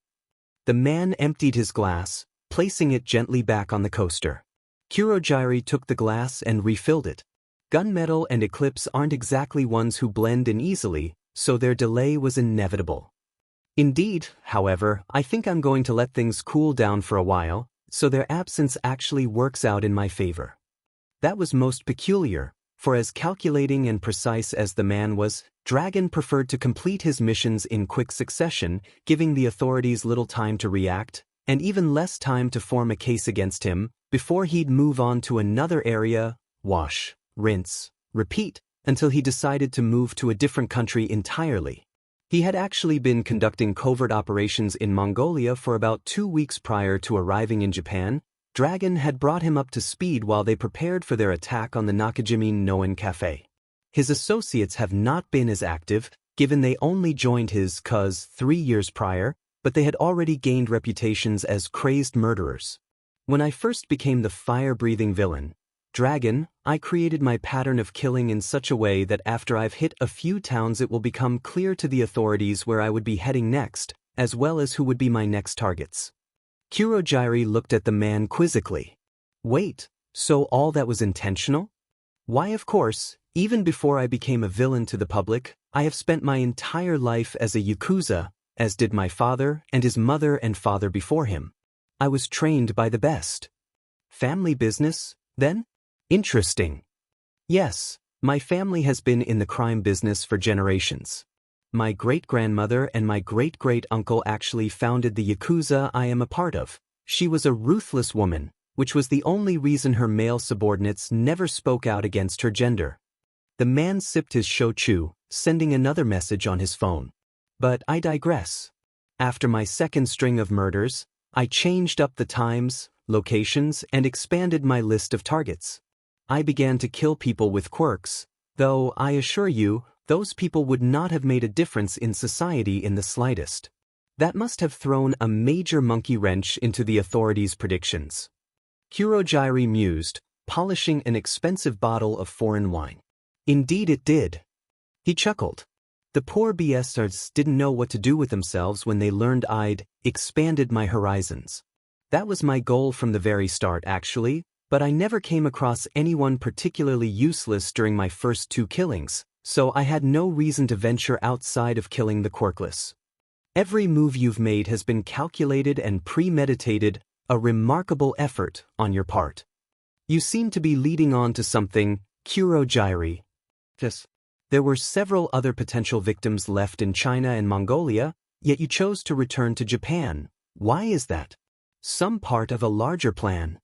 The man emptied his glass, placing it gently back on the coaster. Kurojairi took the glass and refilled it. Gunmetal and Eclipse aren't exactly ones who blend in easily, so their delay was inevitable. Indeed, however, I think I'm going to let things cool down for a while, so their absence actually works out in my favor. That was most peculiar, for as calculating and precise as the man was, Dragon preferred to complete his missions in quick succession, giving the authorities little time to react, and even less time to form a case against him, before he'd move on to another area, wash, rinse, repeat, until he decided to move to a different country entirely. He had actually been conducting covert operations in Mongolia for about 2 weeks prior to arriving in Japan. Dragon had brought him up to speed while they prepared for their attack on the Nakajimi Noen Cafe. His associates have not been as active, given they only joined his cause 3 years prior, but they had already gained reputations as crazed murderers. When I first became the fire-breathing villain, Dragon, I created my pattern of killing in such a way that after I've hit a few towns it will become clear to the authorities where I would be heading next, as well as who would be my next targets. Kurojairi looked at the man quizzically. Wait, so all that was intentional? Why, of course, even before I became a villain to the public, I have spent my entire life as a Yakuza, as did my father and his mother and father before him. I was trained by the best. Family business, then? Interesting. Yes, my family has been in the crime business for generations. My great-grandmother and my great-great-uncle actually founded the Yakuza I am a part of. She was a ruthless woman, which was the only reason her male subordinates never spoke out against her gender. The man sipped his shochu, sending another message on his phone. But I digress. After my second string of murders, I changed up the times, locations, and expanded my list of targets. I began to kill people with quirks, though I assure you, those people would not have made a difference in society in the slightest. That must have thrown a major monkey wrench into the authorities' predictions. Kurojairi mused, polishing an expensive bottle of foreign wine. Indeed it did. He chuckled. The poor BSers didn't know what to do with themselves when they learned I'd expanded my horizons. That was my goal from the very start, actually, but I never came across anyone particularly useless during my first 2 killings, so I had no reason to venture outside of killing the quirkless. Every move you've made has been calculated and premeditated, a remarkable effort on your part. You seem to be leading on to something, Kurojairi. Yes. There were several other potential victims left in China and Mongolia, yet you chose to return to Japan. Why is that? Some part of a larger plan.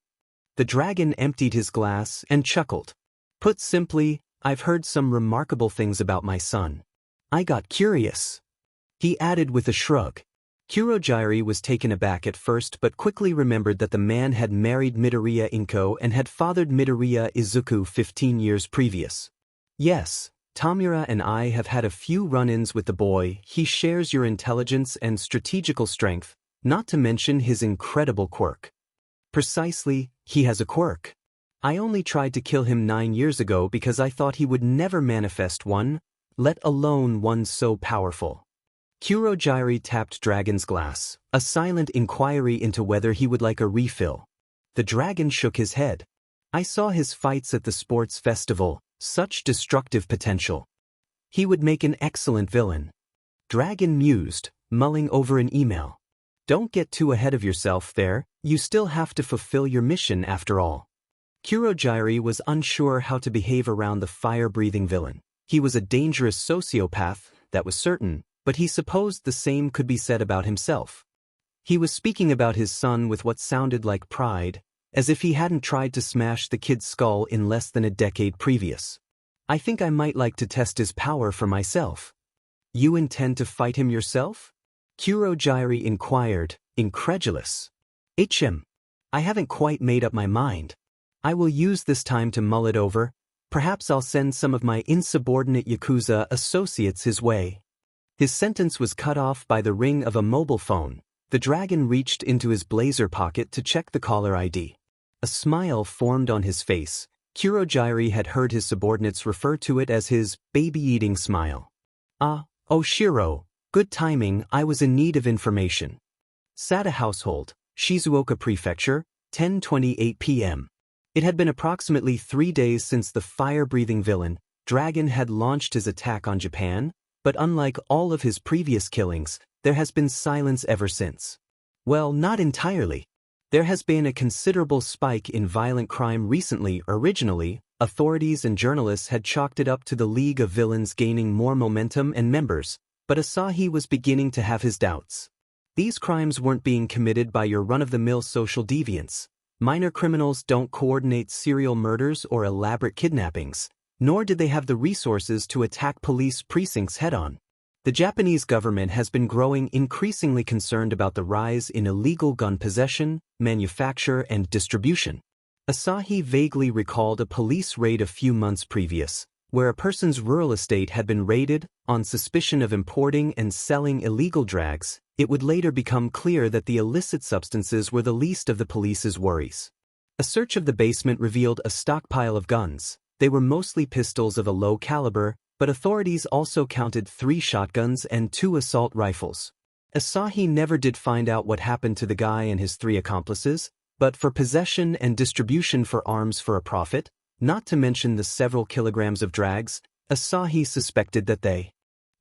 The dragon emptied his glass and chuckled. Put simply, I've heard some remarkable things about my son. I got curious. He added with a shrug. Kurojairi was taken aback at first but quickly remembered that the man had married Midoriya Inko and had fathered Midoriya Izuku 15 years previous. Yes, Tamura and I have had a few run-ins with the boy. He shares your intelligence and strategical strength, not to mention his incredible quirk. Precisely, he has a quirk. I only tried to kill him 9 years ago because I thought he would never manifest one, let alone one so powerful. Kurojairi tapped Dragon's glass, a silent inquiry into whether he would like a refill. The dragon shook his head. I saw his fights at the sports festival, such destructive potential. He would make an excellent villain. Dragon mused, mulling over an email. Don't get too ahead of yourself there, you still have to fulfill your mission after all. Kurogyari was unsure how to behave around the fire-breathing villain. He was a dangerous sociopath, that was certain, but he supposed the same could be said about himself. He was speaking about his son with what sounded like pride, as if he hadn't tried to smash the kid's skull in less than a decade previous. I think I might like to test his power for myself. You intend to fight him yourself? Kurogyari inquired, incredulous. I haven't quite made up my mind. I will use this time to mull it over. Perhaps I'll send some of my insubordinate Yakuza associates his way. His sentence was cut off by the ring of a mobile phone. The dragon reached into his blazer pocket to check the caller ID. A smile formed on his face. Kurogyari had heard his subordinates refer to it as his baby-eating smile. Oh Shiro, good timing, I was in need of information. Sata Household, Shizuoka Prefecture, 10:28 p.m. It had been approximately 3 days since the fire-breathing villain, Dragon, had launched his attack on Japan, but unlike all of his previous killings, there has been silence ever since. Well, not entirely. There has been a considerable spike in violent crime recently. Originally, authorities and journalists had chalked it up to the League of Villains gaining more momentum and members, but Asahi was beginning to have his doubts. These crimes weren't being committed by your run-of-the-mill social deviants. Minor criminals don't coordinate serial murders or elaborate kidnappings, nor did they have the resources to attack police precincts head-on. The Japanese government has been growing increasingly concerned about the rise in illegal gun possession, manufacture, and distribution. Asahi vaguely recalled a police raid a few months previous, where a person's rural estate had been raided on suspicion of importing and selling illegal drugs. It would later become clear that the illicit substances were the least of the police's worries. A search of the basement revealed a stockpile of guns. They were mostly pistols of a low caliber, but authorities also counted 3 shotguns and 2 assault rifles. Asahi never did find out what happened to the guy and his 3 accomplices, but for possession and distribution for arms for a profit, not to mention the several kilograms of drugs, Asahi suspected that they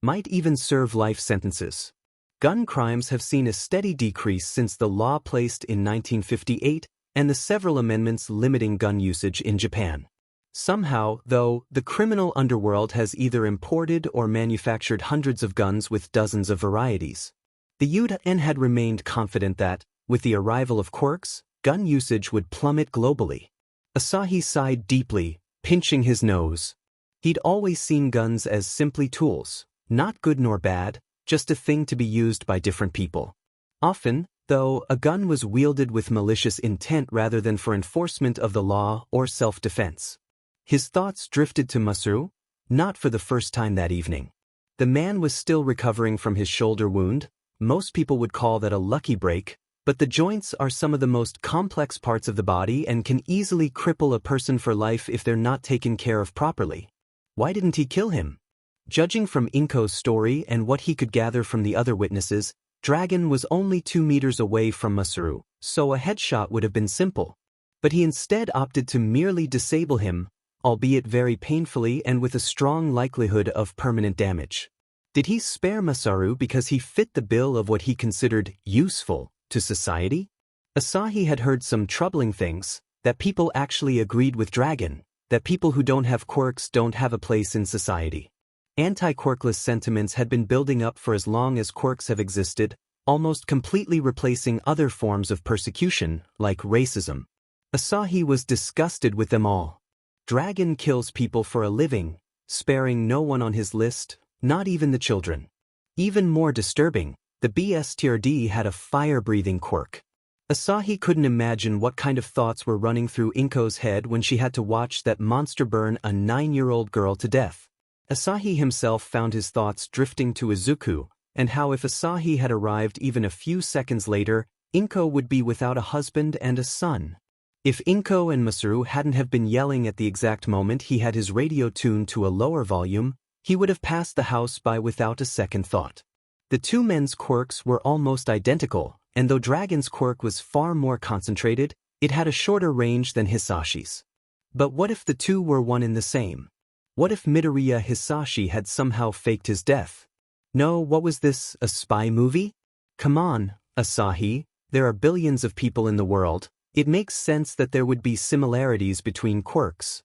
might even serve life sentences. Gun crimes have seen a steady decrease since the law placed in 1958 and the several amendments limiting gun usage in Japan. Somehow, though, the criminal underworld has either imported or manufactured hundreds of guns with dozens of varieties. The UN had remained confident that, with the arrival of quirks, gun usage would plummet globally. Asahi sighed deeply, pinching his nose. He'd always seen guns as simply tools, not good nor bad, just a thing to be used by different people. Often, though, a gun was wielded with malicious intent rather than for enforcement of the law or self-defense. His thoughts drifted to Masaru, not for the first time that evening. The man was still recovering from his shoulder wound. Most people would call that a lucky break, but the joints are some of the most complex parts of the body and can easily cripple a person for life if they're not taken care of properly. Why didn't he kill him? Judging from Inko's story and what he could gather from the other witnesses, Dragon was only 2 meters away from Masaru, so a headshot would have been simple. But he instead opted to merely disable him, albeit very painfully and with a strong likelihood of permanent damage. Did he spare Masaru because he fit the bill of what he considered useful to society? Asahi had heard some troubling things, that people actually agreed with Dragon, that people who don't have quirks don't have a place in society. Anti-quirkless sentiments had been building up for as long as quirks have existed, almost completely replacing other forms of persecution, like racism. Asahi was disgusted with them all. Dragon kills people for a living, sparing no one on his list, not even the children. Even more disturbing, the BSTRD had a fire-breathing quirk. Asahi couldn't imagine what kind of thoughts were running through Inko's head when she had to watch that monster burn a 9-year-old girl to death. Asahi himself found his thoughts drifting to Izuku, and how if Asahi had arrived even a few seconds later, Inko would be without a husband and a son. If Inko and Masaru hadn't have been yelling at the exact moment he had his radio tuned to a lower volume, he would have passed the house by without a second thought. The two men's quirks were almost identical, and though Dragon's quirk was far more concentrated, it had a shorter range than Hisashi's. But what if the two were one in the same? What if Midoriya Hisashi had somehow faked his death? No, what was this, a spy movie? Come on, Asahi, there are billions of people in the world. It makes sense that there would be similarities between quirks.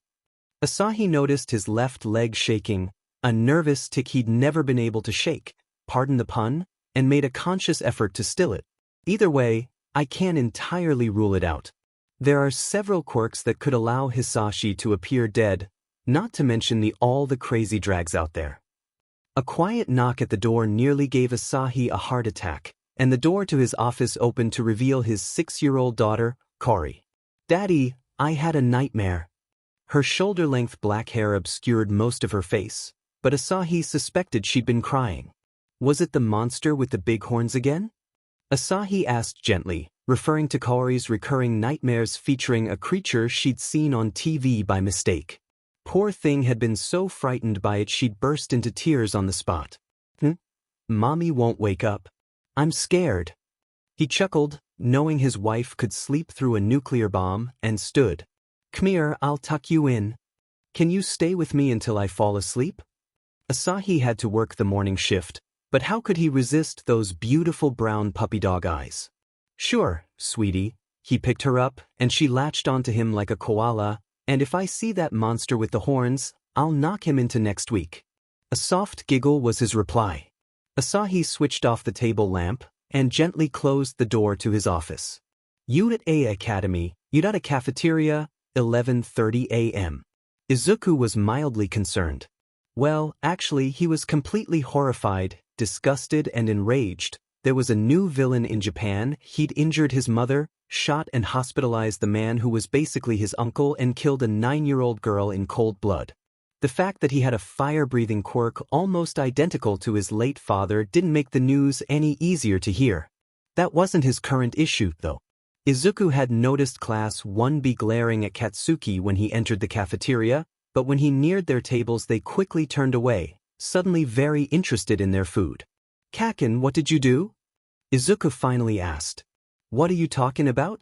Asahi noticed his left leg shaking, a nervous tic he'd never been able to shake, pardon the pun, and made a conscious effort to still it. Either way, I can't entirely rule it out. There are several quirks that could allow Hisashi to appear dead, not to mention all the crazy drags out there. A quiet knock at the door nearly gave Asahi a heart attack, and the door to his office opened to reveal his 6-year-old daughter, Kari. "Daddy, I had a nightmare." Her shoulder-length black hair obscured most of her face, but Asahi suspected she'd been crying. Was it the monster with the big horns again? Asahi asked gently, referring to Kari's recurring nightmares featuring a creature she'd seen on TV by mistake. Poor thing had been so frightened by it she'd burst into tears on the spot. Mommy won't wake up. I'm scared. He chuckled, knowing his wife could sleep through a nuclear bomb, and stood. "Come here, I'll tuck you in. Can you stay with me until I fall asleep?" Asahi had to work the morning shift, but how could he resist those beautiful brown puppy dog eyes? "Sure, sweetie." He picked her up, and she latched onto him like a koala, "and if I see that monster with the horns, I'll knock him into next week." A soft giggle was his reply. Asahi switched off the table lamp and gently closed the door to his office. Unit A Academy, Yudata Cafeteria, 11:30 a.m. Izuku was mildly concerned. Well, actually, he was completely horrified, disgusted, and enraged. There was a new villain in Japan. He'd injured his mother, shot and hospitalized the man who was basically his uncle, and killed a 9-year-old girl in cold blood. The fact that he had a fire-breathing quirk almost identical to his late father didn't make the news any easier to hear. That wasn't his current issue, though. Izuku had noticed Class 1B glaring at Katsuki when he entered the cafeteria, but when he neared their tables they quickly turned away, suddenly very interested in their food. "Kaken, what did you do?" Izuku finally asked. "What are you talking about?"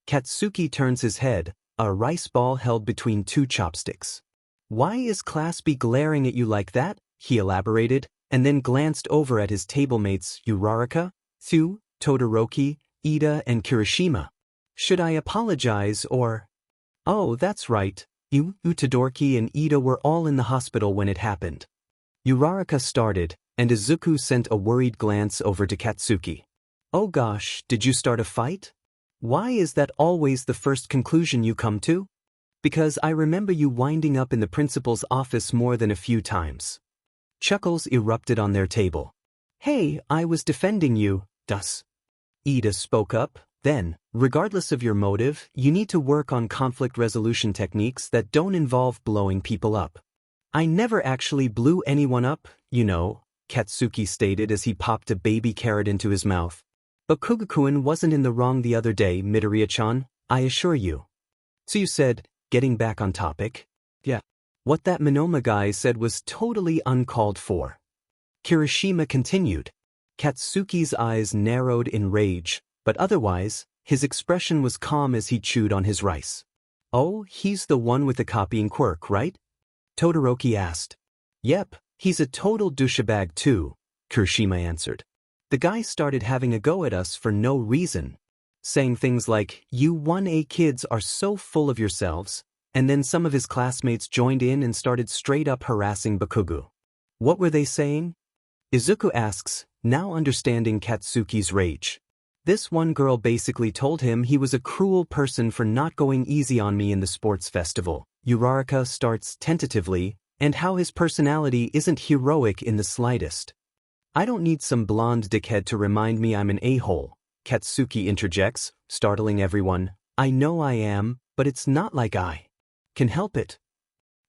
Katsuki turns his head, a rice ball held between two chopsticks. "Why is Class B glaring at you like that?" he elaborated, and then glanced over at his tablemates Uraraka, Thu, Todoroki, Ida, and Kirishima. "Should I apologize or—" "Oh, that's right. Todoroki and Ida were all in the hospital when it happened." Uraraka started, and Izuku sent a worried glance over to Katsuki. "Oh gosh, did you start a fight? Why is that always the first conclusion you come to?" "Because I remember you winding up in the principal's office more than a few times." Chuckles erupted on their table. "Hey, I was defending you, Dus." Ida spoke up, then, "Regardless of your motive, you need to work on conflict resolution techniques that don't involve blowing people up." "I never actually blew anyone up, you know," Katsuki stated as he popped a baby carrot into his mouth. "But Kugakuen wasn't in the wrong the other day, Midoriya-chan, I assure you." "So you said, getting back on topic?" "Yeah. What that Monoma guy said was totally uncalled for." Kirishima continued. Katsuki's eyes narrowed in rage, but otherwise, his expression was calm as he chewed on his rice. "Oh, he's the one with the copying quirk, right?" Todoroki asked. "Yep, he's a total douchebag too," Kirishima answered. "The guy started having a go at us for no reason, saying things like, 'You 1A kids are so full of yourselves,' and then some of his classmates joined in and started straight up harassing Bakugo." "What were they saying?" Izuku asks, now understanding Katsuki's rage. "This one girl basically told him he was a cruel person for not going easy on me in the sports festival," Uraraka starts tentatively, "and how his personality isn't heroic in the slightest." "I don't need some blonde dickhead to remind me I'm an a-hole," Katsuki interjects, startling everyone. "I know I am, but it's not like I can help it."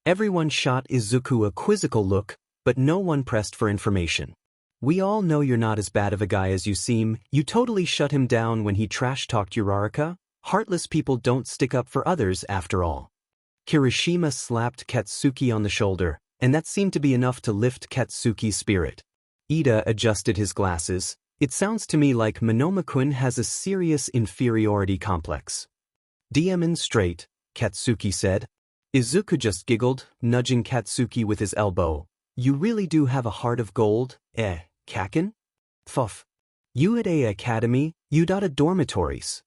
Everyone shot Izuku a quizzical look, but no one pressed for information. "We all know you're not as bad of a guy as you seem. You totally shut him down when he trash-talked Uraraka. Heartless people don't stick up for others after all." Kirishima slapped Katsuki on the shoulder, and that seemed to be enough to lift Katsuki's spirit. Ida adjusted his glasses. "It sounds to me like Monoma-kun has a serious inferiority complex." "Demonstrate," Katsuki said. Izuku just giggled, nudging Katsuki with his elbow. "You really do have a heart of gold, Kaken?" "Pfuff. You at A Academy, Yudata dormitories."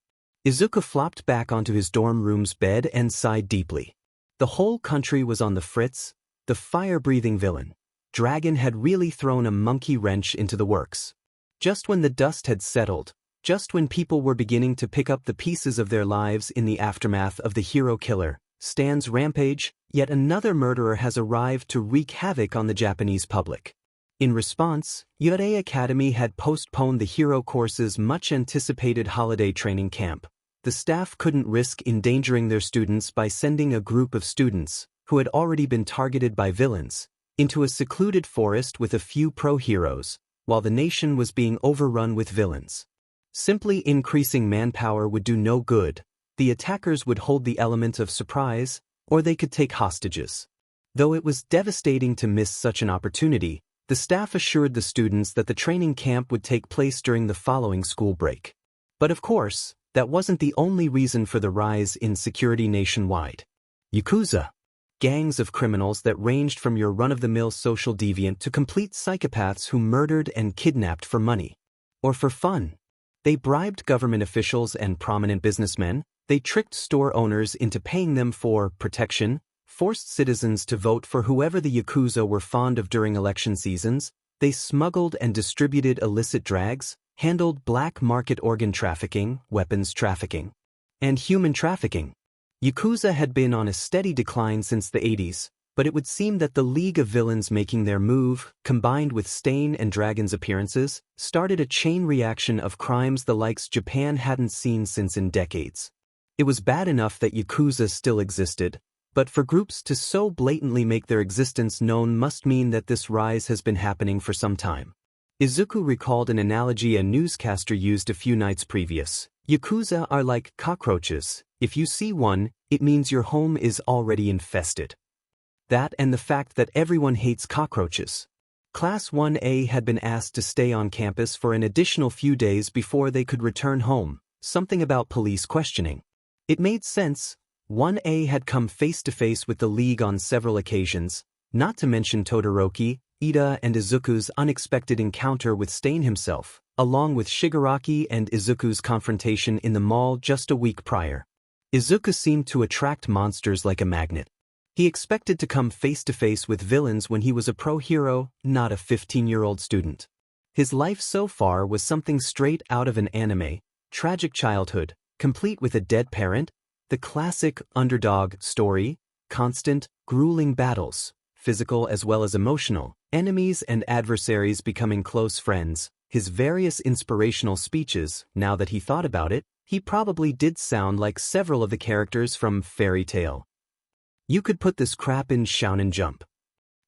Izuku flopped back onto his dorm room's bed and sighed deeply. The whole country was on the fritz. The fire-breathing villain, Dragon, had really thrown a monkey wrench into the works. Just when the dust had settled, just when people were beginning to pick up the pieces of their lives in the aftermath of the hero killer, Stan's rampage, yet another murderer has arrived to wreak havoc on the Japanese public. In response, Yurei Academy had postponed the hero course's much-anticipated holiday training camp. The staff couldn't risk endangering their students by sending a group of students, who had already been targeted by villains, into a secluded forest with a few pro-heroes, while the nation was being overrun with villains. Simply increasing manpower would do no good. The attackers would hold the element of surprise, or they could take hostages. Though it was devastating to miss such an opportunity, the staff assured the students that the training camp would take place during the following school break. But of course, that wasn't the only reason for the rise in security nationwide. Yakuza. Gangs of criminals that ranged from your run-of-the-mill social deviant to complete psychopaths who murdered and kidnapped for money. Or for fun. They bribed government officials and prominent businessmen. They tricked store owners into paying them for protection, forced citizens to vote for whoever the Yakuza were fond of during election seasons. They smuggled and distributed illicit drugs, handled black market organ trafficking, weapons trafficking, and human trafficking. Yakuza had been on a steady decline since the 80s, but it would seem that the League of Villains making their move, combined with Stain and Dragon's appearances, started a chain reaction of crimes the likes Japan hadn't seen since in decades. It was bad enough that Yakuza still existed, but for groups to so blatantly make their existence known must mean that this rise has been happening for some time. Izuku recalled an analogy a newscaster used a few nights previous. Yakuza are like cockroaches. If you see one, it means your home is already infested. That and the fact that everyone hates cockroaches. Class 1A had been asked to stay on campus for an additional few days before they could return home, something about police questioning. It made sense. 1A had come face-to-face with the League on several occasions, not to mention Todoroki, Ida and Izuku's unexpected encounter with Stain himself, along with Shigaraki and Izuku's confrontation in the mall just a week prior. Izuku seemed to attract monsters like a magnet. He expected to come face-to-face with villains when he was a pro-hero, not a 15-year-old student. His life so far was something straight out of an anime, tragic childhood, complete with a dead parent, the classic underdog story, constant, grueling battles, physical as well as emotional, enemies and adversaries becoming close friends. His various inspirational speeches, now that he thought about it, he probably did sound like several of the characters from Fairy Tail. You could put this crap in Shonen Jump.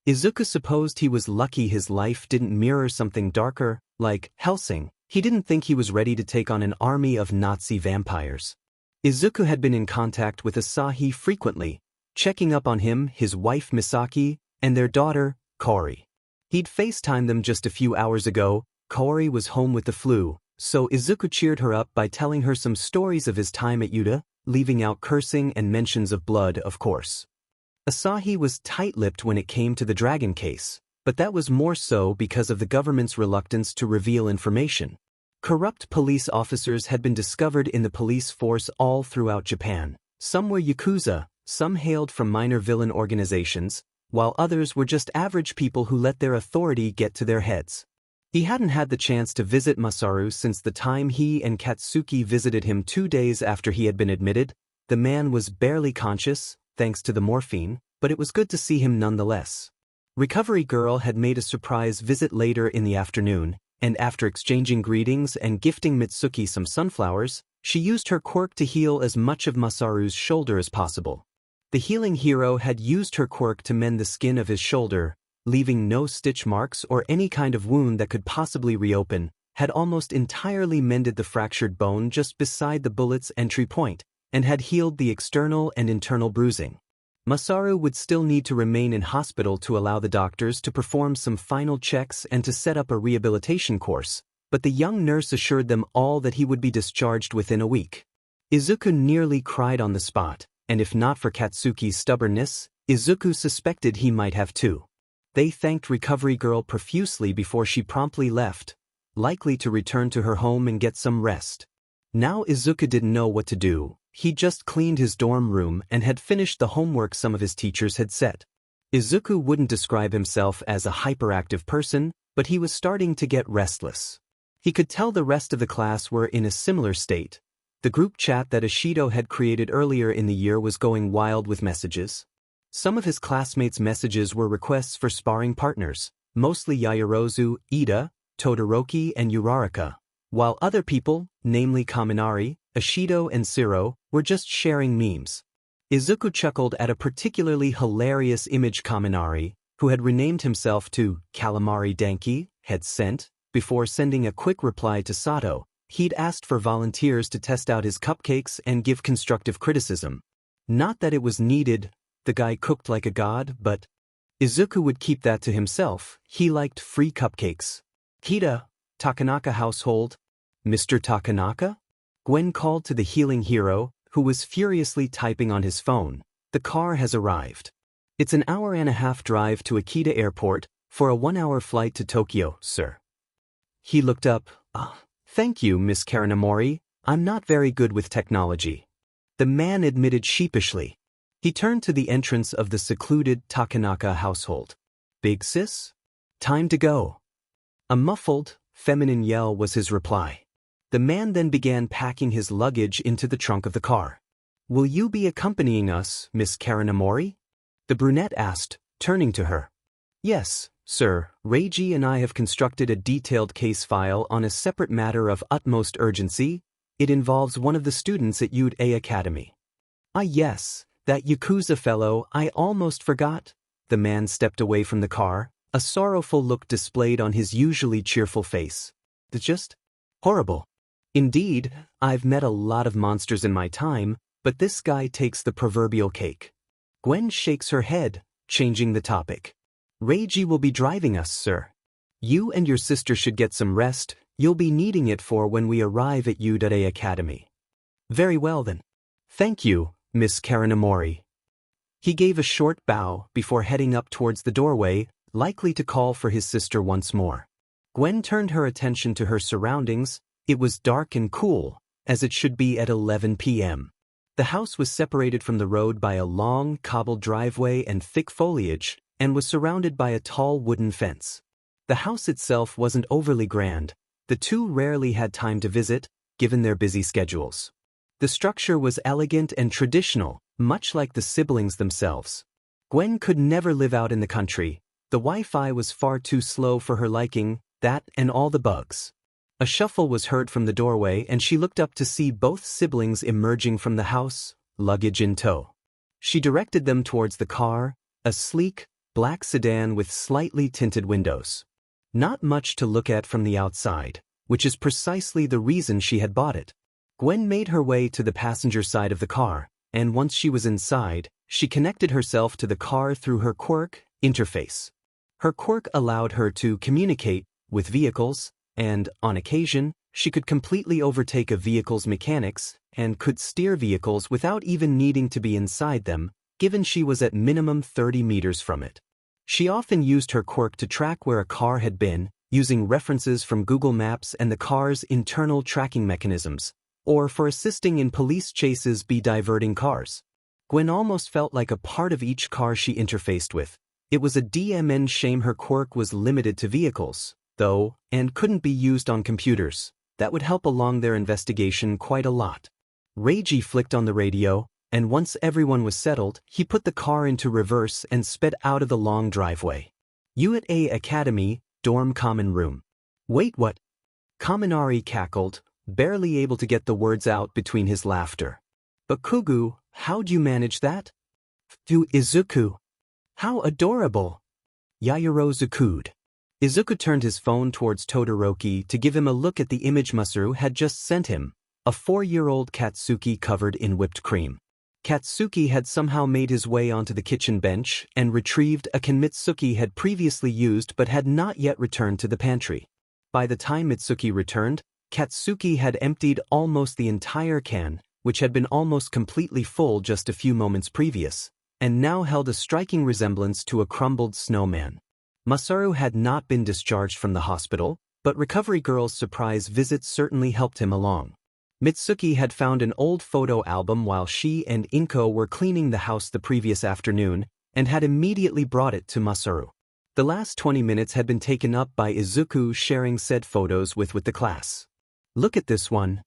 Izuku supposed he was lucky his life didn't mirror something darker, like Hellsing. He didn't think he was ready to take on an army of Nazi vampires. Izuku had been in contact with Asahi frequently, checking up on him, his wife Misaki, and their daughter, Kaori. He'd FaceTimed them just a few hours ago. Kaori was home with the flu, so Izuku cheered her up by telling her some stories of his time at Yuta, leaving out cursing and mentions of blood, of course. Asahi was tight-lipped when it came to the dragon case, but that was more so because of the government's reluctance to reveal information. Corrupt police officers had been discovered in the police force all throughout Japan. Some were Yakuza, some hailed from minor villain organizations, while others were just average people who let their authority get to their heads. He hadn't had the chance to visit Masaru since the time he and Katsuki visited him 2 days after he had been admitted. The man was barely conscious, thanks to the morphine, but it was good to see him nonetheless. Recovery Girl had made a surprise visit later in the afternoon, and after exchanging greetings and gifting Mitsuki some sunflowers, she used her quirk to heal as much of Masaru's shoulder as possible. The healing hero had used her quirk to mend the skin of his shoulder, leaving no stitch marks or any kind of wound that could possibly reopen, had almost entirely mended the fractured bone just beside the bullet's entry point, and had healed the external and internal bruising. Masaru would still need to remain in hospital to allow the doctors to perform some final checks and to set up a rehabilitation course, but the young nurse assured them all that he would be discharged within a week. Izuku nearly cried on the spot, and if not for Katsuki's stubbornness, Izuku suspected he might have too. They thanked Recovery Girl profusely before she promptly left, likely to return to her home and get some rest. Now Izuku didn't know what to do. He just cleaned his dorm room and had finished the homework some of his teachers had set. Izuku wouldn't describe himself as a hyperactive person, but he was starting to get restless. He could tell the rest of the class were in a similar state. The group chat that Ishido had created earlier in the year was going wild with messages. Some of his classmates' messages were requests for sparring partners, mostly Yaoyorozu, Ida, Todoroki and Uraraka, while other people, namely Kaminari, Ishido and Shiro, were just sharing memes. Izuku chuckled at a particularly hilarious image Kaminari, who had renamed himself to Calamari Danki, had sent. Before sending a quick reply to Sato, he'd asked for volunteers to test out his cupcakes and give constructive criticism. Not that it was needed, the guy cooked like a god, but Izuku would keep that to himself. He liked free cupcakes. Kita, Takanaka household. Mr. Takanaka? Gwen called to the healing hero, who was furiously typing on his phone. The car has arrived. It's an hour-and-a-half drive to Akita Airport, for a 1-hour flight to Tokyo, sir. He looked up. Thank you, Miss Karanamori. I'm not very good with technology. The man admitted sheepishly. He turned to the entrance of the secluded Takanaka household. Big sis? Time to go. A muffled, feminine yell was his reply. The man then began packing his luggage into the trunk of the car. Will you be accompanying us, Miss Karanamori? The brunette asked, turning to her. Yes, sir. Reiji and I have constructed a detailed case file on a separate matter of utmost urgency. It involves one of the students at Yude Academy. Ah yes, that Yakuza fellow, I almost forgot. The man stepped away from the car, a sorrowful look displayed on his usually cheerful face. It's just horrible. Indeed, I've met a lot of monsters in my time, but this guy takes the proverbial cake. Gwen shakes her head, changing the topic. Reiji will be driving us, sir. You and your sister should get some rest. You'll be needing it for when we arrive at Yude Academy. Very well then. Thank you, Miss Karanamori. He gave a short bow before heading up towards the doorway, likely to call for his sister once more. Gwen turned her attention to her surroundings. It was dark and cool, as it should be at 11 p.m. The house was separated from the road by a long, cobbled driveway and thick foliage, and was surrounded by a tall wooden fence. The house itself wasn't overly grand. The two rarely had time to visit, given their busy schedules. The structure was elegant and traditional, much like the siblings themselves. Gwen could never live out in the country. The Wi-Fi was far too slow for her liking, that and all the bugs. A shuffle was heard from the doorway and she looked up to see both siblings emerging from the house, luggage in tow. She directed them towards the car, a sleek, black sedan with slightly tinted windows. Not much to look at from the outside, which is precisely the reason she had bought it. Gwen made her way to the passenger side of the car, and once she was inside, she connected herself to the car through her quirk interface. Her quirk allowed her to communicate with vehicles, and, on occasion, she could completely overtake a vehicle's mechanics and could steer vehicles without even needing to be inside them, given she was at minimum 30 meters from it. She often used her quirk to track where a car had been, using references from Google Maps and the car's internal tracking mechanisms, or for assisting in police chases by diverting cars. Gwen almost felt like a part of each car she interfaced with. It was a DMN shame her quirk was limited to vehicles, though, and couldn't be used on computers. That would help along their investigation quite a lot. Reiji flicked on the radio, and once everyone was settled, he put the car into reverse and sped out of the long driveway. Yude Academy, dorm common room. Wait, what? Kaminari cackled, barely able to get the words out between his laughter. But Kugu, how'd you manage that? Izuku. How adorable. Yaoyorozu cooed. Izuku turned his phone towards Todoroki to give him a look at the image Masaru had just sent him, a 4-year-old Katsuki covered in whipped cream. Katsuki had somehow made his way onto the kitchen bench and retrieved a can Mitsuki had previously used but had not yet returned to the pantry. By the time Mitsuki returned, Katsuki had emptied almost the entire can, which had been almost completely full just a few moments previous, and now held a striking resemblance to a crumbled snowman. Masaru had not been discharged from the hospital, but Recovery Girl's surprise visit certainly helped him along. Mitsuki had found an old photo album while she and Inko were cleaning the house the previous afternoon, and had immediately brought it to Masaru. The last 20 minutes had been taken up by Izuku sharing said photos with the class. "Look at this one,"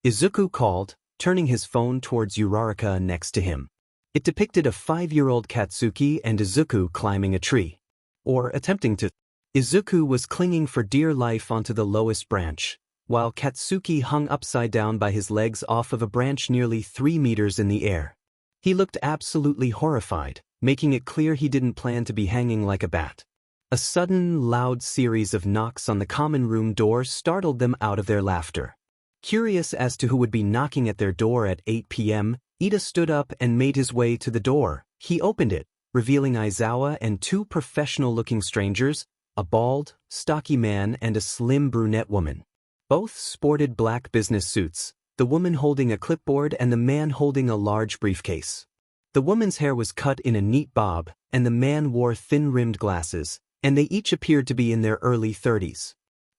Izuku called, turning his phone towards Uraraka next to him. It depicted a 5-year-old Katsuki and Izuku climbing a tree. Or attempting to. Izuku was clinging for dear life onto the lowest branch, while Katsuki hung upside down by his legs off of a branch nearly 3 meters in the air. He looked absolutely horrified, making it clear he didn't plan to be hanging like a bat. A sudden, loud series of knocks on the common room door startled them out of their laughter. Curious as to who would be knocking at their door at 8 p.m., Ida stood up and made his way to the door. He opened it, revealing Aizawa and 2 professional-looking strangers, a bald, stocky man and a slim brunette woman. Both sported black business suits, the woman holding a clipboard and the man holding a large briefcase. The woman's hair was cut in a neat bob, and the man wore thin-rimmed glasses, and they each appeared to be in their early 30s.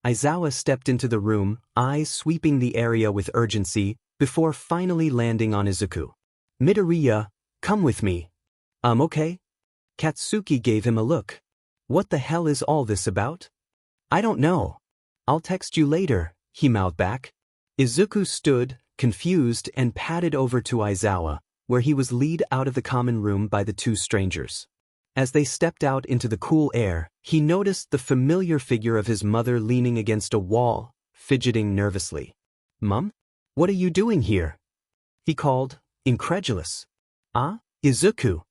Aizawa stepped into the room, eyes sweeping the area with urgency, before finally landing on Izuku. "Midoriya, come with me." Okay?" Katsuki gave him a look. "What the hell is all this about?" "I don't know. I'll text you later," he mouthed back. Izuku stood, confused, and padded over to Aizawa, where he was led out of the common room by the 2 strangers. As they stepped out into the cool air, he noticed the familiar figure of his mother leaning against a wall, fidgeting nervously. "Mum? What are you doing here?" he called, incredulous. "Ah, Izuku."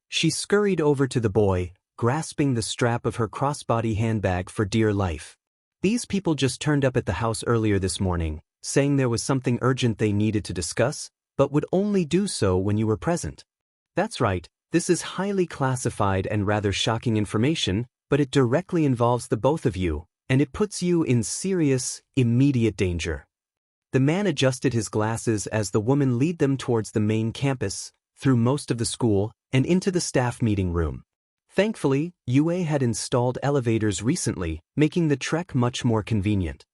She scurried over to the boy, grasping the strap of her crossbody handbag for dear life. "These people just turned up at the house earlier this morning, saying there was something urgent they needed to discuss, but would only do so when you were present." "That's right, this is highly classified and rather shocking information, but it directly involves the both of you, and it puts you in serious, immediate danger." The man adjusted his glasses as the woman led them towards the main campus, through most of the school, and into the staff meeting room. Thankfully, UA had installed elevators recently, making the trek much more convenient.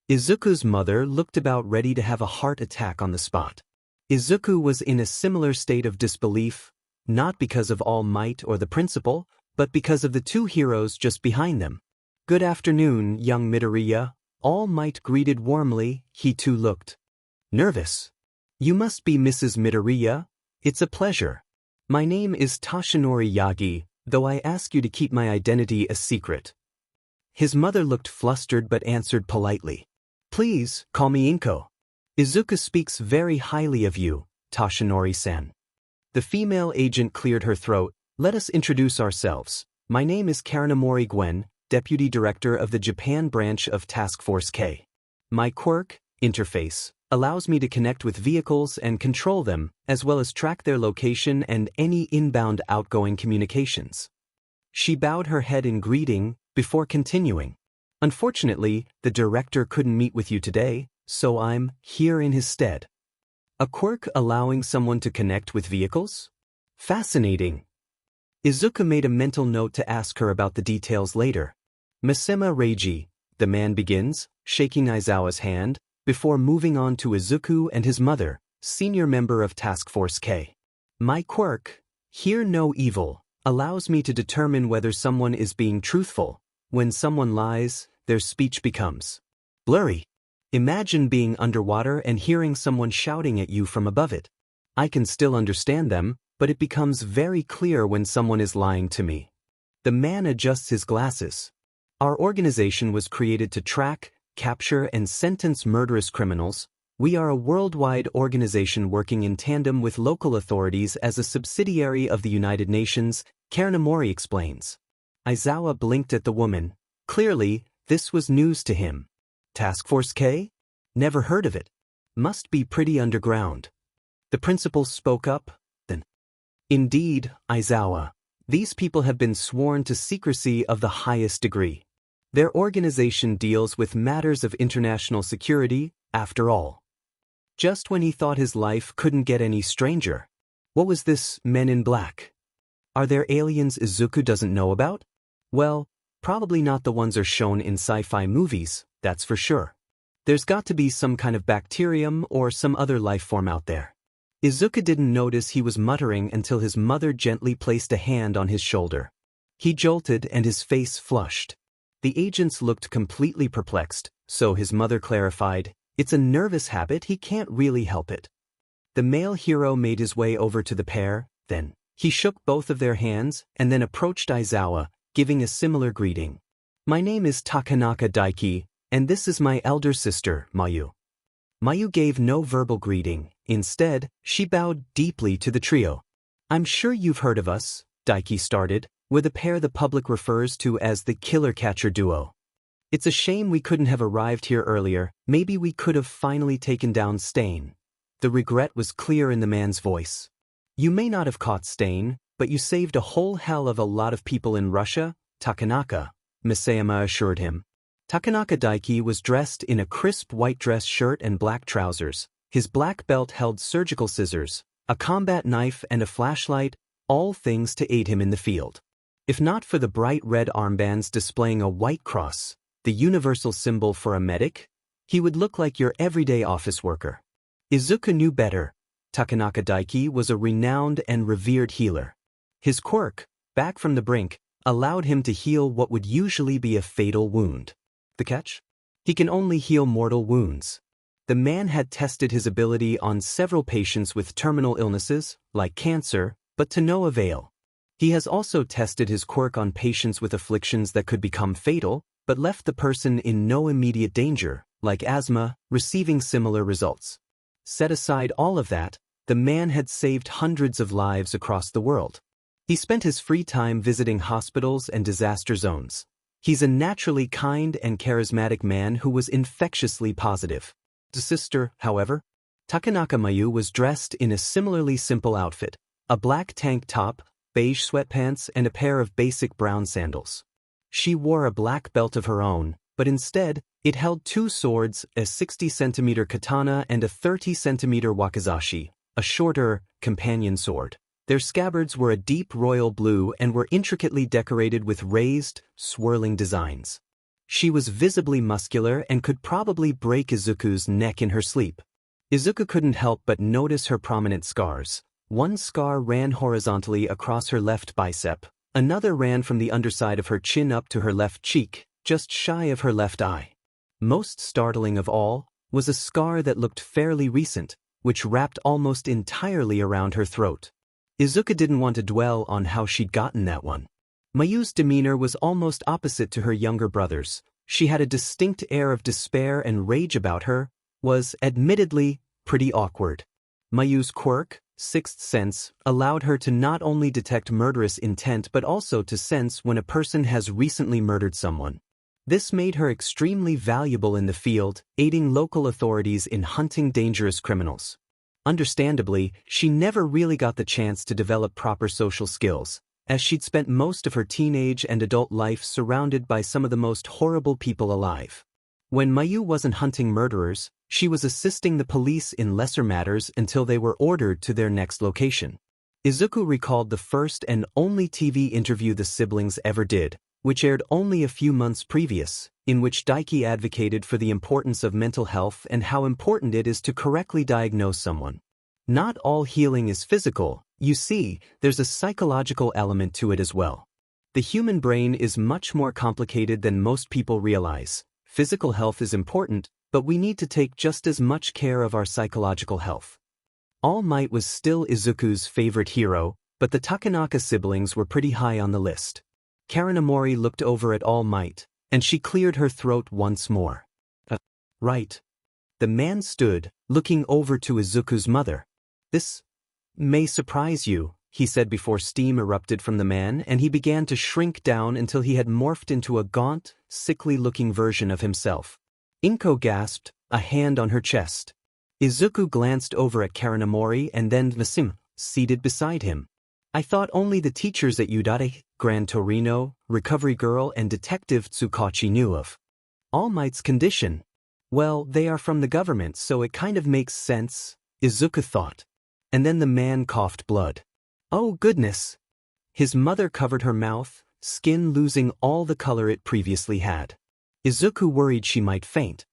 Izuku's mother looked about ready to have a heart attack on the spot. Izuku was in a similar state of disbelief, not because of All Might or the principal, but because of the 2 heroes just behind them. "Good afternoon, young Midoriya," All Might greeted warmly. He too looked nervous. "You must be Mrs. Midoriya. It's a pleasure. My name is Toshinori Yagi, though I ask you to keep my identity a secret." His mother looked flustered but answered politely. "Please, call me Inko. Izuku speaks very highly of you, Toshinori-san." The female agent cleared her throat. "Let us introduce ourselves. My name is Karanamori Gwen, Deputy Director of the Japan branch of Task Force K. My quirk, Interface, allows me to connect with vehicles and control them, as well as track their location and any inbound-outgoing communications." She bowed her head in greeting, before continuing. "Unfortunately, the director couldn't meet with you today, so I'm here in his stead." A quirk allowing someone to connect with vehicles? Fascinating. Izuku made a mental note to ask her about the details later. "Misema Reiji," the man begins, shaking Aizawa's hand, before moving on to Izuku and his mother, senior member of Task Force K. "My quirk, Hear No Evil, allows me to determine whether someone is being truthful. When someone lies, their speech becomes blurry. Imagine being underwater and hearing someone shouting at you from above it. I can still understand them, but it becomes very clear when someone is lying to me." The man adjusts his glasses. "Our organization was created to track, capture, and sentence murderous criminals. We are a worldwide organization working in tandem with local authorities as a subsidiary of the United Nations," Karanamori explains. Aizawa blinked at the woman. Clearly, this was news to him. "Task Force K? Never heard of it. Must be pretty underground." The principal spoke up, then. "Indeed, Aizawa. These people have been sworn to secrecy of the highest degree. Their organization deals with matters of international security, after all." Just when he thought his life couldn't get any stranger. What was this Men in Black? Are there aliens Izuku doesn't know about? Well, probably not the ones are shown in sci-fi movies, that's for sure. There's got to be some kind of bacterium or some other life form out there. Izuku didn't notice he was muttering until his mother gently placed a hand on his shoulder. He jolted and his face flushed. The agents looked completely perplexed, so his mother clarified, "It's a nervous habit, he can't really help it." The male hero made his way over to the pair, then he shook both of their hands and then approached Aizawa, giving a similar greeting. "My name is Takanaka Daiki, and this is my elder sister, Mayu." Mayu gave no verbal greeting. Instead, she bowed deeply to the trio. "I'm sure you've heard of us," Daiki started. "We're the pair the public refers to as the killer-catcher duo. It's a shame we couldn't have arrived here earlier, maybe we could have finally taken down Stain." The regret was clear in the man's voice. "You may not have caught Stain, but you saved a whole hell of a lot of people in Russia, Takanaka," Misayama assured him. Takanaka Daiki was dressed in a crisp white dress shirt and black trousers. His black belt held surgical scissors, a combat knife and a flashlight, all things to aid him in the field. If not for the bright red armbands displaying a white cross, the universal symbol for a medic, he would look like your everyday office worker. Izuku knew better. Takanaka Daiki was a renowned and revered healer. His quirk, back from the brink, allowed him to heal what would usually be a fatal wound. The catch? He can only heal mortal wounds. The man had tested his ability on several patients with terminal illnesses, like cancer, but to no avail. He has also tested his quirk on patients with afflictions that could become fatal, but left the person in no immediate danger, like asthma, receiving similar results. Set aside all of that, the man had saved hundreds of lives across the world. He spent his free time visiting hospitals and disaster zones. He's a naturally kind and charismatic man who was infectiously positive. The sister, however, Takanaka Mayu, was dressed in a similarly simple outfit, a black tank top, beige sweatpants and a pair of basic brown sandals. She wore a black belt of her own, but instead, it held two swords, a 60-centimeter katana and a 30-centimeter wakizashi, a shorter, companion sword. Their scabbards were a deep royal blue and were intricately decorated with raised, swirling designs. She was visibly muscular and could probably break Izuku's neck in her sleep. Izuku couldn't help but notice her prominent scars. One scar ran horizontally across her left bicep, another ran from the underside of her chin up to her left cheek, just shy of her left eye. Most startling of all was a scar that looked fairly recent, which wrapped almost entirely around her throat. Izuku didn't want to dwell on how she'd gotten that one. Mayu's demeanor was almost opposite to her younger brother's. She had a distinct air of despair and rage about her, was, admittedly, pretty awkward. Mayu's quirk, Sixth Sense, allowed her to not only detect murderous intent but also to sense when a person has recently murdered someone. This made her extremely valuable in the field, aiding local authorities in hunting dangerous criminals. Understandably, she never really got the chance to develop proper social skills, as she'd spent most of her teenage and adult life surrounded by some of the most horrible people alive. When Mayu wasn't hunting murderers, she was assisting the police in lesser matters until they were ordered to their next location. Izuku recalled the first and only TV interview the siblings ever did, which aired only a few months previous, in which Daiki advocated for the importance of mental health and how important it is to correctly diagnose someone. Not all healing is physical, you see, there's a psychological element to it as well. The human brain is much more complicated than most people realize. Physical health is important, but we need to take just as much care of our psychological health. All Might was still Izuku's favorite hero, but the Takanaka siblings were pretty high on the list. Karanamori looked over at All Might, and she cleared her throat once more. Right. The man stood, looking over to Izuku's mother. "This may surprise you," he said before steam erupted from the man and he began to shrink down until he had morphed into a gaunt, sickly-looking version of himself. Inko gasped, a hand on her chest. Izuku glanced over at Karanamori and then Masim, seated beside him. "I thought only the teachers at Udare, Gran Torino, Recovery Girl and Detective Tsukachi knew of All Might's condition. Well, they are from the government, so it kind of makes sense," Izuku thought. And then the man coughed blood. Oh goodness! His mother covered her mouth, skin losing all the color it previously had. Izuku worried she might faint.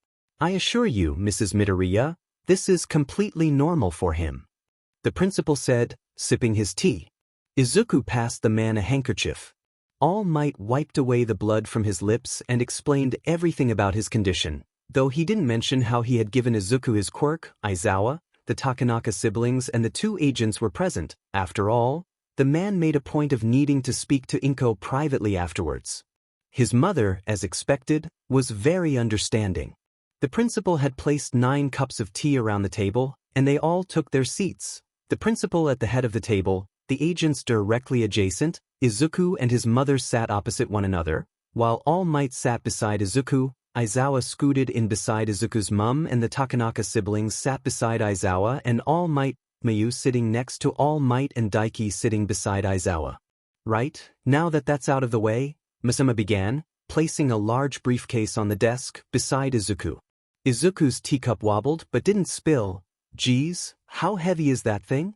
I assure you, Mrs. Midoriya, this is completely normal for him. The principal said, sipping his tea. Izuku passed the man a handkerchief. All Might wiped away the blood from his lips and explained everything about his condition, though he didn't mention how he had given Izuku his quirk. Aizawa, the Takanaka siblings and the two agents were present. After all, the man made a point of needing to speak to Inko privately afterwards. His mother, as expected, was very understanding. The principal had placed 9 cups of tea around the table, and they all took their seats. The principal at the head of the table, the agents directly adjacent, Izuku and his mother sat opposite one another, while All Might sat beside Izuku. Aizawa scooted in beside Izuku's mum and the Takanaka siblings sat beside Aizawa and All Might, Mayu sitting next to All Might and Daiki sitting beside Aizawa. Right, now that that's out of the way, Masama began, placing a large briefcase on the desk beside Izuku. Izuku's teacup wobbled but didn't spill. Geez, how heavy is that thing?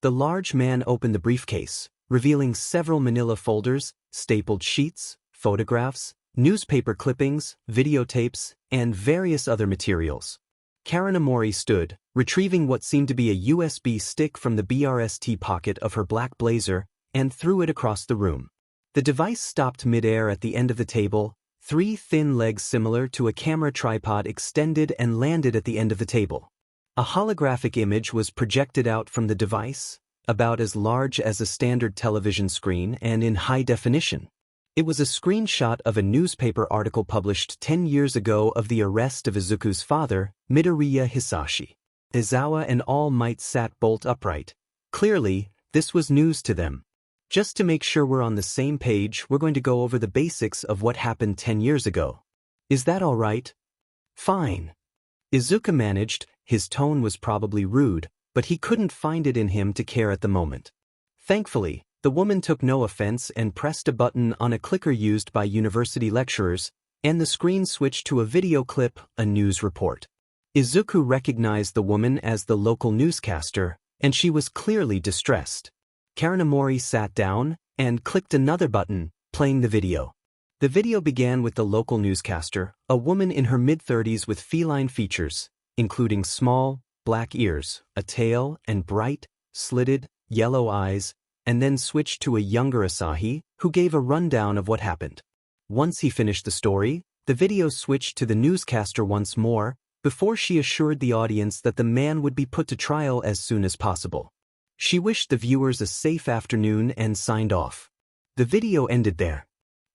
The large man opened the briefcase, revealing several manila folders, stapled sheets, photographs, newspaper clippings, videotapes, and various other materials. Karanamori stood, retrieving what seemed to be a USB stick from the BRST pocket of her black blazer, and threw it across the room. The device stopped mid-air at the end of the table. 3 thin legs similar to a camera tripod extended and landed at the end of the table. A holographic image was projected out from the device, about as large as a standard television screen and in high definition. It was a screenshot of a newspaper article published 10 years ago of the arrest of Izuku's father, Midoriya Hisashi. Aizawa and All Might sat bolt upright. Clearly, this was news to them. Just to make sure we're on the same page, we're going to go over the basics of what happened 10 years ago. Is that all right? Fine. Izuku managed. His tone was probably rude, but he couldn't find it in him to care at the moment. Thankfully, the woman took no offense and pressed a button on a clicker used by university lecturers, and the screen switched to a video clip, a news report. Izuku recognized the woman as the local newscaster, and she was clearly distressed. Karanamori sat down and clicked another button, playing the video. The video began with the local newscaster, a woman in her mid-30s with feline features, including small, black ears, a tail, and bright, slitted, yellow eyes, and then switched to a younger Asahi, who gave a rundown of what happened. Once he finished the story, the video switched to the newscaster once more, before she assured the audience that the man would be put to trial as soon as possible. She wished the viewers a safe afternoon and signed off. The video ended there.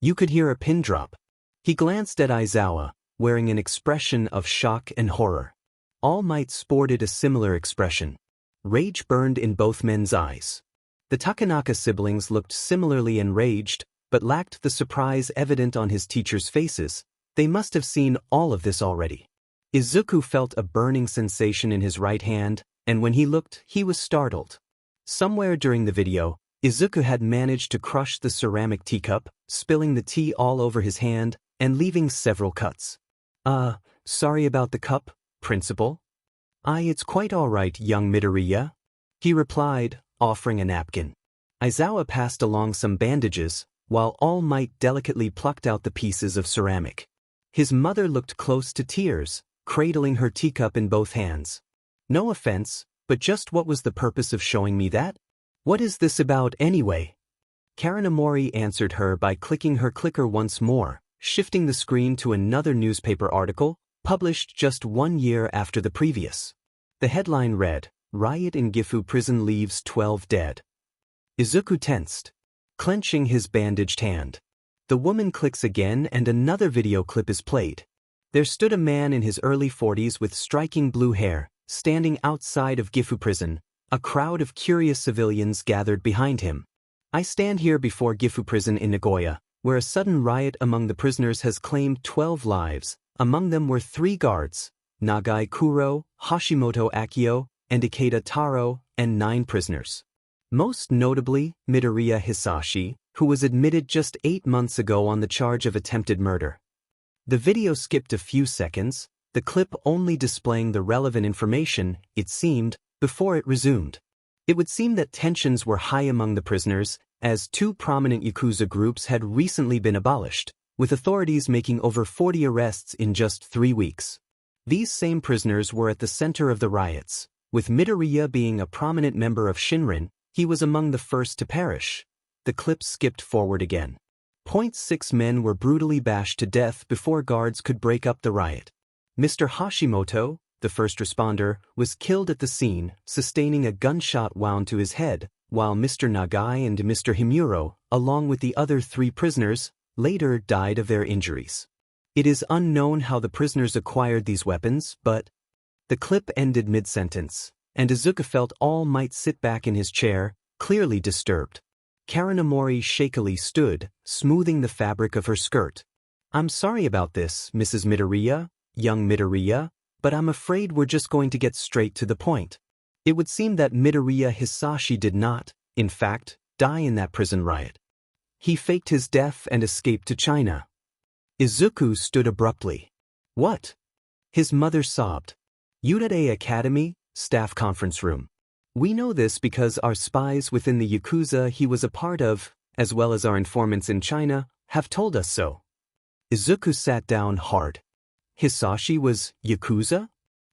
You could hear a pin drop. He glanced at Aizawa, wearing an expression of shock and horror. All Might sported a similar expression. Rage burned in both men's eyes. The Takanaka siblings looked similarly enraged, but lacked the surprise evident on his teachers' faces. They must have seen all of this already. Izuku felt a burning sensation in his right hand, and when he looked, he was startled. Somewhere during the video, Izuku had managed to crush the ceramic teacup, spilling the tea all over his hand, and leaving several cuts. Sorry about the cup, Principal. It's quite all right, young Midoriya, he replied, offering a napkin. Aizawa passed along some bandages, while All Might delicately plucked out the pieces of ceramic. His mother looked close to tears, cradling her teacup in both hands. No offense, but just what was the purpose of showing me that? What is this about anyway? Karanamori answered her by clicking her clicker once more, shifting the screen to another newspaper article, published just 1 year after the previous. The headline read, "Riot in Gifu Prison Leaves 12 Dead." Izuku tensed, clenching his bandaged hand. The woman clicks again and another video clip is played. There stood a man in his early 40s with striking blue hair, standing outside of Gifu Prison. A crowd of curious civilians gathered behind him. I stand here before Gifu Prison in Nagoya, where a sudden riot among the prisoners has claimed 12 lives. Among them were 3 guards, Nagai Kuro, Hashimoto Akio, and Ikeda Taro, and 9 prisoners. Most notably, Midoriya Hisashi, who was admitted just 8 months ago on the charge of attempted murder. The video skipped a few seconds, the clip only displaying the relevant information, it seemed, before it resumed. It would seem that tensions were high among the prisoners, as 2 prominent Yakuza groups had recently been abolished, with authorities making over 40 arrests in just 3 weeks. These same prisoners were at the center of the riots. With Midoriya being a prominent member of Shinrin, he was among the first to perish. The clip skipped forward again. 6 men were brutally bashed to death before guards could break up the riot. Mr. Hashimoto, the first responder, was killed at the scene, sustaining a gunshot wound to his head, while Mr. Nagai and Mr. Himuro, along with the other 3 prisoners, later died of their injuries. It is unknown how the prisoners acquired these weapons, but the clip ended mid-sentence, and Izuku felt All Might sit back in his chair, clearly disturbed. Karanamori shakily stood, smoothing the fabric of her skirt. "I'm sorry about this, Mrs. Midoriya, young Midoriya, but I'm afraid we're just going to get straight to the point. It would seem that Midoriya Hisashi did not, in fact, die in that prison riot. He faked his death and escaped to China." Izuku stood abruptly. "What?" His mother sobbed. "Unit A Academy, staff conference room. We know this because our spies within the Yakuza he was a part of, as well as our informants in China, have told us so." Izuku sat down hard. Hisashi was Yakuza?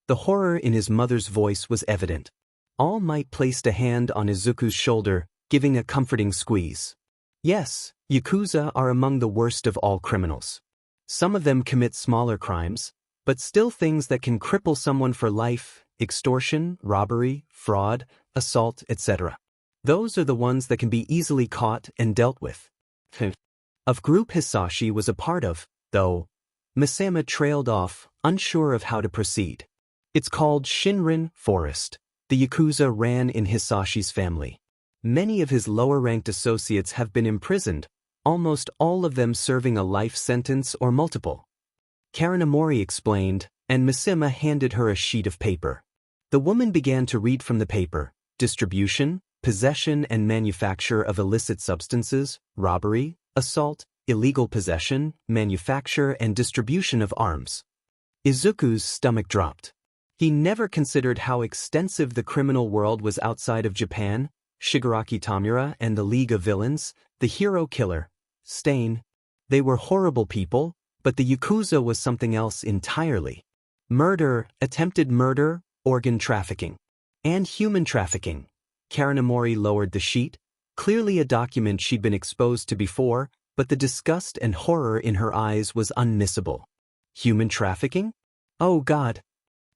The horror in his mother's voice was evident. All Might placed a hand on Izuku's shoulder, giving a comforting squeeze. "Yes, Yakuza are among the worst of all criminals. Some of them commit smaller crimes, but still things that can cripple someone for life: extortion, robbery, fraud, assault, etc. Those are the ones that can be easily caught and dealt with." Of group Hisashi was a part of, though, Misama trailed off, unsure of how to proceed. "It's called Shinrin Forest. The Yakuza ran in Hisashi's family. Many of his lower-ranked associates have been imprisoned, almost all of them serving a life sentence or multiple." Karanamori explained, and Misama handed her a sheet of paper. The woman began to read from the paper: distribution, possession and manufacture of illicit substances, robbery, assault, illegal possession, manufacture and distribution of arms. Izuku's stomach dropped. He never considered how extensive the criminal world was outside of Japan. Shigaraki Tamura and the League of Villains, the hero killer, Stain. They were horrible people, but the Yakuza was something else entirely. Murder, attempted murder, organ trafficking, and human trafficking. Karanamori lowered the sheet, clearly a document she'd been exposed to before, but the disgust and horror in her eyes was unmissable. Human trafficking? Oh God.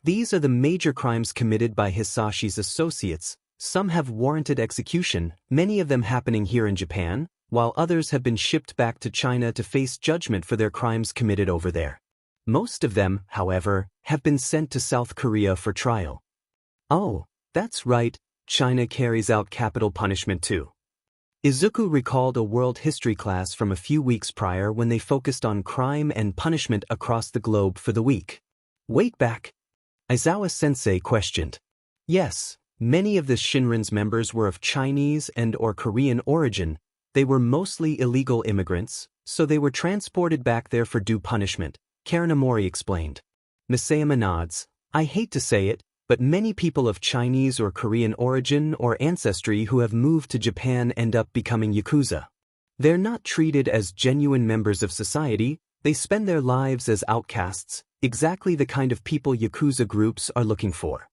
These are the major crimes committed by Hisashi's associates. Some have warranted execution, many of them happening here in Japan, while others have been shipped back to China to face judgment for their crimes committed over there. Most of them, however, have been sent to South Korea for trial. Oh, that's right, China carries out capital punishment too. Izuku recalled a world history class from a few weeks prior when they focused on crime and punishment across the globe for the week. Wait back. Aizawa-sensei questioned. Yes, many of the Shinrin's members were of Chinese and/or Korean origin. They were mostly illegal immigrants, so they were transported back there for due punishment, Karanamori explained. Misama nods. I hate to say it, but many people of Chinese or Korean origin or ancestry who have moved to Japan end up becoming Yakuza. They're not treated as genuine members of society, they spend their lives as outcasts, exactly the kind of people Yakuza groups are looking for.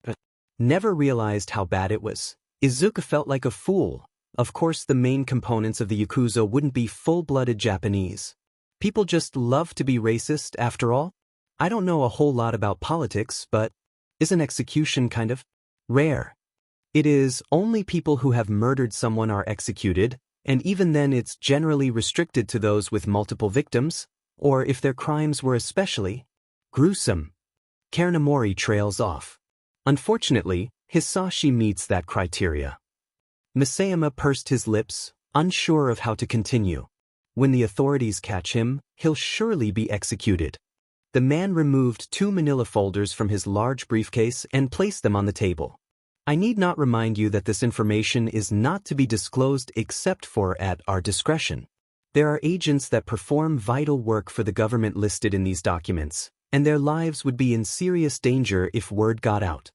But never realized how bad it was. Izuku felt like a fool. Of course the main components of the Yakuza wouldn't be full-blooded Japanese. People just love to be racist, after all. I don't know a whole lot about politics, but isn't execution kind of rare? It is. Only people who have murdered someone are executed, and even then it's generally restricted to those with multiple victims, or if their crimes were especially gruesome. Karanamori trails off. Unfortunately, Hisashi meets that criteria. Misama pursed his lips, unsure of how to continue. When the authorities catch him, he'll surely be executed. The man removed 2 manila folders from his large briefcase and placed them on the table. I need not remind you that this information is not to be disclosed except for at our discretion. There are agents that perform vital work for the government listed in these documents, and their lives would be in serious danger if word got out.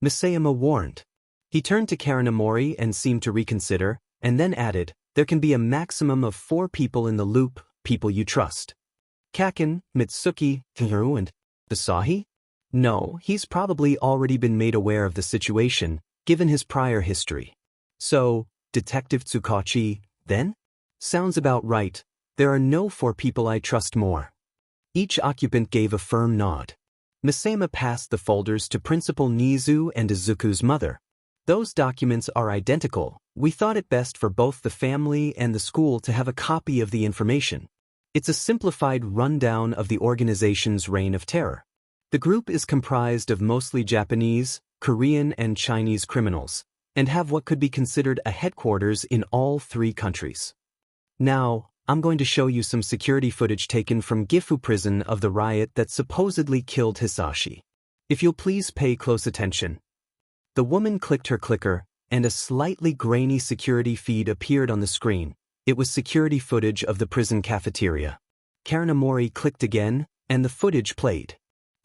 Misama warned. He turned to Karanamori and seemed to reconsider, and then added, there can be a maximum of 4 people in the loop, people you trust. Kaken, Mitsuki, Hiru, and Asahi? No, he's probably already been made aware of the situation, given his prior history. So, Detective Tsukachi, then? Sounds about right. There are no 4 people I trust more. Each occupant gave a firm nod. Misema passed the folders to Principal Nizu and Izuku's mother. Those documents are identical. We thought it best for both the family and the school to have a copy of the information. It's a simplified rundown of the organization's reign of terror. The group is comprised of mostly Japanese, Korean, and Chinese criminals, and have what could be considered a headquarters in all 3 countries. Now, I'm going to show you some security footage taken from Gifu prison of the riot that supposedly killed Hisashi. If you'll please pay close attention. The woman clicked her clicker, and a slightly grainy security feed appeared on the screen. It was security footage of the prison cafeteria. Karanamori clicked again, and the footage played.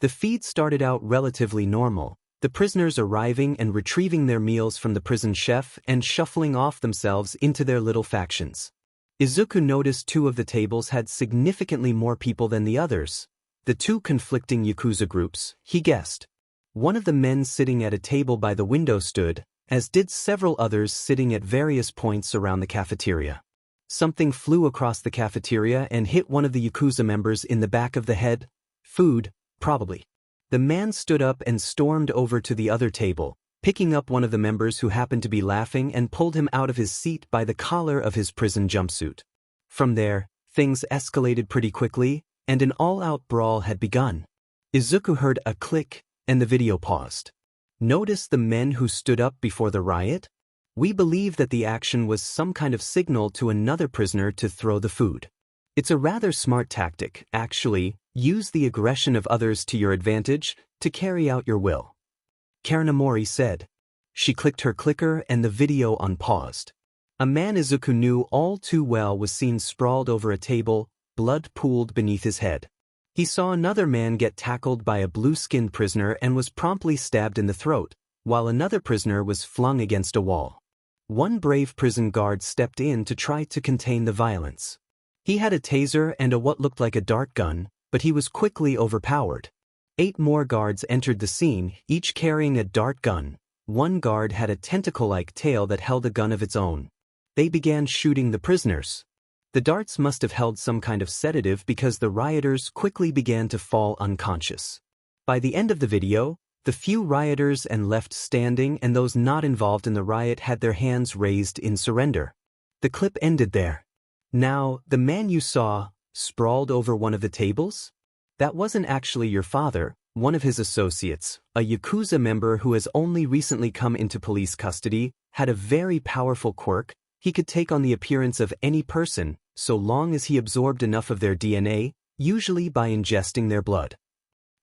The feed started out relatively normal, the prisoners arriving and retrieving their meals from the prison chef and shuffling off themselves into their little factions. Izuku noticed 2 of the tables had significantly more people than the others. The 2 conflicting Yakuza groups, he guessed. One of the men sitting at a table by the window stood, as did several others sitting at various points around the cafeteria. Something flew across the cafeteria and hit one of the Yakuza members in the back of the head. Food, probably. The man stood up and stormed over to the other table, picking up one of the members who happened to be laughing and pulled him out of his seat by the collar of his prison jumpsuit. From there, things escalated pretty quickly, and an all-out brawl had begun. Izuku heard a click, and the video paused. Notice the men who stood up before the riot? We believe that the action was some kind of signal to another prisoner to throw the food. It's a rather smart tactic, actually. Use the aggression of others to your advantage to carry out your will. Karanamori said. She clicked her clicker and the video unpaused. A man Izuku knew all too well was seen sprawled over a table, blood pooled beneath his head. He saw another man get tackled by a blue-skinned prisoner and was promptly stabbed in the throat, while another prisoner was flung against a wall. One brave prison guard stepped in to try to contain the violence. He had a taser and what looked like a dart gun, but he was quickly overpowered. 8 more guards entered the scene, each carrying a dart gun. One guard had a tentacle-like tail that held a gun of its own. They began shooting the prisoners. The darts must have held some kind of sedative because the rioters quickly began to fall unconscious. By the end of the video, the few rioters and left standing and those not involved in the riot had their hands raised in surrender. The clip ended there. Now, the man you saw, sprawled over one of the tables? That wasn't actually your father, one of his associates, a Yakuza member who has only recently come into police custody, had a very powerful quirk. He could take on the appearance of any person, so long as he absorbed enough of their DNA, usually by ingesting their blood.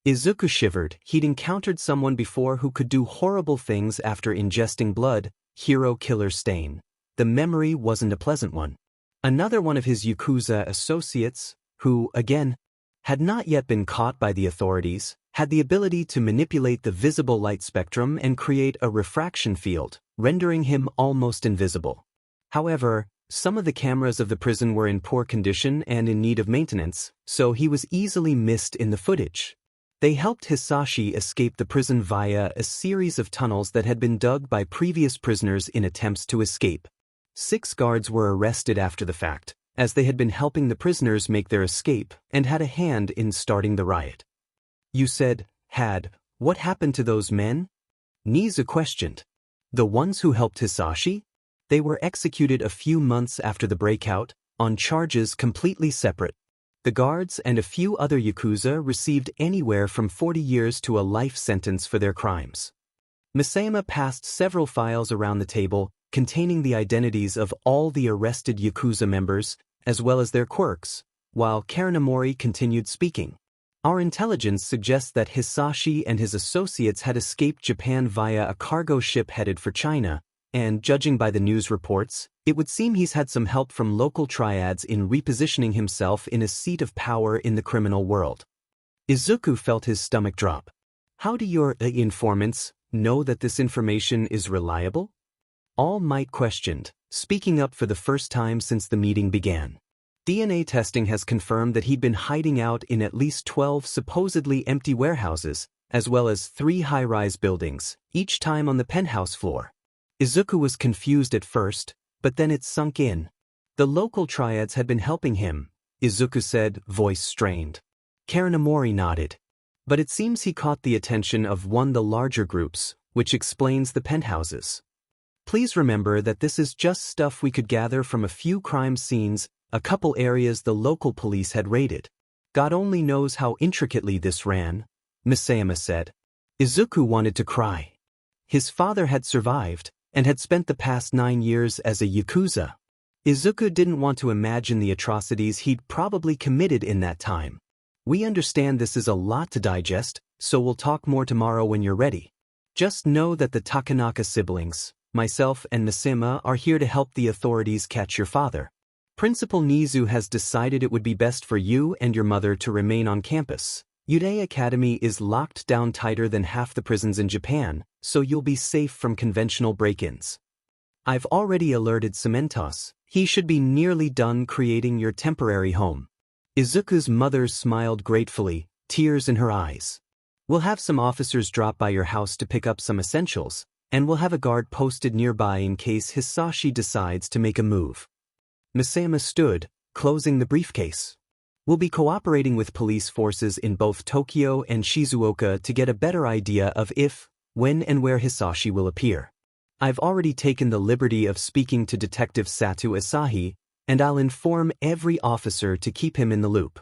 Izuku shivered. He'd encountered someone before who could do horrible things after ingesting blood, hero killer Stain. The memory wasn't a pleasant one. Another one of his Yakuza associates, who, again, had not yet been caught by the authorities, had the ability to manipulate the visible light spectrum and create a refraction field, rendering him almost invisible. However, some of the cameras of the prison were in poor condition and in need of maintenance, so he was easily missed in the footage. They helped Hisashi escape the prison via a series of tunnels that had been dug by previous prisoners in attempts to escape. 6 guards were arrested after the fact, as they had been helping the prisoners make their escape and had a hand in starting the riot. You said, what happened to those men? Nizu questioned. The ones who helped Hisashi? They were executed a few months after the breakout, on charges completely separate. The guards and a few other Yakuza received anywhere from 40 years to a life sentence for their crimes. Misema passed several files around the table, containing the identities of all the arrested Yakuza members, as well as their quirks, while Karanamori continued speaking. Our intelligence suggests that Hisashi and his associates had escaped Japan via a cargo ship headed for China, and judging by the news reports, it would seem he's had some help from local triads in repositioning himself in a seat of power in the criminal world. Izuku felt his stomach drop. How do your informants know that this information is reliable? All Might questioned, speaking up for the first time since the meeting began. DNA testing has confirmed that he'd been hiding out in at least 12 supposedly empty warehouses, as well as 3 high-rise buildings, each time on the penthouse floor. Izuku was confused at first, but then it sunk in. The local triads had been helping him, Izuku said, voice strained. Karanamori nodded. But it seems he caught the attention of one of the larger groups, which explains the penthouses. Please remember that this is just stuff we could gather from a few crime scenes, a couple areas the local police had raided. God only knows how intricately this ran, Misayama said. Izuku wanted to cry. His father had survived, and had spent the past 9 years as a yakuza. Izuku didn't want to imagine the atrocities he'd probably committed in that time. We understand this is a lot to digest, so we'll talk more tomorrow when you're ready. Just know that the Takanaka siblings, myself and Misima, are here to help the authorities catch your father. Principal Nizu has decided it would be best for you and your mother to remain on campus. Yude Academy is locked down tighter than half the prisons in Japan, so you'll be safe from conventional break-ins. I've already alerted Cementos. He should be nearly done creating your temporary home. Izuku's mother smiled gratefully, tears in her eyes. We'll have some officers drop by your house to pick up some essentials, and we'll have a guard posted nearby in case Hisashi decides to make a move. Misayama stood, closing the briefcase. We'll be cooperating with police forces in both Tokyo and Shizuoka to get a better idea of if, when and where Hisashi will appear. I've already taken the liberty of speaking to Detective Satu Asahi, and I'll inform every officer to keep him in the loop.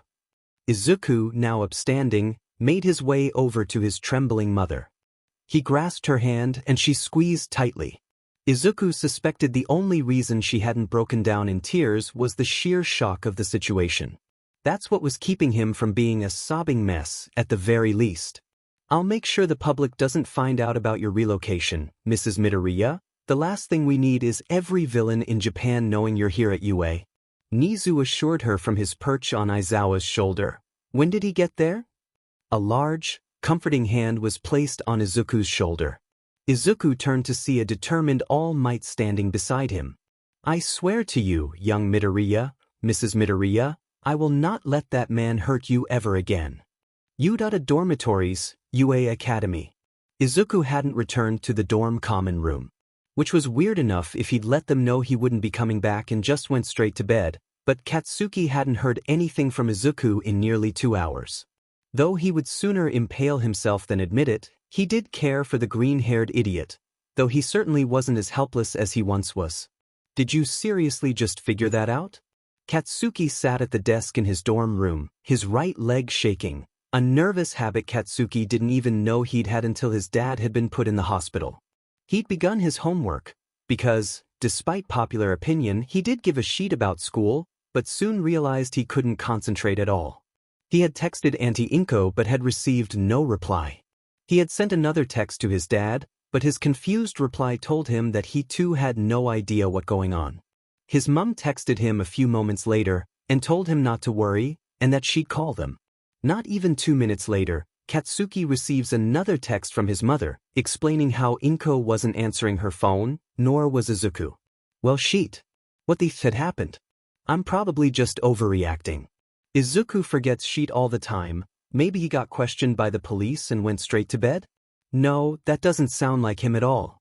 Izuku, now upstanding, made his way over to his trembling mother. He grasped her hand and she squeezed tightly. Izuku suspected the only reason she hadn't broken down in tears was the sheer shock of the situation. That's what was keeping him from being a sobbing mess, at the very least. I'll make sure the public doesn't find out about your relocation, Mrs. Midoriya. The last thing we need is every villain in Japan knowing you're here at UA. Nizu assured her from his perch on Aizawa's shoulder. When did he get there? A large, comforting hand was placed on Izuku's shoulder. Izuku turned to see a determined All Might standing beside him. I swear to you, young Midoriya, Mrs. Midoriya, I will not let that man hurt you ever again. Udata Dormitories, UA Academy. Izuku hadn't returned to the dorm common room. Which was weird enough if he'd let them know he wouldn't be coming back and just went straight to bed, but Katsuki hadn't heard anything from Izuku in nearly 2 hours. Though he would sooner impale himself than admit it, he did care for the green-haired idiot, though he certainly wasn't as helpless as he once was. Did you seriously just figure that out? Katsuki sat at the desk in his dorm room, his right leg shaking, a nervous habit Katsuki didn't even know he'd had until his dad had been put in the hospital. He'd begun his homework, because, despite popular opinion, he did give a sheet about school, but soon realized he couldn't concentrate at all. He had texted Auntie Inko but had received no reply. He had sent another text to his dad, but his confused reply told him that he too had no idea what's going on. His mum texted him a few moments later and told him not to worry and that she'd call them. Not even 2 minutes later, Katsuki receives another text from his mother, explaining how Inko wasn't answering her phone, nor was Izuku. Well shit. What the f had happened? I'm probably just overreacting. Izuku forgets shit all the time. Maybe he got questioned by the police and went straight to bed? No, that doesn't sound like him at all.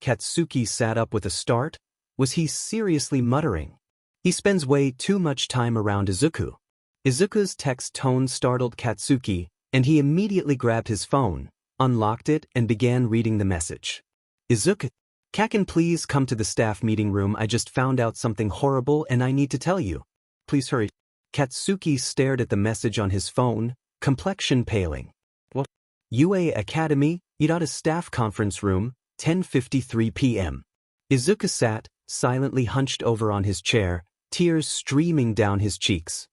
Katsuki sat up with a start. Was he seriously muttering? He spends way too much time around Izuku. Izuku's text tone startled Katsuki, and he immediately grabbed his phone, unlocked it, and began reading the message. Izuku, Kaken, please come to the staff meeting room. I just found out something horrible and I need to tell you. Please hurry. Katsuki stared at the message on his phone, complexion paling. What? UA Academy, Idata Staff Conference Room, 10:53 p.m. Izuku sat, silently hunched over on his chair, tears streaming down his cheeks.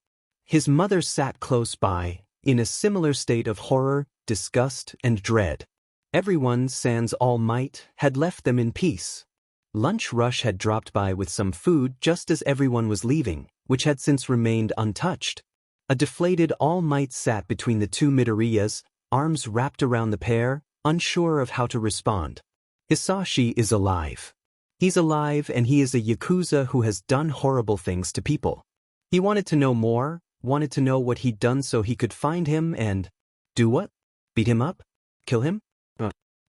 His mother sat close by, in a similar state of horror, disgust, and dread. Everyone, sans All Might, had left them in peace. Lunch Rush had dropped by with some food just as everyone was leaving, which had since remained untouched. A deflated All Might sat between the two Midoriyas, arms wrapped around the pair, unsure of how to respond. Hisashi is alive. He's alive and he is a Yakuza who has done horrible things to people. He wanted to know more, wanted to know what he'd done so he could find him and… Do what? Beat him up? Kill him?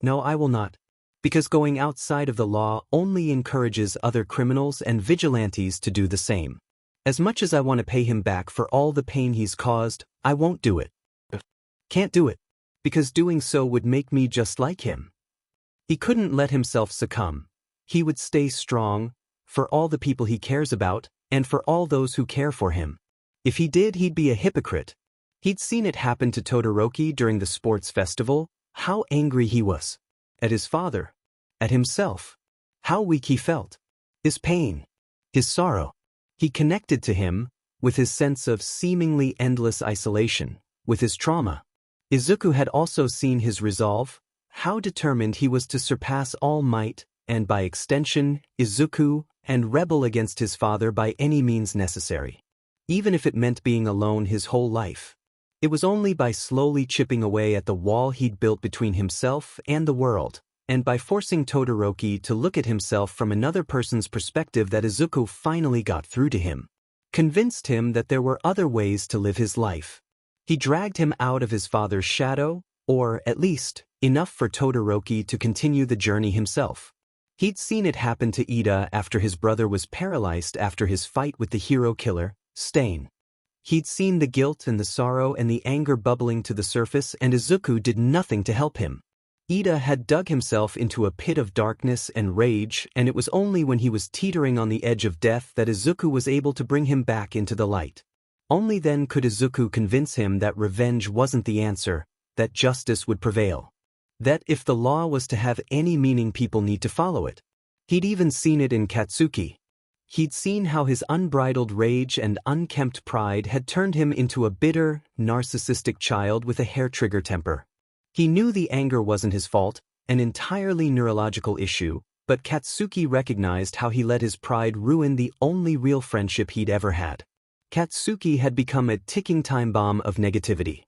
No, I will not. Because going outside of the law only encourages other criminals and vigilantes to do the same. As much as I want to pay him back for all the pain he's caused, I won't do it. Can't do it. Because doing so would make me just like him. He couldn't let himself succumb. He would stay strong, for all the people he cares about, and for all those who care for him. If he did, he'd be a hypocrite. He'd seen it happen to Todoroki during the sports festival, how angry he was. At his father. At himself. How weak he felt. His pain. His sorrow. He connected to him, with his sense of seemingly endless isolation, with his trauma. Izuku had also seen his resolve, how determined he was to surpass All Might, and by extension, Izuku, and rebel against his father by any means necessary. Even if it meant being alone his whole life. It was only by slowly chipping away at the wall he'd built between himself and the world, and by forcing Todoroki to look at himself from another person's perspective that Izuku finally got through to him. Convinced him that there were other ways to live his life. He dragged him out of his father's shadow, or, at least, enough for Todoroki to continue the journey himself. He'd seen it happen to Ida after his brother was paralyzed after his fight with the hero killer, Stain. He'd seen the guilt and the sorrow and the anger bubbling to the surface, and Izuku did nothing to help him. Ida had dug himself into a pit of darkness and rage, and it was only when he was teetering on the edge of death that Izuku was able to bring him back into the light. Only then could Izuku convince him that revenge wasn't the answer, that justice would prevail. That if the law was to have any meaning, people need to follow it. He'd even seen it in Katsuki. He'd seen how his unbridled rage and unkempt pride had turned him into a bitter, narcissistic child with a hair-trigger temper. He knew the anger wasn't his fault, an entirely neurological issue, but Katsuki recognized how he let his pride ruin the only real friendship he'd ever had. Katsuki had become a ticking time bomb of negativity.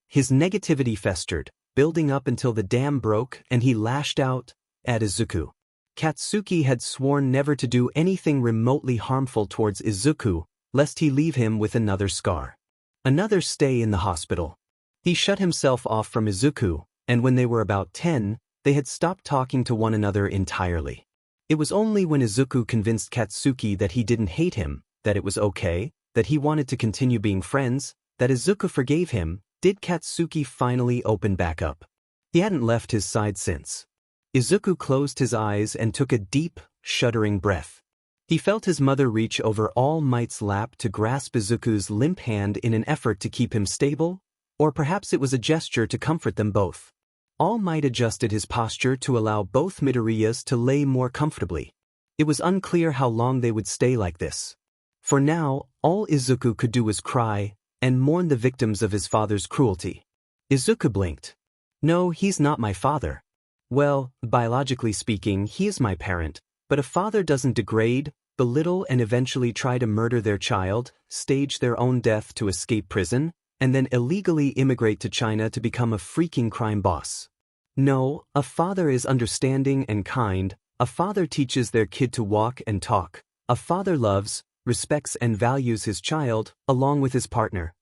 His negativity festered, building up until the dam broke and he lashed out at Izuku. Katsuki had sworn never to do anything remotely harmful towards Izuku, lest he leave him with another scar. Another stay in the hospital. He shut himself off from Izuku, and when they were about 10, they had stopped talking to one another entirely. It was only when Izuku convinced Katsuki that he didn't hate him, that it was okay, that he wanted to continue being friends, that Izuku forgave him, did Katsuki finally open back up. He hadn't left his side since. Izuku closed his eyes and took a deep, shuddering breath. He felt his mother reach over All Might's lap to grasp Izuku's limp hand in an effort to keep him stable, or perhaps it was a gesture to comfort them both. All Might adjusted his posture to allow both Midoriyas to lay more comfortably. It was unclear how long they would stay like this. For now, all Izuku could do was cry and mourn the victims of his father's cruelty. Izuku blinked. No, he's not my father. Well, biologically speaking, he is my parent, but a father doesn't degrade, belittle and eventually try to murder their child, stage their own death to escape prison, and then illegally immigrate to China to become a freaking crime boss. No, a father is understanding and kind, a father teaches their kid to walk and talk, a father loves, respects and values his child, along with his partner.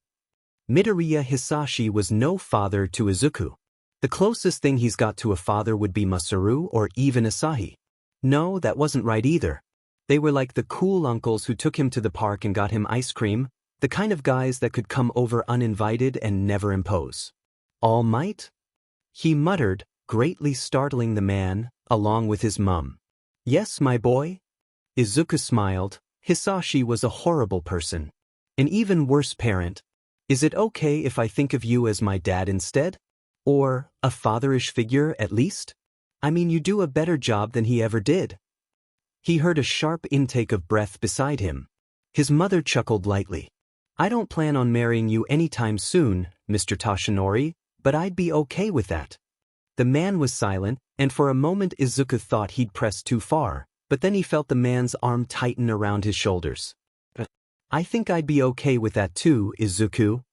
Midoriya Hisashi was no father to Izuku. The closest thing he's got to a father would be Masaru or even Asahi. No, that wasn't right either. They were like the cool uncles who took him to the park and got him ice cream, the kind of guys that could come over uninvited and never impose. All Might? He muttered, greatly startling the man, along with his mum. Yes, my boy? Izuku smiled. Hisashi was a horrible person. An even worse parent. Is it okay if I think of you as my dad instead? Or, a fatherish figure at least? I mean, you do a better job than he ever did. He heard a sharp intake of breath beside him. His mother chuckled lightly. I don't plan on marrying you anytime soon, Mr. Toshinori, but I'd be okay with that. The man was silent, and for a moment Izuku thought he'd pressed too far, but then he felt the man's arm tighten around his shoulders. I think I'd be okay with that too, Izuku.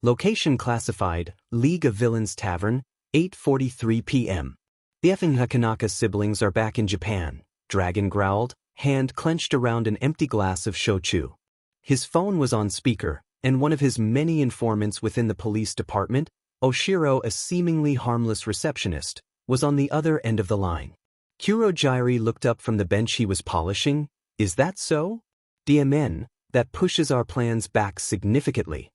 Location classified, League of Villains Tavern, 8:43 p.m. The effing Hakanaka siblings are back in Japan, Dragon growled, hand clenched around an empty glass of shochu. His phone was on speaker, and one of his many informants within the police department, Oshiro, a seemingly harmless receptionist, was on the other end of the line. Kurojairi looked up from the bench he was polishing. Is that so? DMN, that pushes our plans back significantly.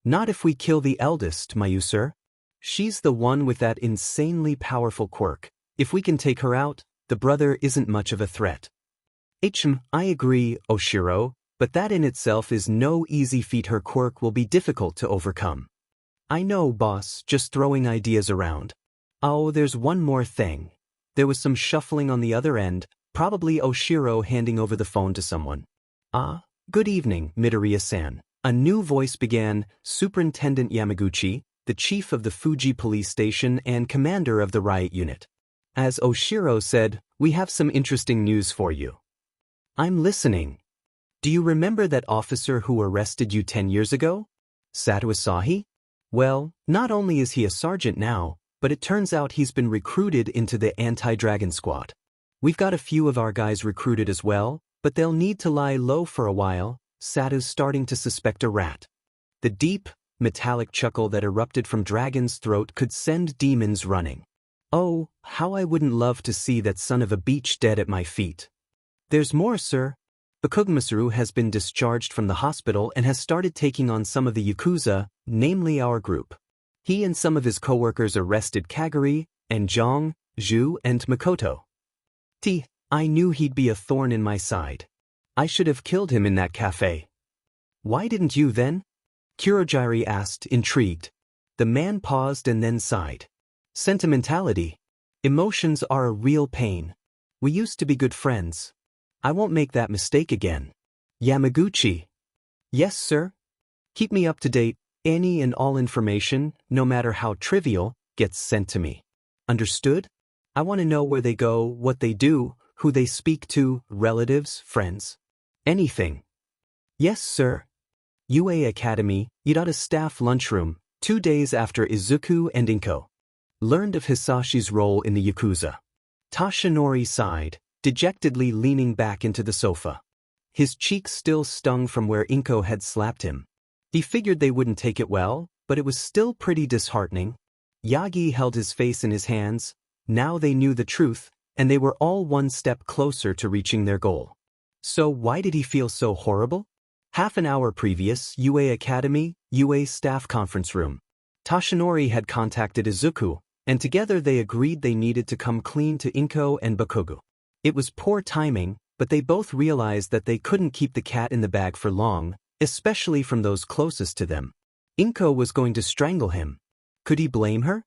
Not if we kill the eldest, Mayu sir. She's the one with that insanely powerful quirk. If we can take her out, the brother isn't much of a threat. I agree, Oshiro, but that in itself is no easy feat. Her quirk will be difficult to overcome. I know, boss, just throwing ideas around. Oh, there's one more thing. There was some shuffling on the other end, probably Oshiro handing over the phone to someone. Ah, good evening, Midoriya-san. A new voice began. Superintendent Yamaguchi, the chief of the Fuji police station and commander of the riot unit. As Oshiro said, we have some interesting news for you. I'm listening. Do you remember that officer who arrested you 10 years ago? Sato Asahi? Well, not only is he a sergeant now, but it turns out he's been recruited into the anti-dragon squad. We've got a few of our guys recruited as well, but they'll need to lie low for a while. Sato's starting to suspect a rat. The deep, metallic chuckle that erupted from Dragon's throat could send demons running. Oh, how I wouldn't love to see that son of a beach dead at my feet. There's more, sir. Bakugmasaru has been discharged from the hospital and has started taking on some of the Yakuza, namely our group. He and some of his co-workers arrested Kaguri, and Zhang, Zhu, and Makoto. I knew he'd be a thorn in my side. I should have killed him in that cafe. Why didn't you then? Kurojairi asked, intrigued. The man paused and then sighed. Sentimentality. Emotions are a real pain. We used to be good friends. I won't make that mistake again. Yamaguchi. Yes, sir. Keep me up to date. Any and all information, no matter how trivial, gets sent to me. Understood? I want to know where they go, what they do, who they speak to, relatives, friends. Anything. Yes, sir. UA Academy, Yurata staff lunchroom, 2 days after Izuku and Inko learned of Hisashi's role in the Yakuza. Tashinori sighed, dejectedly leaning back into the sofa. His cheeks still stung from where Inko had slapped him. He figured they wouldn't take it well, but it was still pretty disheartening. Yagi held his face in his hands. Now they knew the truth, and they were all one step closer to reaching their goal. So why did he feel so horrible? Half an hour previous, UA Academy, UA staff conference room. Tashinori had contacted Izuku, and together they agreed they needed to come clean to Inko and Bakugo. It was poor timing, but they both realized that they couldn't keep the cat in the bag for long, especially from those closest to them. Inko was going to strangle him. Could he blame her?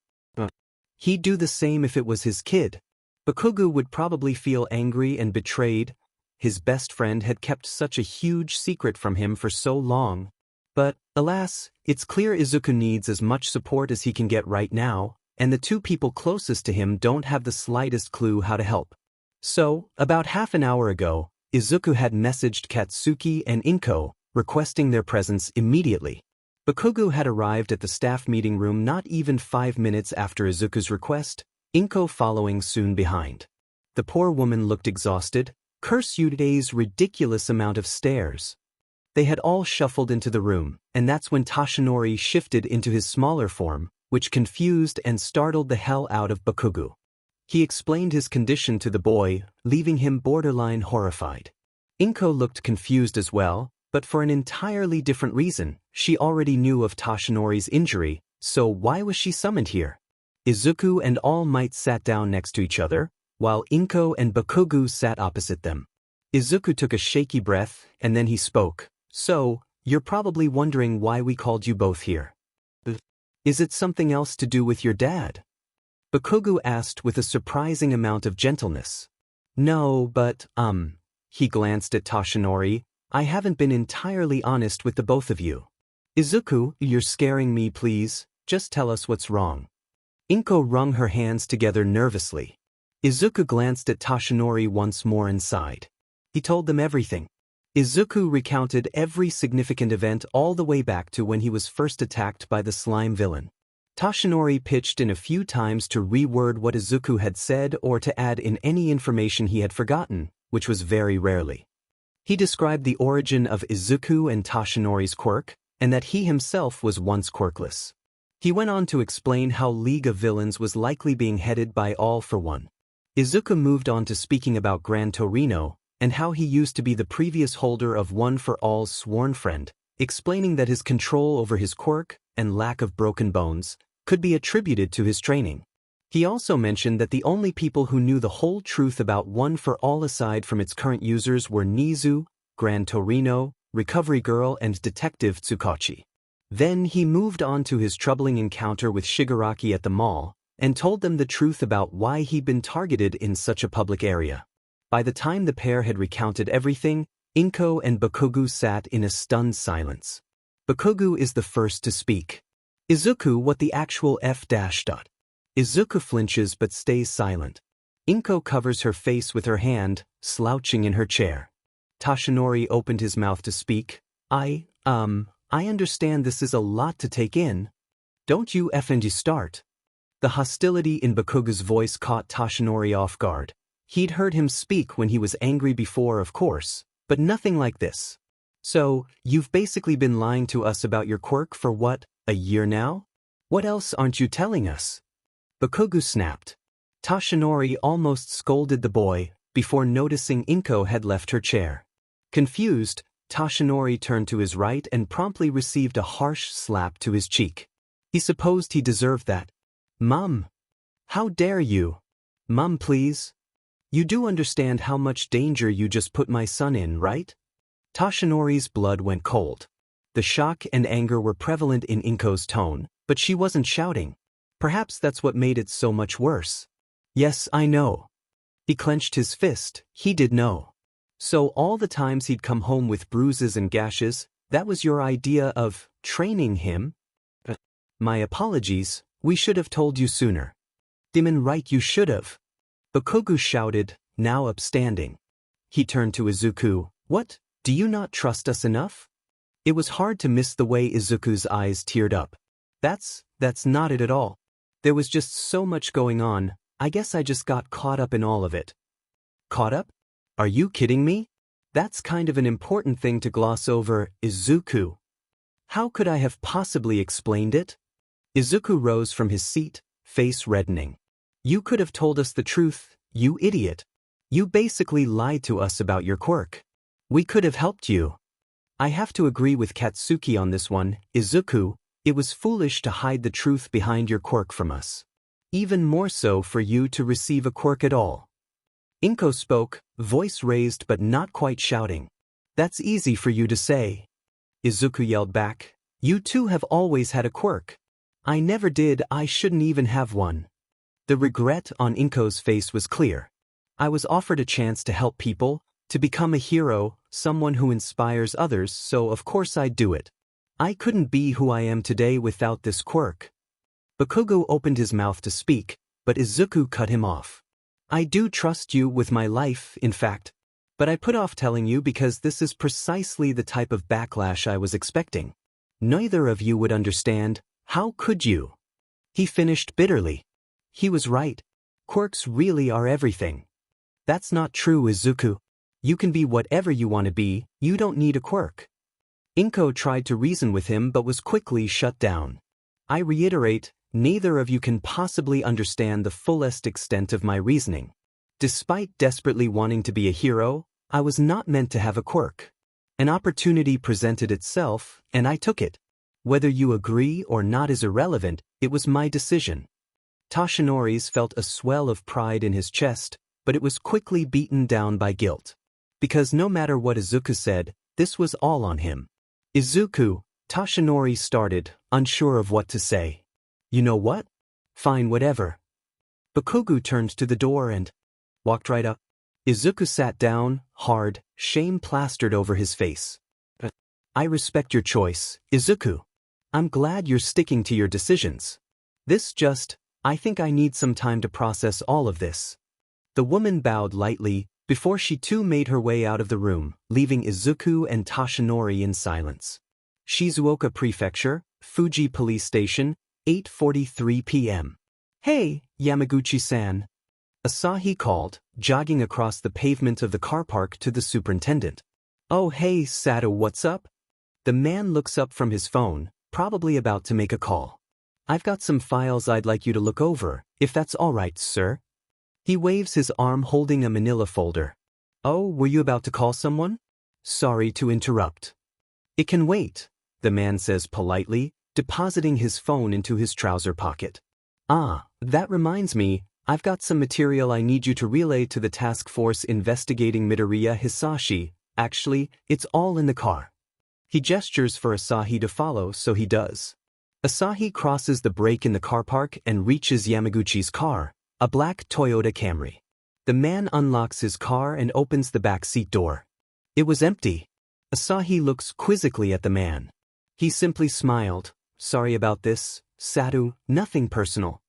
He'd do the same if it was his kid. Bakugo would probably feel angry and betrayed. His best friend had kept such a huge secret from him for so long. But, alas, it's clear Izuku needs as much support as he can get right now, and the two people closest to him don't have the slightest clue how to help. So, about half an hour ago, Izuku had messaged Katsuki and Inko, requesting their presence immediately. Bakugo had arrived at the staff meeting room not even 5 minutes after Izuku's request, Inko following soon behind. The poor woman looked exhausted. Curse Yude's ridiculous amount of stairs. They had all shuffled into the room, and that's when Tashinori shifted into his smaller form, which confused and startled the hell out of Bakugo. He explained his condition to the boy, leaving him borderline horrified. Inko looked confused as well, but for an entirely different reason. She already knew of Tashinori's injury, so why was she summoned here? Izuku and All Might sat down next to each other, while Inko and Bakugo sat opposite them. Izuku took a shaky breath, and then he spoke. So, you're probably wondering why we called you both here. Is it something else to do with your dad? Bakugo asked with a surprising amount of gentleness. No, but, he glanced at Tashinori. I haven't been entirely honest with the both of you. Izuku, you're scaring me, please. Just tell us what's wrong. Inko wrung her hands together nervously. Izuku glanced at Tashinori once more and sighed. He told them everything. Izuku recounted every significant event all the way back to when he was first attacked by the slime villain. Tashinori pitched in a few times to reword what Izuku had said or to add in any information he had forgotten, which was very rarely. He described the origin of Izuku and Tashinori's quirk, and that he himself was once quirkless. He went on to explain how League of Villains was likely being headed by All for One. Izuku moved on to speaking about Gran Torino, and how he used to be the previous holder of One for All's sworn friend, explaining that his control over his quirk, and lack of broken bones, could be attributed to his training. He also mentioned that the only people who knew the whole truth about One for All aside from its current users were Nizu, Gran Torino, Recovery Girl and Detective Tsukachi. Then he moved on to his troubling encounter with Shigaraki at the mall, and told them the truth about why he'd been targeted in such a public area. By the time the pair had recounted everything, Inko and Bakugo sat in a stunned silence. Bakugo is the first to speak. Izuku, what the actual F-. Izuku flinches but stays silent. Inko covers her face with her hand, slouching in her chair. Tashinori opened his mouth to speak. I understand this is a lot to take in. Don't you effing start. The hostility in Bakugo's voice caught Tashinori off guard. He'd heard him speak when he was angry before, of course, but nothing like this. So, you've basically been lying to us about your quirk for what, a year now? What else aren't you telling us? Bakugo snapped. Tashinori almost scolded the boy, before noticing Inko had left her chair. Confused, Tashinori turned to his right and promptly received a harsh slap to his cheek. He supposed he deserved that. Mum! How dare you? Mum, please. You do understand how much danger you just put my son in, right? Tashinori's blood went cold. The shock and anger were prevalent in Inko's tone, but she wasn't shouting. Perhaps that's what made it so much worse. Yes, I know. He clenched his fist, he did know. So all the times he'd come home with bruises and gashes, that was your idea of training him? My apologies, we should have told you sooner. Demon right, you should have. Bakugo shouted, now upstanding. He turned to Izuku. What, do you not trust us enough? It was hard to miss the way Izuku's eyes teared up. That's not it at all. There was just so much going on, I guess I just got caught up in all of it. Caught up? Are you kidding me? That's kind of an important thing to gloss over, Izuku. How could I have possibly explained it? Izuku rose from his seat, face reddening. You could have told us the truth, you idiot. You basically lied to us about your quirk. We could have helped you. I have to agree with Katsuki on this one, Izuku. It was foolish to hide the truth behind your quirk from us. Even more so for you to receive a quirk at all. Inko spoke, voice raised but not quite shouting. That's easy for you to say. Izuku yelled back. You too have always had a quirk. I never did, I shouldn't even have one. The regret on Inko's face was clear. I was offered a chance to help people, to become a hero, someone who inspires others, so of course I'd do it. I couldn't be who I am today without this quirk. Bakugo opened his mouth to speak, but Izuku cut him off. I do trust you with my life, in fact, but I put off telling you because this is precisely the type of backlash I was expecting. Neither of you would understand, how could you? He finished bitterly. He was right. Quirks really are everything. That's not true, Izuku. You can be whatever you want to be, you don't need a quirk. Inko tried to reason with him but was quickly shut down. I reiterate, neither of you can possibly understand the fullest extent of my reasoning. Despite desperately wanting to be a hero, I was not meant to have a quirk. An opportunity presented itself, and I took it. Whether you agree or not is irrelevant, it was my decision. Tashinori's felt a swell of pride in his chest, but it was quickly beaten down by guilt. Because no matter what Izuku said, this was all on him. Izuku, Tashinori started, unsure of what to say. You know what? Fine, whatever. Bakugo turned to the door and walked right up. Izuku sat down, hard, shame plastered over his face. I respect your choice, Izuku. I'm glad you're sticking to your decisions. I think I need some time to process all of this. The woman bowed lightly, before she too made her way out of the room, leaving Izuku and Tashinori in silence. Shizuoka Prefecture, Fuji Police Station, 8:43 p.m. Hey, Yamaguchi-san. Asahi called, jogging across the pavement of the car park to the superintendent. Oh hey Sato, what's up? The man looks up from his phone, probably about to make a call. I've got some files I'd like you to look over, if that's alright, sir. He waves his arm holding a manila folder. Oh, were you about to call someone? Sorry to interrupt. It can wait, the man says politely, depositing his phone into his trouser pocket. Ah, that reminds me, I've got some material I need you to relay to the task force investigating Midoriya Hisashi. Actually, it's all in the car. He gestures for Asahi to follow, so he does. Asahi crosses the break in the car park and reaches Yamaguchi's car, a black Toyota Camry. The man unlocks his car and opens the back seat door. It was empty. Asahi looks quizzically at the man. He simply smiled. Sorry about this, Sato, nothing personal.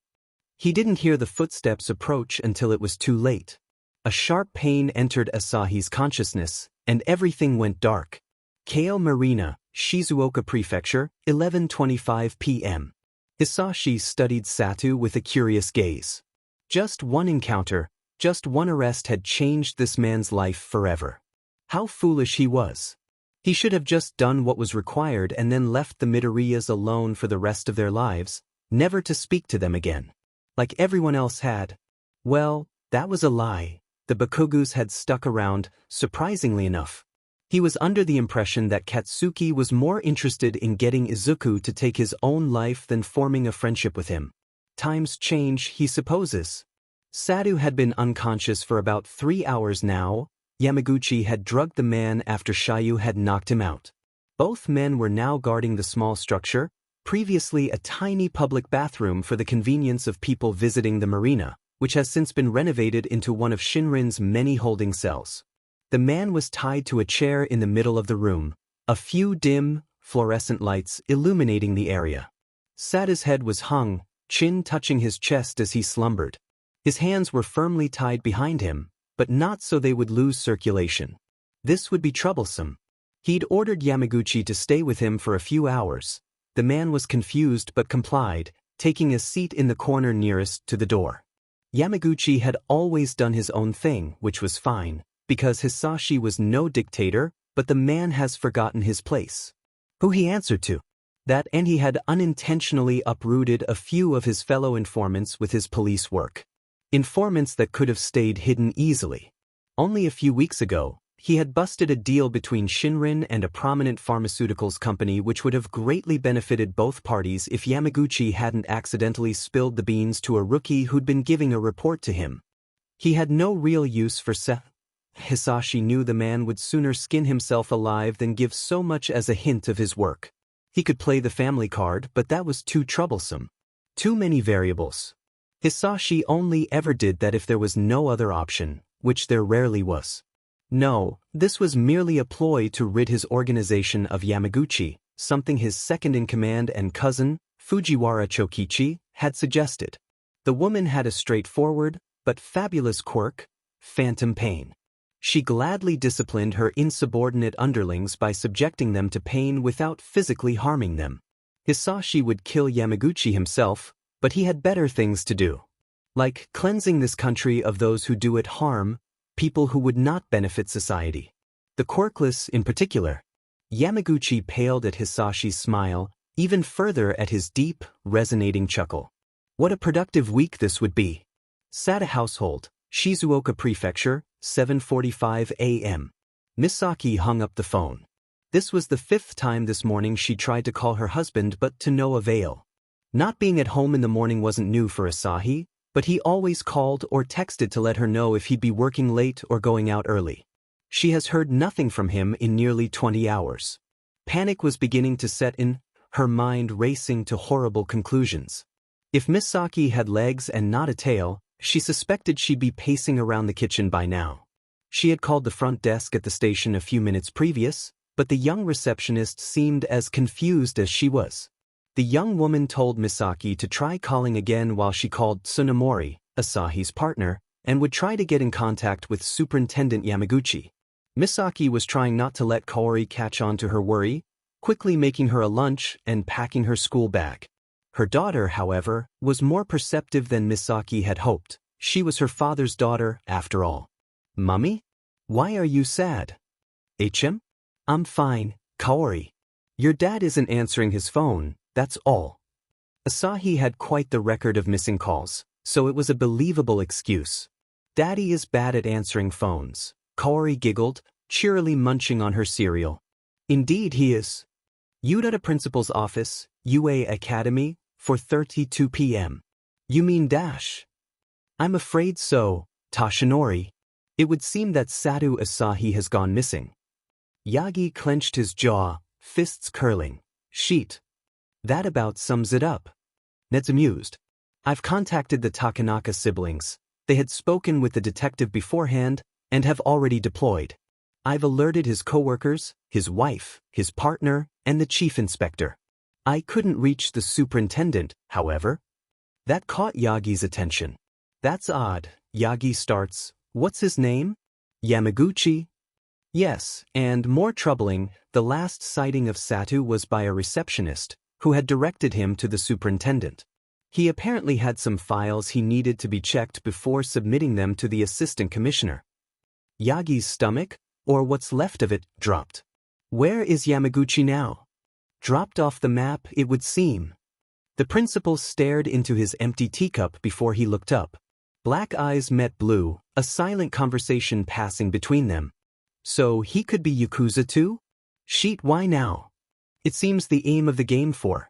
He didn't hear the footsteps approach until it was too late. A sharp pain entered Asahi's consciousness, and everything went dark. Kale Marina, Shizuoka Prefecture, 11:25 p.m. Hisashi studied Sato with a curious gaze. Just one encounter, just one arrest had changed this man's life forever. How foolish he was. He should have just done what was required and then left the Midoriyas alone for the rest of their lives, never to speak to them again. Like everyone else had. Well, that was a lie. The Bakugus had stuck around, surprisingly enough. He was under the impression that Katsuki was more interested in getting Izuku to take his own life than forming a friendship with him. Times change, he supposes. Sato had been unconscious for about 3 hours now. Yamaguchi had drugged the man after Shiyu had knocked him out. Both men were now guarding the small structure, previously a tiny public bathroom for the convenience of people visiting the marina, which has since been renovated into one of Shinrin's many holding cells. The man was tied to a chair in the middle of the room, a few dim, fluorescent lights illuminating the area. Sato's head was hung, chin touching his chest as he slumbered. His hands were firmly tied behind him, but not so they would lose circulation. This would be troublesome. He'd ordered Yamaguchi to stay with him for a few hours. The man was confused but complied, taking a seat in the corner nearest to the door. Yamaguchi had always done his own thing, which was fine, because Hisashi was no dictator, but the man has forgotten his place. Who he answered to. That, and he had unintentionally uprooted a few of his fellow informants with his police work. Informants that could have stayed hidden easily. Only a few weeks ago, he had busted a deal between Shinrin and a prominent pharmaceuticals company which would have greatly benefited both parties if Yamaguchi hadn't accidentally spilled the beans to a rookie who'd been giving a report to him. He had no real use for Hisashi knew the man would sooner skin himself alive than give so much as a hint of his work. He could play the family card, but that was too troublesome. Too many variables. Hisashi only ever did that if there was no other option, which there rarely was. No, this was merely a ploy to rid his organization of Yamaguchi, something his second-in-command and cousin, Fujiwara Chokichi, had suggested. The woman had a straightforward, but fabulous quirk, phantom pain. She gladly disciplined her insubordinate underlings by subjecting them to pain without physically harming them. Hisashi would kill Yamaguchi himself, but he had better things to do. Like cleansing this country of those who do it harm, people who would not benefit society. The quirkless in particular. Yamaguchi paled at Hisashi's smile, even further at his deep, resonating chuckle. What a productive week this would be. Sata household, Shizuoka Prefecture, 7:45 a.m. Misaki hung up the phone. This was the 5th time this morning she tried to call her husband but to no avail. Not being at home in the morning wasn't new for Asahi, but he always called or texted to let her know if he'd be working late or going out early. She has heard nothing from him in nearly 20 hours. Panic was beginning to set in, her mind racing to horrible conclusions. If Misaki had legs and not a tail, she suspected she'd be pacing around the kitchen by now. She had called the front desk at the station a few minutes previous, but the young receptionist seemed as confused as she was. The young woman told Misaki to try calling again while she called Tsunemori, Asahi's partner, and would try to get in contact with Superintendent Yamaguchi. Misaki was trying not to let Kaori catch on to her worry, quickly making her a lunch and packing her school bag. Her daughter, however, was more perceptive than Misaki had hoped. She was her father's daughter, after all. Mummy? Why are you sad? HM? I'm fine, Kaori. Your dad isn't answering his phone, that's all. Asahi had quite the record of missing calls, so it was a believable excuse. Daddy is bad at answering phones, Kaori giggled, cheerily munching on her cereal. Indeed he is. Yudata Principal's office, UA Academy, 4:32 p.m. You mean Dash? I'm afraid so, Tashinori. It would seem that Satu Asahi has gone missing. Yagi clenched his jaw, fists curling. Sheet. That about sums it up. Ned's amused. I've contacted the Takanaka siblings. They had spoken with the detective beforehand and have already deployed. I've alerted his coworkers, his wife, his partner, and the chief inspector. I couldn't reach the superintendent, however. That caught Yagi's attention. That's odd, Yagi starts. What's his name? Yamaguchi? Yes, and more troubling, the last sighting of Satu was by a receptionist, who had directed him to the superintendent. He apparently had some files he needed to be checked before submitting them to the assistant commissioner. Yagi's stomach, or what's left of it, dropped. Where is Yamaguchi now? Dropped off the map, it would seem. The principal stared into his empty teacup before he looked up. Black eyes met blue, a silent conversation passing between them. So he could be Yakuza too? Sheet, why now? It seems the aim of the game for